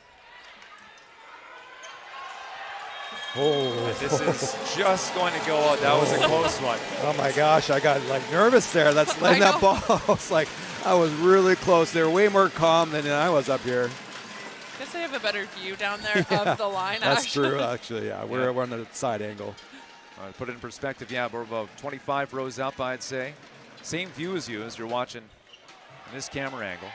Oh, this is just going to go out. That was a close one. Oh my gosh, I got like nervous there. That's letting that ball. It's like I was really close. They were way more calm than I was up here. I guess they have a better view down there of the line. That's true, actually. Yeah, we're on the side angle. All right, put it in perspective. Yeah, we're about 25 rows up, I'd say. Same view as you as you're watching in this camera angle.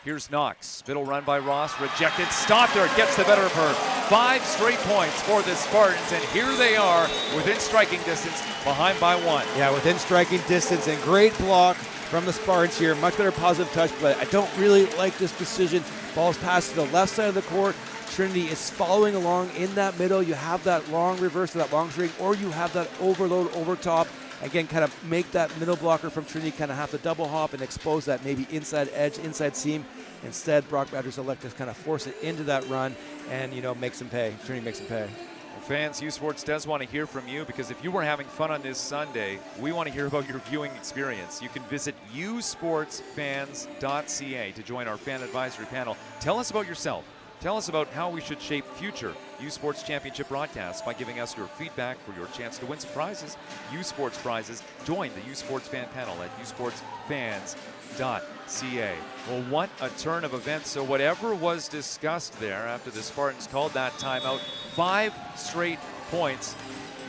Here's Knox. Middle run by Ross. Rejected. Stothard gets the better of her. 5 straight points for the Spartans, and here they are within striking distance, behind by 1. Yeah, within striking distance, and great block from the Spartans here. Much better positive touch, but I don't really like this decision. Ball's passed to the left side of the court. Trinity is following along in that middle. You have that long reverse to that long string, or you have that overload over top. Again, kind of make that middle blocker from Trinity kind of have to double hop and expose that maybe inside edge, inside seam. Instead, Brock Badgers elect to kind of force it into that run and, you know, makes them pay. Trinity makes them pay. Well, fans, U Sports does want to hear from you, because if you were having fun on this Sunday, we want to hear about your viewing experience. You can visit usportsfans.ca to join our fan advisory panel. Tell us about yourself. Tell us about how we should shape future U Sports Championship broadcasts by giving us your feedback for your chance to win some prizes. U Sports prizes. Join the U Sports fan panel at usportsfans.ca. Well, what a turn of events. So whatever was discussed there after the Spartans called that timeout, 5 straight points.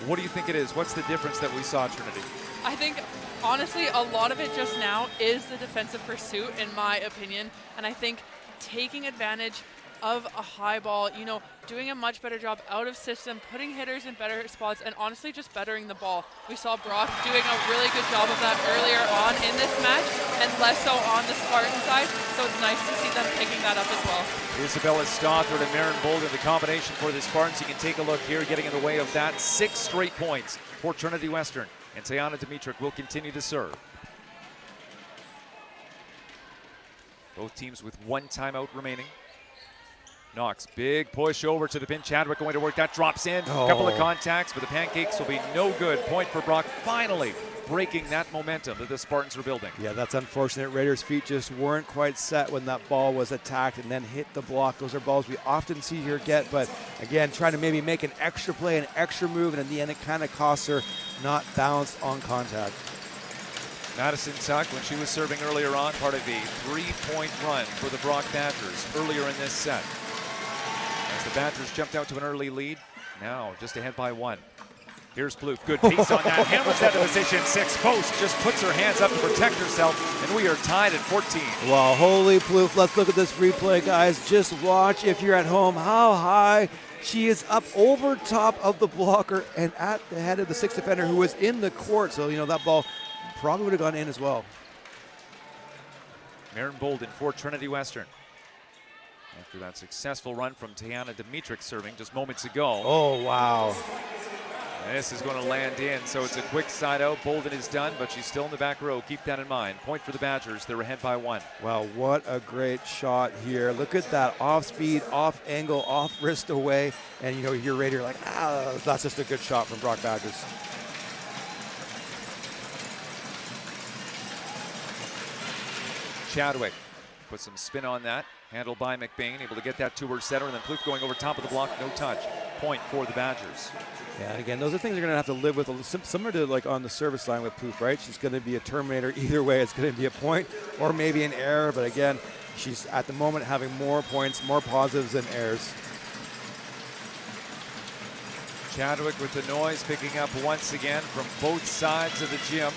What do you think it is? What's the difference that we saw, Trinity? I think, honestly, a lot of it just now is the defensive pursuit, in my opinion. And I think taking advantage of a high ball, you know, doing a much better job out of system, putting hitters in better spots, and honestly just bettering the ball. We saw Brock doing a really good job of that earlier on in this match, and less so on the Spartan side, so it's nice to see them picking that up as well. Isabella Stothard and Maren Bolden, the combination for the Spartans. You can take a look here, getting in the way of that. 6 straight points for Trinity Western, and Tayana Dimitrick will continue to serve. Both teams with 1 timeout remaining. Knox, big push over to the pin. Chadwick going to work. That drops in. A couple of contacts, but the pancakes will be no good. Point for Brock, finally breaking that momentum that the Spartans were building. Yeah, that's unfortunate. Raiders' feet just weren't quite set when that ball was attacked and then hit the block. Those are balls we often see her get, but again, trying to maybe make an extra play, an extra move, and in the end it kind of costs her, not balanced on contact. Madison Tuck, when she was serving earlier on, part of a 3-point run for the Brock Badgers earlier in this set. As the Badgers jumped out to an early lead, now just ahead by 1. Here's Plouffe, good piece on that, hammers that to position 6. Post just puts her hands up to protect herself, and we are tied at 14. Wow, holy Plouffe, let's look at this replay, guys. Just watch, if you're at home, how high she is up over top of the blocker and at the head of the 6th defender who was in the court. So, that ball probably would have gone in as well. Maren Bolden for Trinity Western. After that successful run from Tiana Dimitruk serving just moments ago. Oh, wow. This is going to land in, so it's a quick side out. Bolden is done, but she's still in the back row. Keep that in mind. Point for the Badgers. They're ahead by 1. Wow, what a great shot here. Look at that off speed, off angle, off wrist away. And, you're ready. You're like, that's just a good shot from Brock Badgers. Chadwick put some spin on that. Handled by McBain, able to get that to her center, and then Plouffe going over top of the block, no touch. Point for the Badgers. Yeah, and again, those are things you're going to have to live with, similar to like on the service line with Plouffe, right? She's going to be a terminator either way. It's going to be a point or maybe an error, but again, she's at the moment having more points, more positives than errors. Chadwick with the noise picking up once again from both sides of the gym.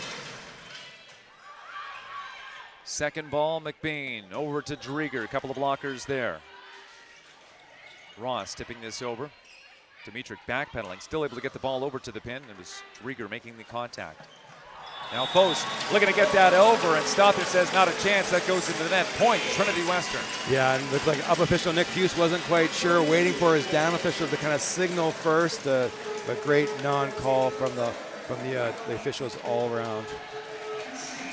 Second ball, McBain over to Drieger. A couple of blockers there. Ross tipping this over. Dimitruk backpedaling, still able to get the ball over to the pin. It was Drieger making the contact. Now Post looking to get that over, and Stother says not a chance. That goes into the net. Point, Trinity Western. Yeah, and looked like up official Nick Hughes wasn't quite sure, waiting for his down official to kind of signal first. But great non-call from the officials all around.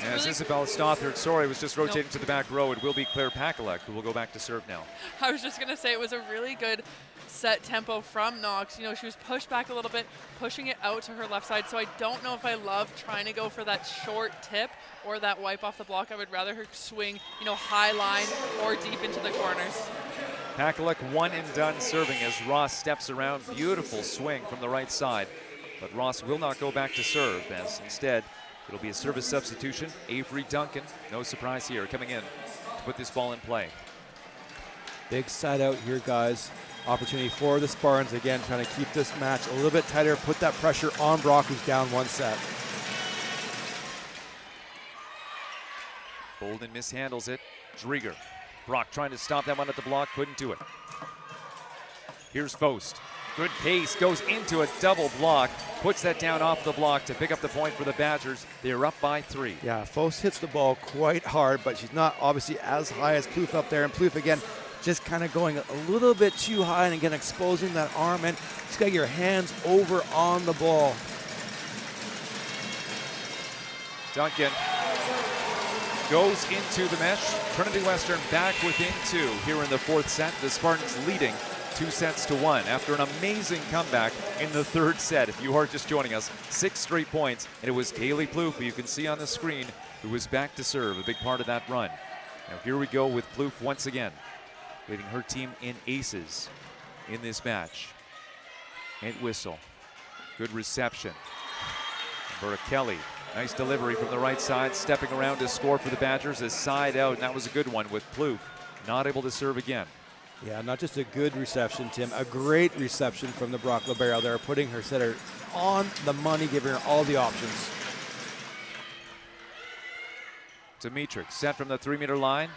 As really? Isabella Stothard, was just rotating to the back row. It will be Claire Pakalek who will go back to serve now. I was just going to say it was a really good set tempo from Knox. She was pushed back a little bit, pushing it out to her left side. So I don't know if I love trying to go for that short tip or that wipe off the block. I would rather her swing, high line or deep into the corners. Pakalek one and done serving as Ross steps around. Beautiful swing from the right side. But Ross will not go back to serve, as instead it'll be a service substitution. Avery Duncan, no surprise here, coming in to put this ball in play. Big side out here, guys. Opportunity for the Spartans, again, trying to keep this match a little bit tighter, put that pressure on Brock, who's down 1 set. Bolden mishandles it. Drieger. Brock trying to stop that one at the block, couldn't do it. Here's Faust. Good pace, goes into a double block, puts that down off the block to pick up the point for the Badgers. They're up by 3. Yeah, Faust hits the ball quite hard, but she's not obviously as high as Plouffe up there. And Plouffe, again, just kind of going a little bit too high and again exposing that arm. And just got to get your hands over on the ball. Duncan goes into the mesh. Trinity Western back within 2 here in the 4th set. The Spartans leading 2-1 after an amazing comeback in the 3rd set. If you are just joining us, 6 straight points, and it was Kaylee Plouffe, who you can see on the screen, who was back to serve, a big part of that run. Now here we go with Plouffe once again, leading her team in aces in this match. And whistle. Good reception. Berta Kelly, nice delivery from the right side, stepping around to score for the Badgers. A side out, and that was a good one with Plouffe not able to serve again. Yeah, not just a good reception, Tim, a great reception from the Brock Libero there, putting her setter on the money, giving her all the options. Dimitruk set from the 3-meter line.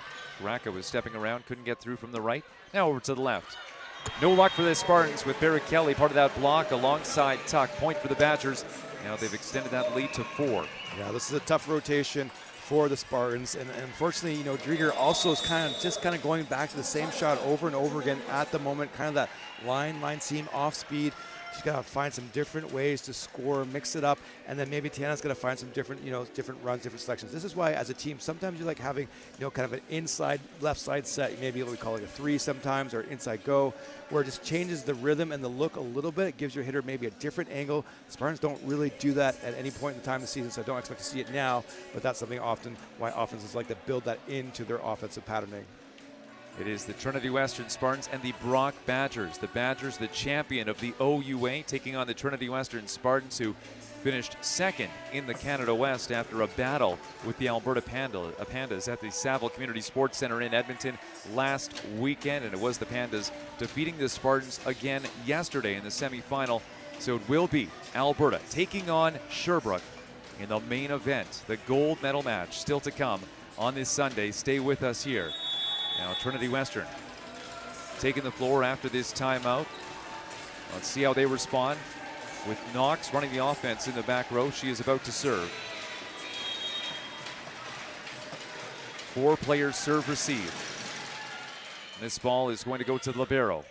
Raka was stepping around, couldn't get through from the right. Now over to the left. No luck for the Spartans with Barry Kelly, part of that block alongside Tuck. Point for the Badgers. Now they've extended that lead to 4. Yeah, this is a tough rotation for the Spartans, and unfortunately, Drieger also is kind of going back to the same shot over and over again at the moment, kind of that line seam off speed. She's got to find some different ways to score, mix it up, and then maybe Tiana's going to find some different, different runs, different selections. This is why, as a team, sometimes you like having, kind of an inside left side set. Maybe we call it a 3 sometimes, or inside go, where it just changes the rhythm and the look a little bit. It gives your hitter maybe a different angle. Spartans don't really do that at any point in the time of the season, so I don't expect to see it now. But that's something why offenses like to build that into their offensive patterning. It is the Trinity Western Spartans and the Brock Badgers. The Badgers, the champion of the OUA, taking on the Trinity Western Spartans, who finished second in the Canada West after a battle with the Alberta Pandas at the Saville Community Sports Centre in Edmonton last weekend. And it was the Pandas defeating the Spartans again yesterday in the semifinal. So it will be Alberta taking on Sherbrooke in the main event, the gold medal match still to come on this Sunday. Stay with us here. Now Trinity Western taking the floor after this timeout. Let's see how they respond. With Knox running the offense in the back row, she is about to serve. 4 players serve receive. This ball is going to go to the libero.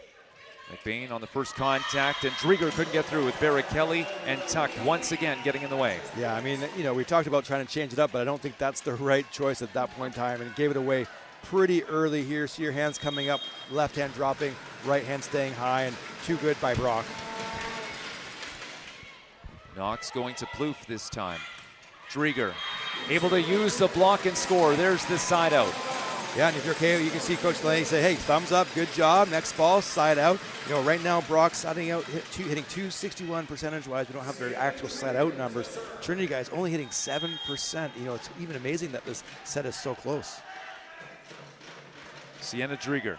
McBain on the first contact, and Drieger couldn't get through with Barrett Kelly and Tuck once again getting in the way. Yeah, I mean, you know, we talked about trying to change it up, but I don't think that's the right choice at that point in time, and gave it away pretty early here. See your hands coming up, left hand dropping, right hand staying high, and too good by Brock. Knox going to Plouffe this time. Drieger able to use the block and score. There's the side out. Yeah, and if you're okay, you can see Coach Langley say, hey, thumbs up, good job, next ball, side out. You know, right now Brock's siding out, hitting 261 percentage-wise. We don't have their actual side out numbers. Trinity guys only hitting 7%. You know, it's even amazing that this set is so close. Sienna Drieger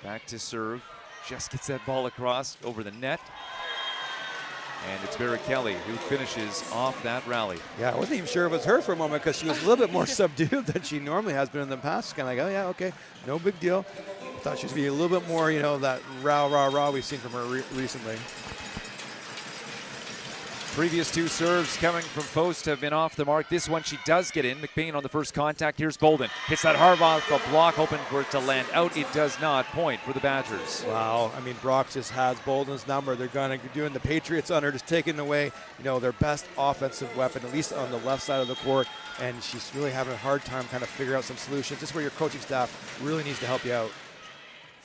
back to serve. Just gets that ball across over the net. And it's Barrett Kelly who finishes off that rally. Yeah, I wasn't even sure it was her for a moment because she was a little bit more subdued than she normally has been in the past. Kind of like, oh yeah, okay, no big deal. I thought she was be a little bit more, you know, that rah we've seen from her recently. Previous 2 serves coming from Post have been off the mark. This one she does get in. McBain on the first contact. Here's Bolden. Hits that hard off the block, hoping for it to land out. It does not. Point for the Badgers. Wow, I mean, Brock just has Bolden's number. They're going to be doing the Patriots on her, just taking away, you know, their best offensive weapon, at least on the left side of the court. And she's really having a hard time kind of figure out some solutions. This is where your coaching staff really needs to help you out.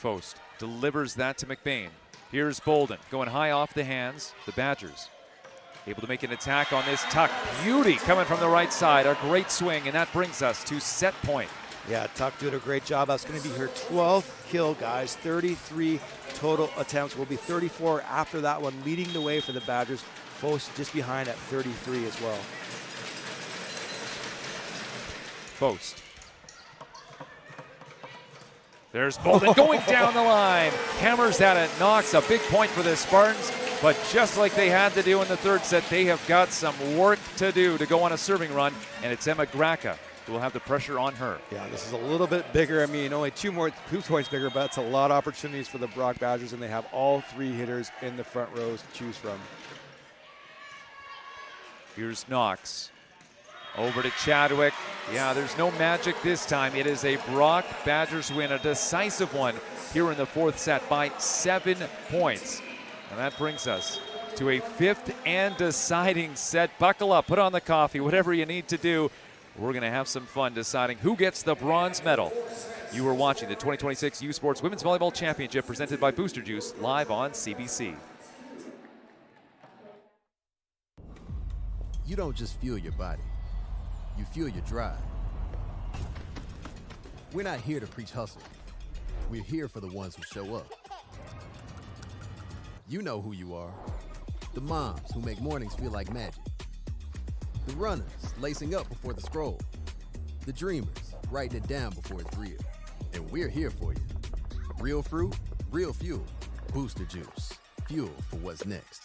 Post delivers that to McBain. Here's Bolden going high off the hands. The Badgers able to make an attack on this Tuck. Beauty coming from the right side. A great swing, and that brings us to set point. Yeah, Tuck did a great job. That's going to be her 12th kill, guys. 33 total attempts. Will be 34 after that one, leading the way for the Badgers. Post just behind at 33 as well. Post. There's Bolden going down the line. Hammers at it. Knocks. A big point for the Spartans. But just like they had to do in the third set, they have got some work to do to go on a serving run. And it's Emma Graca who will have the pressure on her. Yeah, this is a little bit bigger. I mean, only 2 points bigger, but it's a lot of opportunities for the Brock Badgers, and they have all 3 hitters in the front rows to choose from. Here's Knox. Over to Chadwick. Yeah, there's no magic this time. It is a Brock Badgers win, a decisive one here in the 4th set by 7 points. And that brings us to a 5th and deciding set. Buckle up, put on the coffee, whatever you need to do. We're going to have some fun deciding who gets the bronze medal. You are watching the 2026 U Sports Women's Volleyball Championship presented by Booster Juice live on CBC. You don't just fuel your body, you fuel your drive. We're not here to preach hustle. We're here for the ones who show up. You know who you are. The moms who make mornings feel like magic. The runners lacing up before the scroll. The dreamers writing it down before it's real. And we're here for you. Real fruit, real fuel. Booster Juice. Fuel for what's next.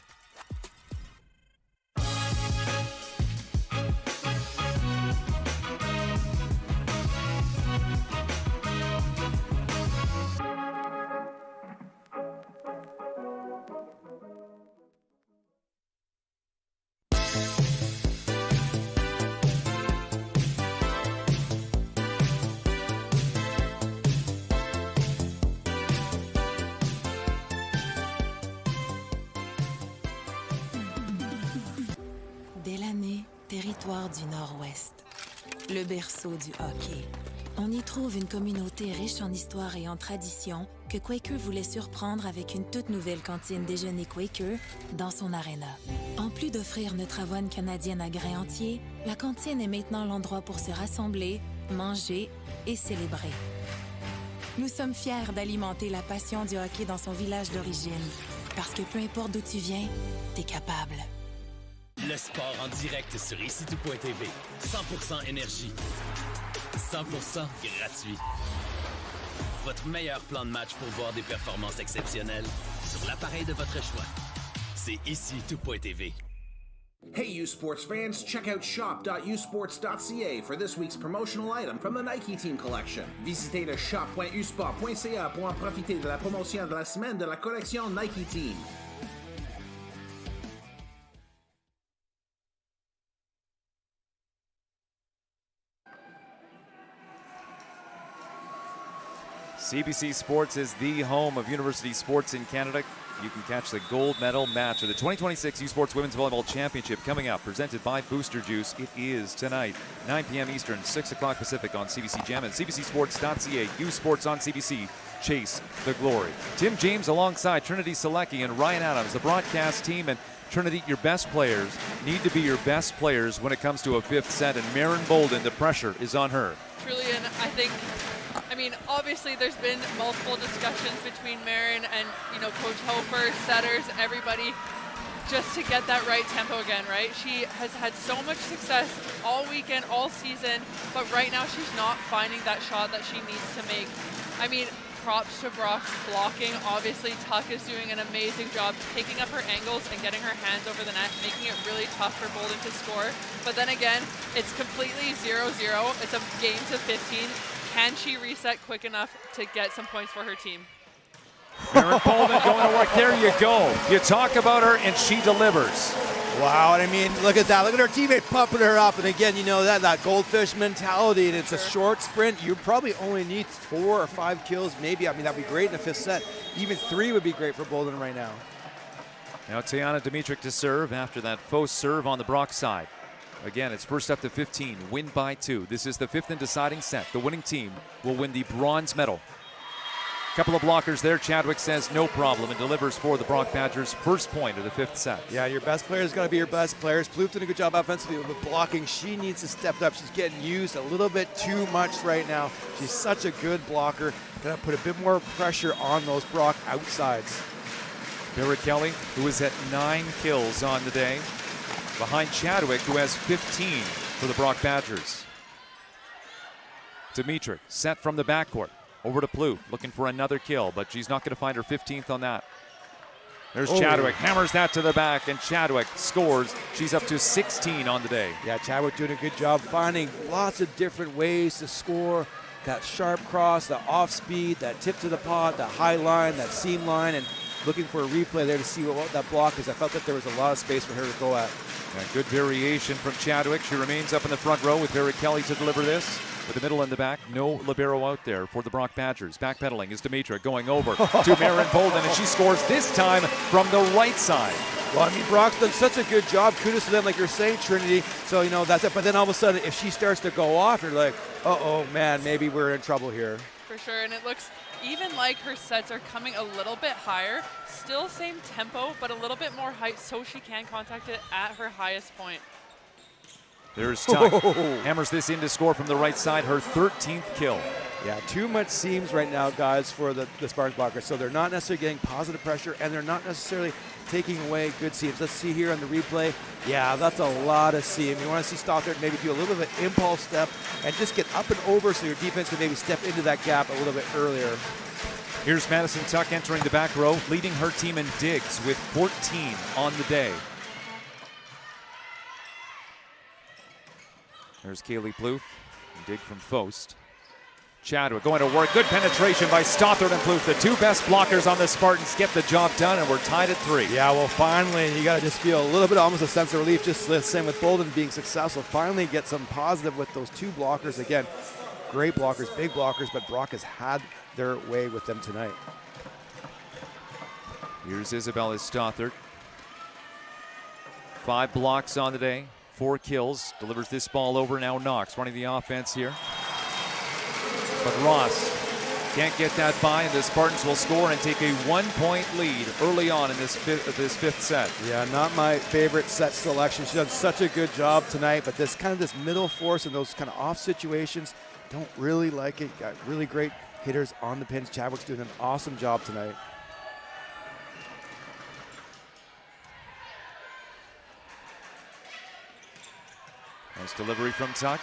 Territoire du Nord-Ouest, le berceau du hockey. On y trouve une communauté riche en histoire et en tradition que Quaker voulait surprendre avec une toute nouvelle cantine déjeuner Quaker dans son aréna. En plus d'offrir notre avoine canadienne à grains entiers, la cantine est maintenant l'endroit pour se rassembler, manger et célébrer. Nous sommes fiers d'alimenter la passion du hockey dans son village d'origine. Parce que peu importe d'où tu viens, t'es capable. Le sport en direct sur icitout.tv. 100% énergie. 100% gratuit. Votre meilleur plan de match pour voir des performances exceptionnelles sur l'appareil de votre choix. C'est icitout.tv. Hey, U Sports fans, check out shop.usports.ca for this week's promotional item from the Nike Team Collection. Visitez le shop.usport.ca pour en profiter de la promotion de la semaine de la collection Nike Team. CBC Sports is the home of university sports in Canada. You can catch the gold medal match of the 2026 U Sports Women's Volleyball Championship coming up, presented by Booster Juice. It is tonight, 9 p.m. Eastern, 6 o'clock Pacific on CBC Gem and CBCSports.ca. U Sports on CBC. Chase the glory. Tim James alongside Trinity Selecki and Ryan Adams, the broadcast team. And Trinity, your best players need to be your best players when it comes to a fifth set. And Marin Bolden, the pressure is on her. Truly, and I mean, obviously there's been multiple discussions between Marin and, Coach Hofer, setters, everybody, just to get that right tempo again, right? She has had so much success all weekend, all season, but right now she's not finding that shot that she needs to make. I mean, props to Brock's blocking. Obviously, Tuck is doing an amazing job taking up her angles and getting her hands over the net, making it really tough for Bolden to score. But then again, it's completely 0-0. It's a game to 15. Can she reset quick enough to get some points for her team? Marin Bolden going to work. There you go. You talk about her, and she delivers. Wow, and I mean, look at that. Look at her teammate pumping her up. And again, that goldfish mentality, and it's a short sprint. You probably only need 4 or 5 kills, maybe. I mean, that'd be great in the fifth set. Even 3 would be great for Bolden right now. Now Tiana Dimitric to serve after that faux serve on the Brock side. Again, it's first up to 15, win by 2. This is the 5th and deciding set. The winning team will win the bronze medal. Couple of blockers there. Chadwick says no problem and delivers for the Brock Badgers' first point of the 5th set. Yeah, your best players got to be your best players. Plouffe did a good job offensively with blocking. She needs to step up. She's getting used a little bit too much right now. She's such a good blocker. Got to put a bit more pressure on those Brock outsides. Barrett Kelly, who is at 9 kills on the day, behind Chadwick, who has 15 for the Brock Badgers. Dimitric set from the backcourt. Over to Plouffe, looking for another kill, but she's not going to find her 15th on that. There's Chadwick, hammers that to the back, and Chadwick scores. She's up to 16 on the day. Yeah, Chadwick doing a good job finding lots of different ways to score. That sharp cross, the off speed, that tip to the pot, that high line, that seam line, and looking for a replay there to see what that block is. I felt that there was a lot of space for her to go at. Yeah, good variation from Chadwick. She remains up in the front row with Barrett Kelly to deliver this. With the middle and the back, no libero out there for the Brock Badgers. Backpedaling is Dimitric going over to Marin Bolden, and she scores this time from the right side. Well, I mean, Brock's done such a good job. Kudos to them, like you're saying, Trinity. So, that's it. But then all of a sudden, if she starts to go off, you're like, uh-oh, man, maybe we're in trouble here. For sure, and it looks even like her sets are coming a little bit higher. Still same tempo, but a little bit more height so she can contact it at her highest point. There's Tuck. Hammers this in to score from the right side, her 13th kill. Yeah, too much seams right now, guys, for the Spartans blockers. So they're not necessarily getting positive pressure, and they're not necessarily taking away good seams. Let's see here on the replay. Yeah, that's a lot of seam. You want to see Stothard maybe do a little bit of an impulse step and just get up and over so your defense can maybe step into that gap a little bit earlier. Here's Madison Tuck entering the back row, leading her team in digs with 14 on the day. There's Kaylee Plouffe, dig from Faust. Chadwick going to work. Good penetration by Stothard and Plouffe. The 2 best blockers on the Spartans get the job done, and we're tied at 3. Yeah, well, finally, you got to just feel a little bit, almost a sense of relief, just the same with Bolden being successful. Finally get some positive with those 2 blockers. Again, great blockers, big blockers, but Brock has had their way with them tonight. Here's Isabella Stothard. 5 blocks on the day. 4 kills, delivers this ball over. Now Knox running the offense here. But Ross can't get that by, and the Spartans will score and take a 1-point lead early on in this fifth set. Yeah, not my favorite set selection. She's done such a good job tonight, but this middle force and those kind of off situations, don't really like it. Got really great hitters on the pins. Chadwick's doing an awesome job tonight. Nice delivery from Tuck.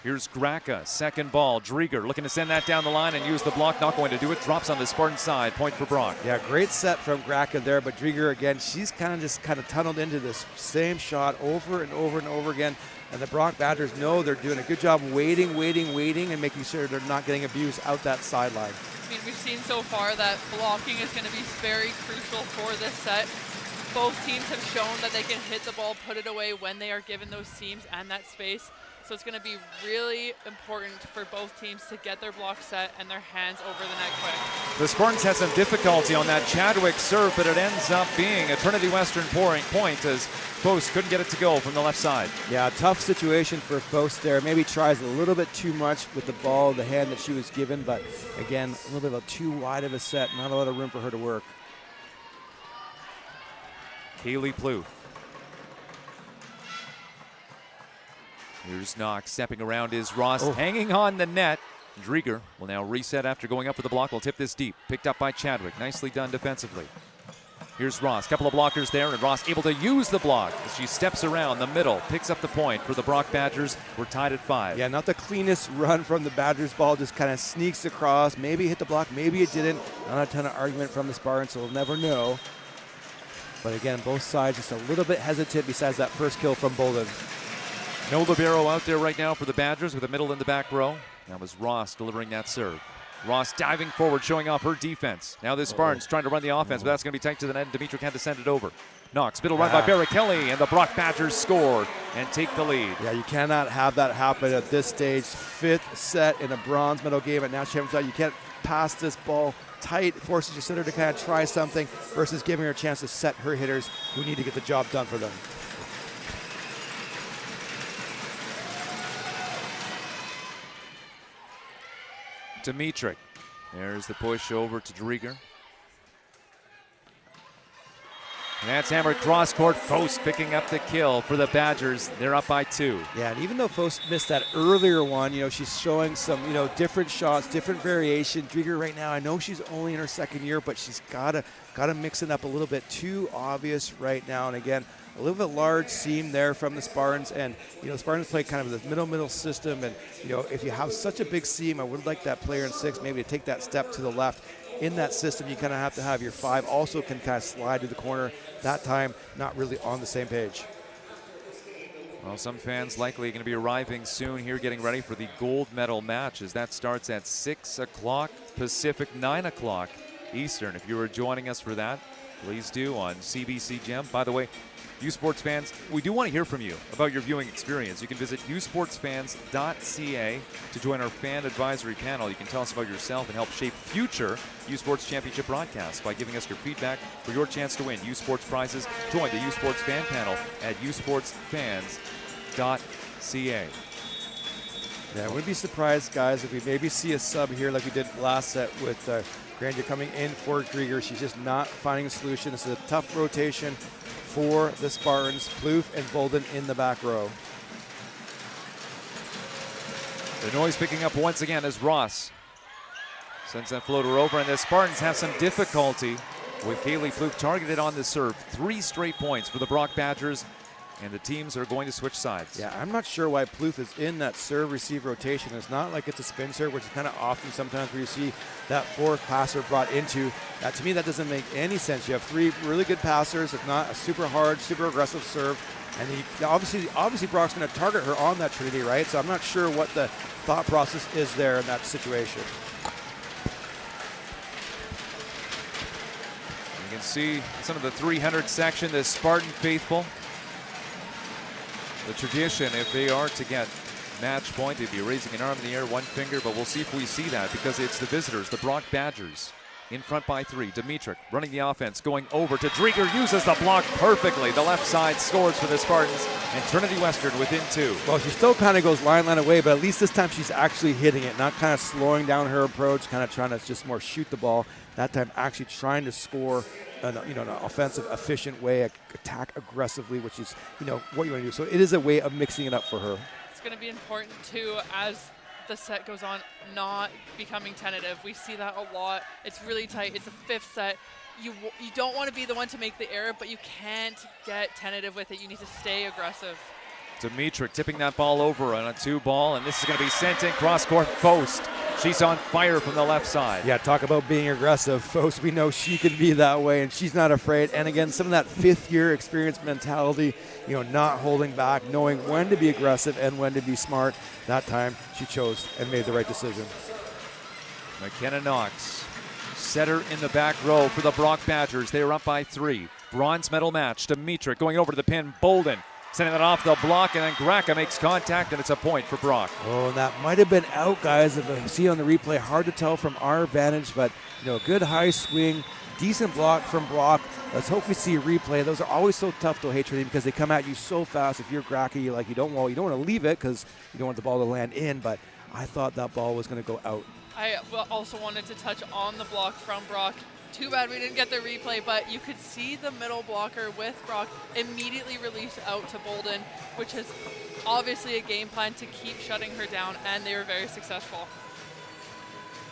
Here's Gracka, second ball. Drieger looking to send that down the line and use the block. Not going to do it. Drops on the Spartan side. Point for Brock. Yeah, great set from Gracka there, but Drieger again, she's kind of tunneled into this same shot over and over and over again. And the Brock Badgers know they're doing a good job waiting, and making sure they're not getting abused out that sideline. I mean, we've seen so far that blocking is going to be very crucial for this set. Both teams have shown that they can hit the ball, put it away when they are given those seams and that space. So it's going to be really important for both teams to get their block set and their hands over the net quick. The Spartans had some difficulty on that Chadwick serve, but it ends up being a Trinity Western point as Post couldn't get it to go from the left side. Yeah, tough situation for Post there. Maybe tries a little bit too much with the ball, the hand that she was given, but again, a little bit of too wide of a set, not a lot of room for her to work. Kaylee Plouffe. Here's Knox stepping around is Ross hanging on the net. Drieger will now reset after going up with the block. Will tip this deep. Picked up by Chadwick. Nicely done defensively. Here's Ross. Couple of blockers there, and Ross able to use the block as she steps around the middle. Picks up the point for the Brock Badgers. We're tied at 5. Yeah, not the cleanest run from the Badgers ball. Just kind of sneaks across. Maybe hit the block. Maybe it didn't. Not a ton of argument from the Spartans, so we'll never know. But again, both sides just a little bit hesitant besides that first kill from Bolden. No libero out there right now for the Badgers with the middle in the back row. That was Ross delivering that serve. Ross diving forward, showing off her defense. Now the Spartans trying to run the offense, but that's going to be tight to the net, and Dimitric had to send it over. Knox, middle run by Barrett Kelly, and the Brock Badgers score and take the lead. Yeah, you cannot have that happen at this stage. 5th set in a bronze medal game at National Championship. You can't pass this ball tight. It forces your sitter to kind of try something versus giving her a chance to set her hitters who need to get the job done for them. Dimitric. There's the push over to Drieger. And that's hammered cross court. Faust picking up the kill for the Badgers. They're up by 2. Yeah, and even though Faust missed that earlier one, she's showing some, different shots, different variation. Drieger right now, I know she's only in her 2nd year, but she's gotta mix it up a little bit. Too obvious right now. And again, a little bit large seam there from the Spartans, and the Spartans play kind of this middle system, and if you have such a big seam, I would like that player in 6 maybe to take that step to the left. In that system, you kind of have to have your 5 also can kind of slide to the corner. That time, not really on the same page. Well, some fans likely going to be arriving soon here, getting ready for the gold medal match, as that starts at 6 o'clock Pacific, 9 o'clock Eastern. If you are joining us for that, please do on CBC Gem. By the way, U Sports fans, we do want to hear from you about your viewing experience. You can visit usportsfans.ca to join our fan advisory panel. You can tell us about yourself and help shape future U Sports Championship broadcasts by giving us your feedback for your chance to win U Sports prizes. Join the U Sports fan panel at usportsfans.ca. Yeah, I wouldn't be surprised, guys, if we maybe see a sub here like we did last set with Granger coming in for Drieger. She's just not finding a solution. This is a tough rotation for the Spartans. Plouffe and Bolden in the back row. The noise picking up once again as Ross sends that floater over, and the Spartans have some difficulty with Kaylee Plouffe targeted on the serve. 3 straight points for the Brock Badgers, and the teams are going to switch sides. Yeah, I'm not sure why Plouffe is in that serve-receive rotation. It's not like it's a spin serve, which is kind of often sometimes where you see that 4th passer brought into. To me, that doesn't make any sense. You have 3 really good passers. It's not a super hard, super aggressive serve. And obviously Brock's going to target her on that Trinity, right? So I'm not sure what the thought process is there in that situation. You can see some of the 300 section, the Spartan faithful. The tradition, if they are to get match point, they'd be raising an arm in the air, 1 finger, but we'll see if we see that because it's the visitors, the Brock Badgers, in front by 3. Dimitric running the offense, going over to Drieger, uses the block perfectly. The left side scores for the Spartans, and Trinity Western within 2. Well, she still kind of goes line away, but at least this time she's actually hitting it, not kind of slowing down her approach, kind of trying to just more shoot the ball. That time actually trying to score an offensive, efficient way, attack aggressively, which is, what you want to do. So it is a way of mixing it up for her. It's going to be important, too, as the set goes on not becoming tentative. We see that a lot. It's really tight. It's a 5th set. You don't want to be the one to make the error, but you can't get tentative with it. You need to stay aggressive. Dimitric tipping that ball over on a 2-ball, and this is going to be sent in cross-court. Post. She's on fire from the left side. Yeah, talk about being aggressive. Post, we know she can be that way, and she's not afraid. And again, some of that 5th-year experience mentality, not holding back, knowing when to be aggressive and when to be smart. That time, she chose and made the right decision. McKenna Knox, setter in the back row for the Brock Badgers. They are up by 3. Bronze medal match. Dimitric going over to the pin. Bolden sending it off the block, and then Graka makes contact, and it's a point for Brock. Oh, and that might have been out, guys. If you see on the replay, hard to tell from our vantage, but good high swing, decent block from Brock. Let's hope we see a replay. Those are always so tough to Trinity because they come at you so fast. If you're Graka, you don't want to leave it because you don't want the ball to land in, but I thought that ball was going to go out. I also wanted to touch on the block from Brock. Too bad we didn't get the replay, but you could see the middle blocker with Brock immediately release out to Bolden, which is obviously a game plan to keep shutting her down, and they were very successful.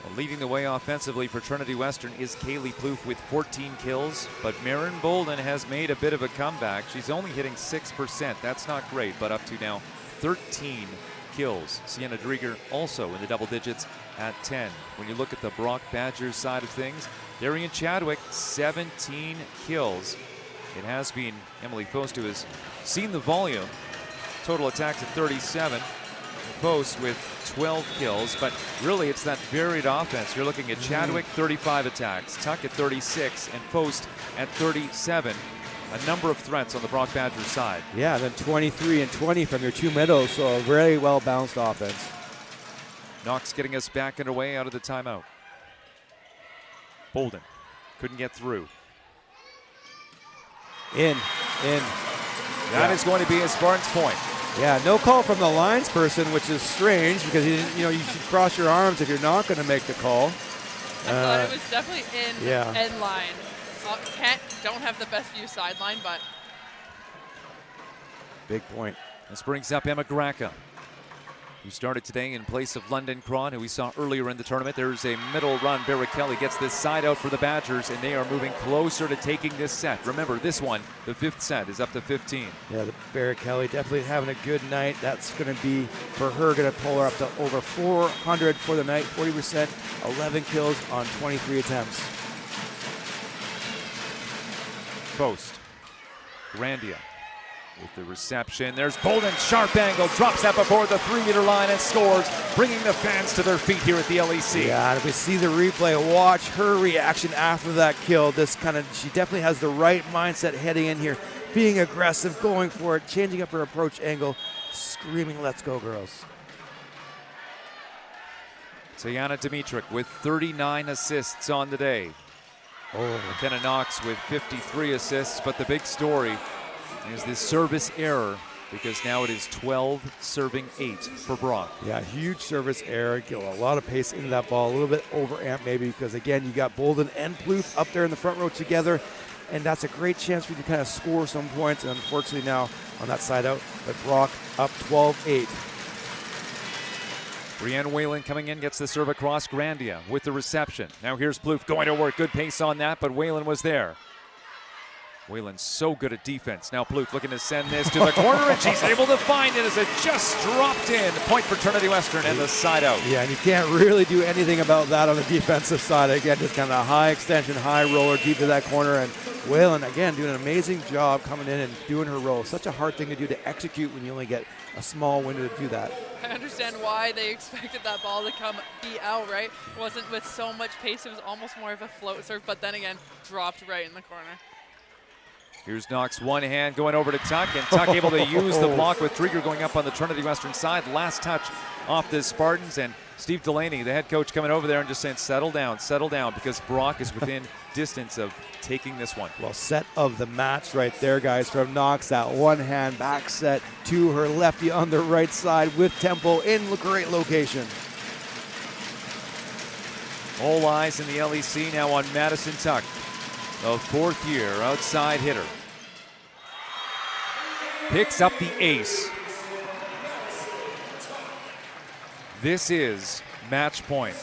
Well, leading the way offensively for Trinity Western is Kaylee Plouffe with 14 kills, but Marin Bolden has made a bit of a comeback. She's only hitting 6%. That's not great, but up to now 13 kills. Sienna Drieger also in the double digits at 10. When you look at the Brock Badgers side of things, Darian Chadwick, 17 kills. It has been Emily Post who has seen the volume. Total attacks at 37. Post with 12 kills, but really it's that varied offense. You're looking at Chadwick, 35 attacks, Tuck at 36, and Post at 37. A number of threats on the Brock Badgers side. Yeah, then 23 and 20 from your 2 middles, so a very well-balanced offense. Knox getting us back underway out of the timeout. Bolden couldn't get through. In. That is going to be a Spartans point. Yeah, no call from the lines person, which is strange because you should cross your arms if you're not going to make the call. I thought it was definitely in end line. Don't have the best view sideline, but big point. This brings up Emma Graka, who started today in place of London Cron, who we saw earlier in the tournament. There's a middle run. Barrichelli gets this side out for the Badgers, and they are moving closer to taking this set. Remember, this one, the 5th set, is up to 15. Yeah, the Barrichelli definitely having a good night. That's going to be, for her, going to pull her up to over 400 for the night, 40%, 11 kills on 23 attempts. Post. Grandia with the reception. There's Bolden, sharp angle, drops that before the 3-meter line and scores, bringing the fans to their feet here at the LEC. Yeah, and if we see the replay, watch her reaction after that kill. She definitely has the right mindset heading in here, being aggressive, going for it, changing up her approach angle, screaming, "Let's go, girls." Tayana Dimitric with 39 assists on the day. McKenna Knox with 53 assists, but the big story is this service error, because now it is 12 serving 8 for Brock. Yeah, huge service error. Get a lot of pace into that ball, a little bit over-amped maybe, because again, you got Bolden and Plouffe up there in the front row together, and that's a great chance for you to kind of score some points, and unfortunately now on that side out, but Brock up 12-8. Brienne Whalen coming in, gets the serve across. Grandia with the reception. Now here's Plouffe going to work. Good pace on that, but Whalen was there. Whalen's so good at defense. Now Plouffe looking to send this to the corner, and she's able to find it as it just dropped in. Point for Trinity Western and the side out. Yeah, and you can't really do anything about that on the defensive side. Again, just kind of a high extension, high roller deep to that corner, and Whalen, again, doing an amazing job coming in and doing her role. Such a hard thing to do to execute when you only get a small window to do that. I understand why they expected that ball to be out, right? It wasn't with so much pace. It was almost more of a float serve, but then again, dropped right in the corner. Here's Knox, one hand going over to Tuck, and Tuck able to use the block with Drieger going up on the Trinity Western side. Last touch off the Spartans, and Steve Delaney, the head coach, coming over there and just saying, settle down, because Brock is within distance of taking this one. Well, set of the match right there, guys, from Knox. That one-hand back set to her lefty on the right side with tempo in great location. All eyes in the LEC now on Madison Tuck, the 4th year outside hitter. Picks up the ace. This is match point.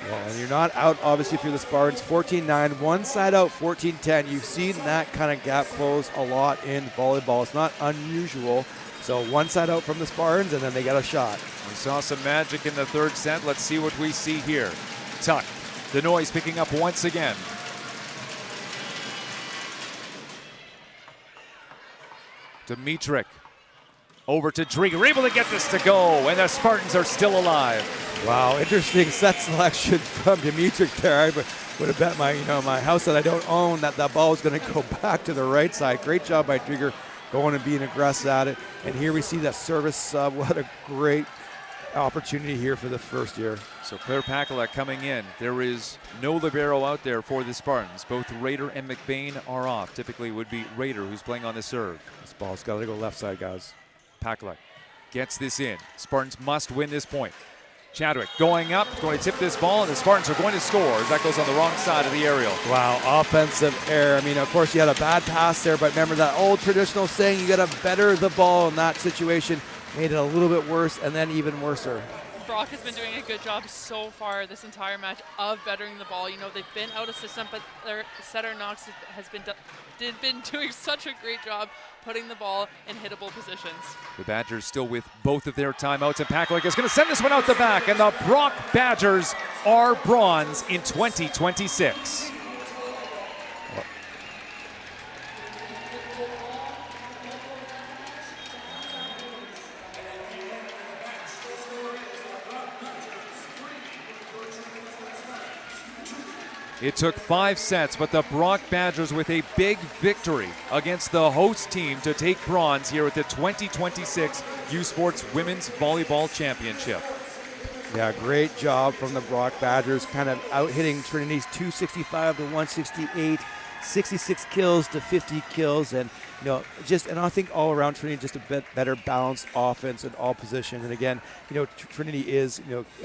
Well, and you're not out, obviously, for the Spartans. 14-9, one side out, 14-10. You've seen that kind of gap close a lot in volleyball. It's not unusual. So one side out from the Spartans, and then they got a shot. We saw some magic in the third set. Let's see what we see here. Tuck, the noise picking up once again. Dimitrik over to Drieger, able to get this to go, and the Spartans are still alive. Wow, interesting set selection from Dimitrik there. I would have bet my house that I don't own that ball is going to go back to the right side. Great job by Drieger going and being aggressive at it. And here we see that service sub. What a great opportunity here for the first year. So Claire Pakalak coming in. There is no libero out there for the Spartans. Both Rader and McBain are off. Typically it would be Rader who's playing on the serve. This ball's got to go left side, guys. Pakalak gets this in. Spartans must win this point. Chadwick going up, going to tip this ball, and the Spartans are going to score as that goes on the wrong side of the aerial. Wow, offensive error. I mean, of course, you had a bad pass there, but remember that old traditional saying, you got to better the ball in that situation. Made it a little bit worse, and then even worser. Brock has been doing a good job so far this entire match of bettering the ball. You know, they've been out of system, but their setter Knox has been doing such a great job putting the ball in hittable positions. The Badgers still with both of their timeouts, and Pakalak is going to send this one out the back, and the Brock Badgers are bronze in 2026. It took 5 sets, but the Brock Badgers with a big victory against the host team to take bronze here at the 2026 U Sports Women's Volleyball Championship. Yeah, great job from the Brock Badgers, kind of out-hitting Trinity's 265 to 168, 66 kills to 50 kills, and and I think all around Trinity just a bit better balanced offense in all positions. And again, Trinity is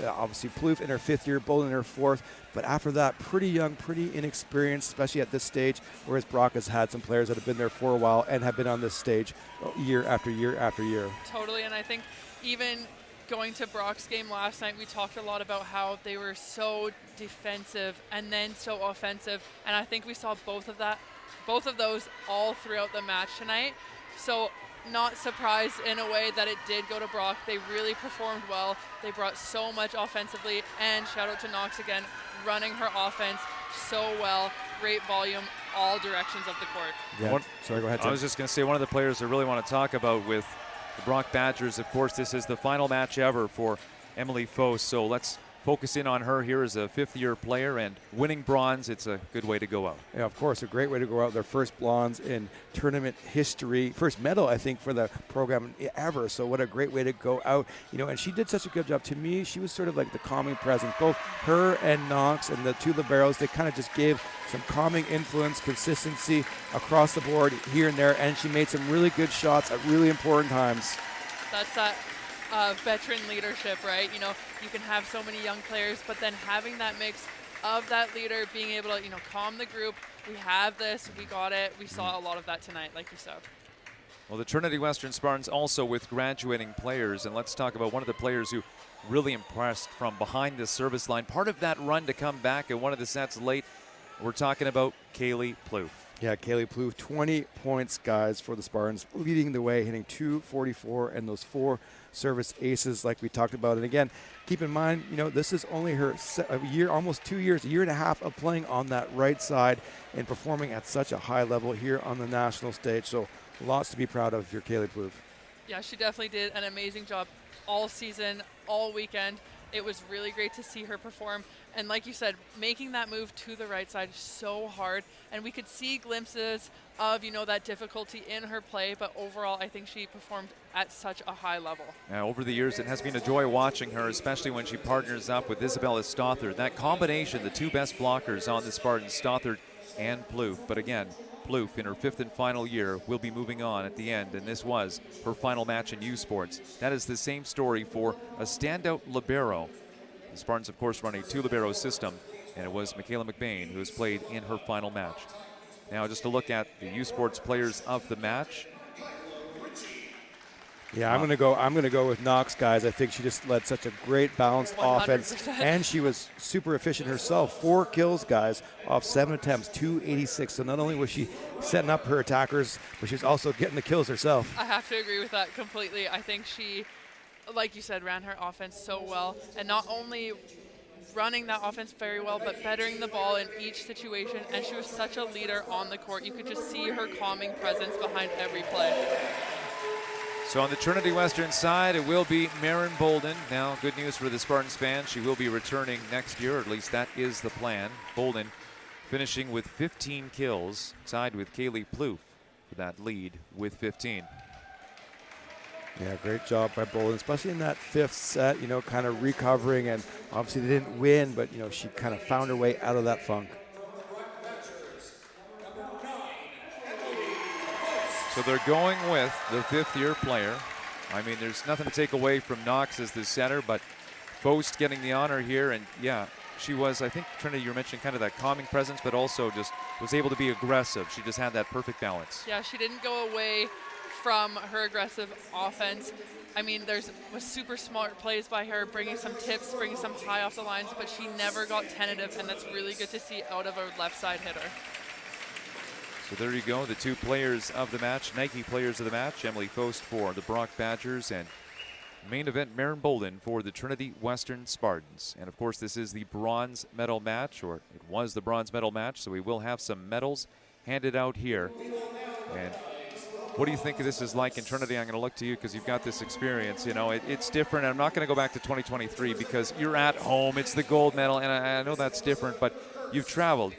obviously Plouffe in her 5th year, Bolin in her 4th, but after that, pretty young, pretty inexperienced, especially at this stage. Whereas Brock has had some players that have been there for a while and have been on this stage year after year after year. Totally, and I think even going to Brock's game last night, we talked a lot about how they were so defensive and then so offensive, and I think we saw both of those all throughout the match tonight. So not surprised in a way that it did go to Brock. They really performed well. They brought so much offensively, and shout out to Knox again, running her offense so well. Great volume, all directions of the court. Yeah. Sorry, go ahead, Tim. I was just going to say, one of the players I really want to talk about with the Brock Badgers, of course, this is the final match ever for Emily Foss, so let's focus in on her here as a 5th-year player, and winning bronze, it's a good way to go out. Yeah, of course, a great way to go out. Their first bronze in tournament history. First medal, I think, for the program ever. So what a great way to go out. And she did such a good job. To me, she was sort of like the calming presence. Both her and Knox and the 2 liberos, they kind of just gave some calming influence, consistency across the board here and there, and she made some really good shots at really important times. That's that veteran leadership, right? You can have so many young players, but then having that mix of that leader, being able to, calm the group. We have this, we got it. We saw a lot of that tonight, like you said. Well, the Trinity Western Spartans also with graduating players, and let's talk about one of the players who really impressed from behind the service line. Part of that run to come back in one of the sets late, we're talking about Kaylee Plouffe. Yeah, Kaylee Plouffe, 20 points, guys, for the Spartans, leading the way, hitting 244 and those 4 service aces like we talked about. And again, keep in mind, this is only her almost 2 years, a year and a half of playing on that right side and performing at such a high level here on the national stage. So lots to be proud of your Kaylee Plouffe. Yeah, she definitely did an amazing job all season, all weekend. It was really great to see her perform. And like you said, making that move to the right side is so hard. And we could see glimpses of, that difficulty in her play. But overall, I think she performed at such a high level. Now, over the years, it has been a joy watching her, especially when she partners up with Isabella Stothard. That combination, the 2 best blockers on the Spartans, Stothard and Plouffe. But again, Plouffe, in her 5th and final year, will be moving on at the end, and this was her final match in U Sports. That is the same story for a standout libero. The Spartans, of course, run a 2 libero system, and it was Michaela McBain who has played in her final match. Now, just to look at the U Sports players of the match. Yeah, I'm gonna go with Knox, guys. I think she just led such a great balanced 100%. offense, and she was super efficient herself. 4 kills, guys, off 7 attempts, 286. So not only was she setting up her attackers, but she was also getting the kills herself. I have to agree with that completely. I think she, like you said, ran her offense so well, and not only running that offense very well, but bettering the ball in each situation, and she was such a leader on the court. You could just see her calming presence behind every play. So on the Trinity Western side, it will be Maren Bolden. Now, good news for the Spartans fans. She will be returning next year, or at least that is the plan. Bolden finishing with 15 kills, tied with Kaylee Plouffe for that lead with 15. Yeah, great job by Bolden, especially in that 5th set, you know, kind of recovering. And obviously they didn't win, but, you know, she kind of found her way out of that funk. So they're going with the 5th-year player. I mean, there's nothing to take away from Knox as the center, but Fost getting the honor here. And yeah, she was, I think, Trinity, you mentioned kind of that calming presence, but also just was able to be aggressive. She just had that perfect balance. Yeah, she didn't go away from her aggressive offense. I mean, was super smart plays by her, bringing some tips, bringing some high off the lines, but she never got tentative, and that's really good to see out of a left side hitter. So there you go, the 2 players of the match, Nike players of the match, Emily Fost for the Brock Badgers, and main event Maren Bolden for the Trinity Western Spartans. And of course, this is the bronze medal match, or it was the bronze medal match, so we will have some medals handed out here. And what do you think this is like in Trinity? I'm going to look to you because you've got this experience. You know, it's different. I'm not going to go back to 2023 because you're at home. It's the gold medal, and I know that's different, but you've traveled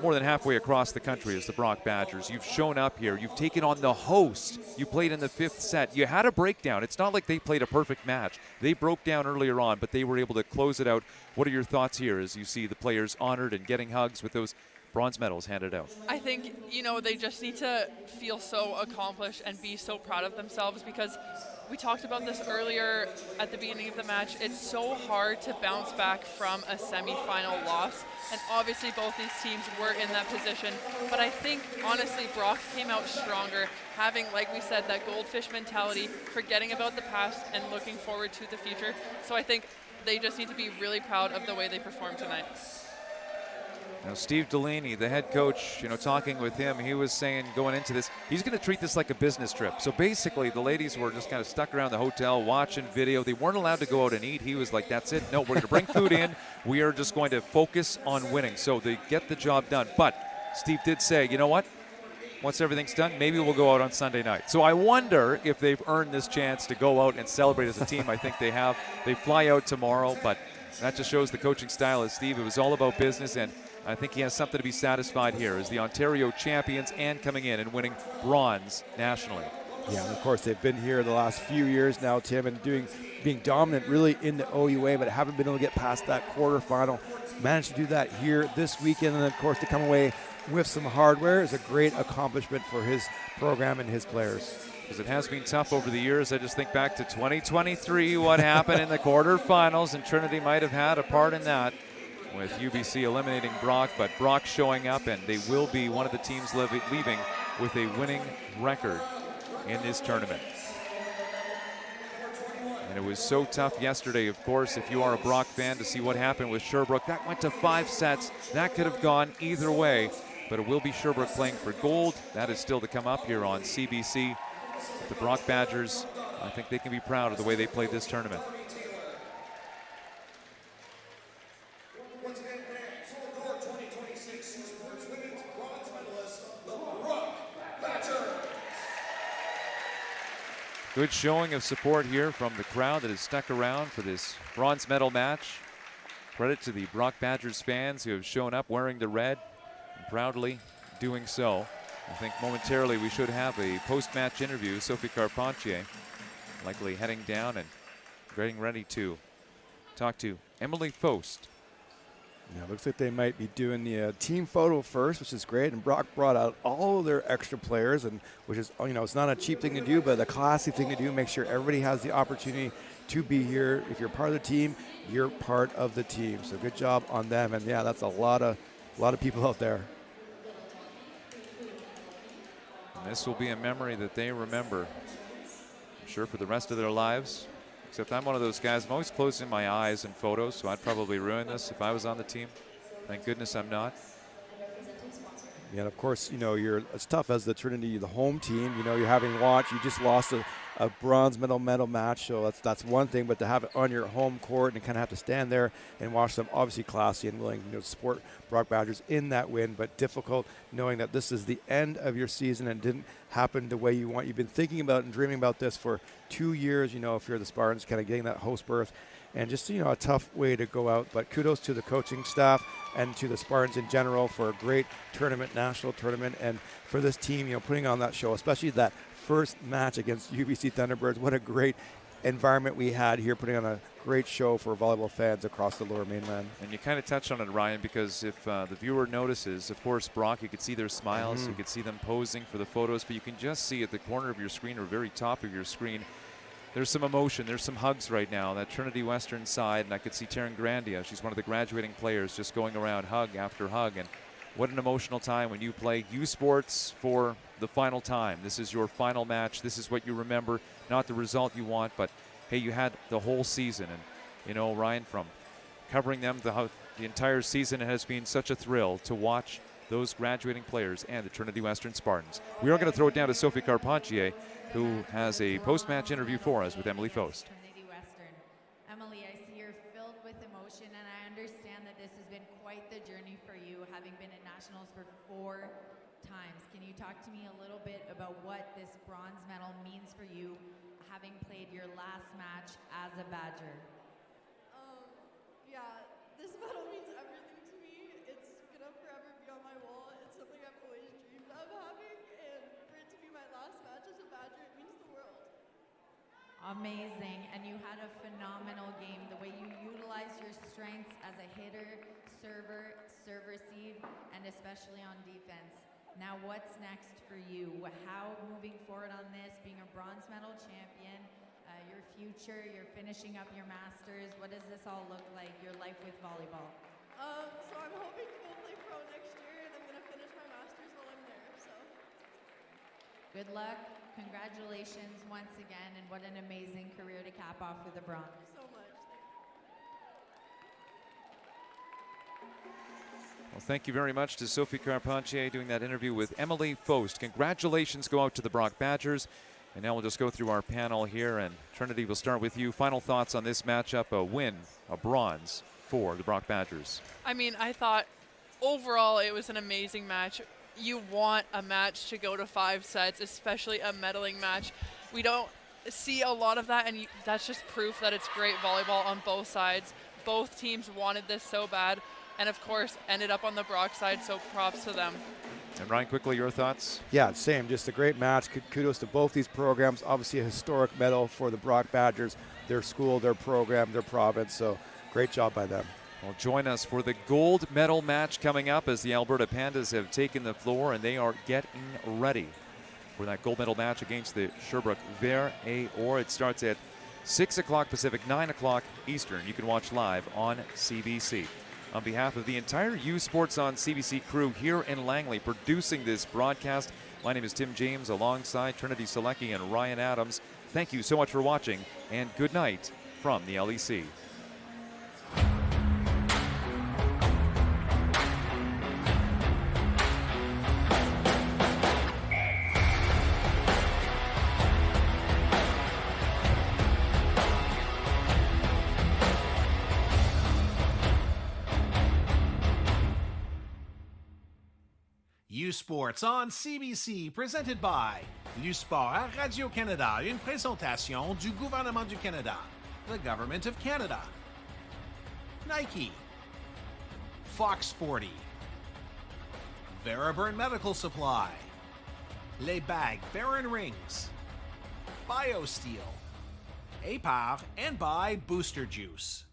more than halfway across the country as the Brock Badgers. You've shown up here. You've taken on the host. You played in the 5th set. You had a breakdown. It's not like they played a perfect match. They broke down earlier on, but they were able to close it out. What are your thoughts here as you see the players honored and getting hugs with those bronze medals handed out? I think, you know, they just need to feel so accomplished and be so proud of themselves, because we talked about this earlier at the beginning of the match. It's so hard to bounce back from a semifinal loss, and obviously both these teams were in that position. But I think, honestly, Brock came out stronger, having, like we said, that goldfish mentality, forgetting about the past and looking forward to the future. So I think they just need to be really proud of the way they performed tonight. Now, Steve Delaney, the head coach, you know, talking with him, he was saying going into this, he's going to treat this like a business trip. So basically, the ladies were just kind of stuck around the hotel watching video. They weren't allowed to go out and eat. He was like, that's it. No, we're going to bring food in. We are just going to focus on winning. So they get the job done. But Steve did say, you know what? Once everything's done, maybe we'll go out on Sunday night. So I wonder if they've earned this chance to go out and celebrate as a team. I think they have. They fly out tomorrow, but that just shows the coaching style of Steve. It was all about business, and I think he has something to be satisfied here as the Ontario champions and coming in and winning bronze nationally. Yeah, and of course they've been here the last few years now, Tim, and being dominant really in the OUA, but haven't been able to get past that quarterfinal. Managed to do that here this weekend, and of course to come away with some hardware is a great accomplishment for his program and his players. Because it has been tough over the years. I just think back to 2023, what happened in the quarterfinals, and Trinity might have had a part in that, with UBC eliminating Brock, but Brock showing up, and they will be one of the teams leaving with a winning record in this tournament. And it was so tough yesterday, of course, if you are a Brock fan, to see what happened with Sherbrooke. That went to 5 sets. That could have gone either way, but it will be Sherbrooke playing for gold. That is still to come up here on CBC. But the Brock Badgers, I think they can be proud of the way they played this tournament. Good showing of support here from the crowd that has stuck around for this bronze medal match. Credit to the Brock Badgers fans who have shown up wearing the red and proudly doing so. I think momentarily we should have a post-match interview. Sophie Carpentier likely heading down and getting ready to talk to Emily Fost. Yeah, looks like they might be doing the team photo first, which is great. And Brock brought out all of their extra players, and which is, you know, it's not a cheap thing to do, but a classy thing to do. Make sure everybody has the opportunity to be here. If you're part of the team, you're part of the team. So good job on them. And yeah, that's a lot of people out there. And this will be a memory that they remember. I'm sure for the rest of their lives. Except I'm one of those guys, I'm always closing my eyes in photos, so I'd probably ruin this if I was on the team. Thank goodness I'm not. Yeah, and of course, you know, you're as tough as the Trinity, the home team. You know, you're having watched. You just lost a bronze medal match, so that's one thing. But to have it on your home court and kind of have to stand there and watch them, obviously classy and willing, you know, to support Brock Badgers in that win, but difficult knowing that this is the end of your season and didn't happen the way you want. You've been thinking about and dreaming about this for 2 years. You know, if you're the Spartans, kind of getting that host berth. And just, you know, a tough way to go out. But kudos to the coaching staff and to the Spartans in general for a great tournament, national tournament, and for this team, you know, putting on that show, especially that first match against UBC Thunderbirds. What a great environment we had here, putting on a great show for volleyball fans across the Lower Mainland. And you kind of touched on it, Ryan, because if the viewer notices, of course, Brock, you could see their smiles, you could see them posing for the photos, but you can just see at the corner of your screen or very top of your screen, there's some emotion, there's some hugs right now, that Trinity Western side, and I could see Taryn Grandia, she's one of the graduating players, just going around hug after hug, and what an emotional time when you play U Sports for the final time. This is your final match, this is what you remember, not the result you want, but hey, you had the whole season, and you know, Ryan, from covering them the entire season, it has been such a thrill to watch those graduating players and the Trinity Western Spartans. We are going to throw it down to Sophie Carpentier, who has a post-match interview for us with Emily Faust. Trinity Western. Emily, I see you're filled with emotion, and I understand that this has been quite the journey for you, having been in nationals for 4 times. Can you talk to me a little bit about what this bronze medal means for you, having played your last match as a Badger? Yeah, this medal means everything to me. It's gonna forever be on my wall. It's something I've always dreamed of having, and for it to be my last match as a Badger, it means the world. Amazing, and you had a phenomenal game. The way you utilized your strengths as a hitter, server, serve-receive, and especially on defense. Now what's next for you? How, moving forward on this, being a bronze medal champion, your future, you're finishing up your masters, what does this all look like, your life with volleyball? So I'm hoping to go play pro next year, and I'm gonna finish my masters while I'm there, so. Good luck, congratulations once again, and what an amazing career to cap off with the bronze. So much. Well, thank you very much to Sophie Carpentier doing that interview with Emily Faust. Congratulations go out to the Brock Badgers. And now we'll just go through our panel here, and Trinity, will start with you. Final thoughts on this matchup, a win, a bronze for the Brock Badgers. I mean, I thought overall it was an amazing match. You want a match to go to 5 sets, especially a medaling match. We don't see a lot of that, and that's just proof that it's great volleyball on both sides. Both teams wanted this so bad, and of course ended up on the Brock side, so props to them. And Ryan, quickly, your thoughts? Yeah, same. Just a great match. Kudos to both these programs. Obviously a historic medal for the Brock Badgers, their school, their program, their province. So great job by them. Well, join us for the gold medal match coming up as the Alberta Pandas have taken the floor and they are getting ready for that gold medal match against the Sherbrooke Vert et Or. It starts at 6 o'clock Pacific, 9 o'clock Eastern. You can watch live on CBC. On behalf of the entire U Sports on CBC crew here in Langley producing this broadcast, my name is Tim James alongside Trinity Selecki and Ryan Adams. Thank you so much for watching, and good night from the LEC. U Sports on CBC, présenté by U Sport à Radio-Canada, une présentation du gouvernement du Canada, the Government of Canada. Nike, Fox Sporty, Veriburn Medical Supply, Les Bagues Baron Rings, BioSteel, APAR, and by Booster Juice.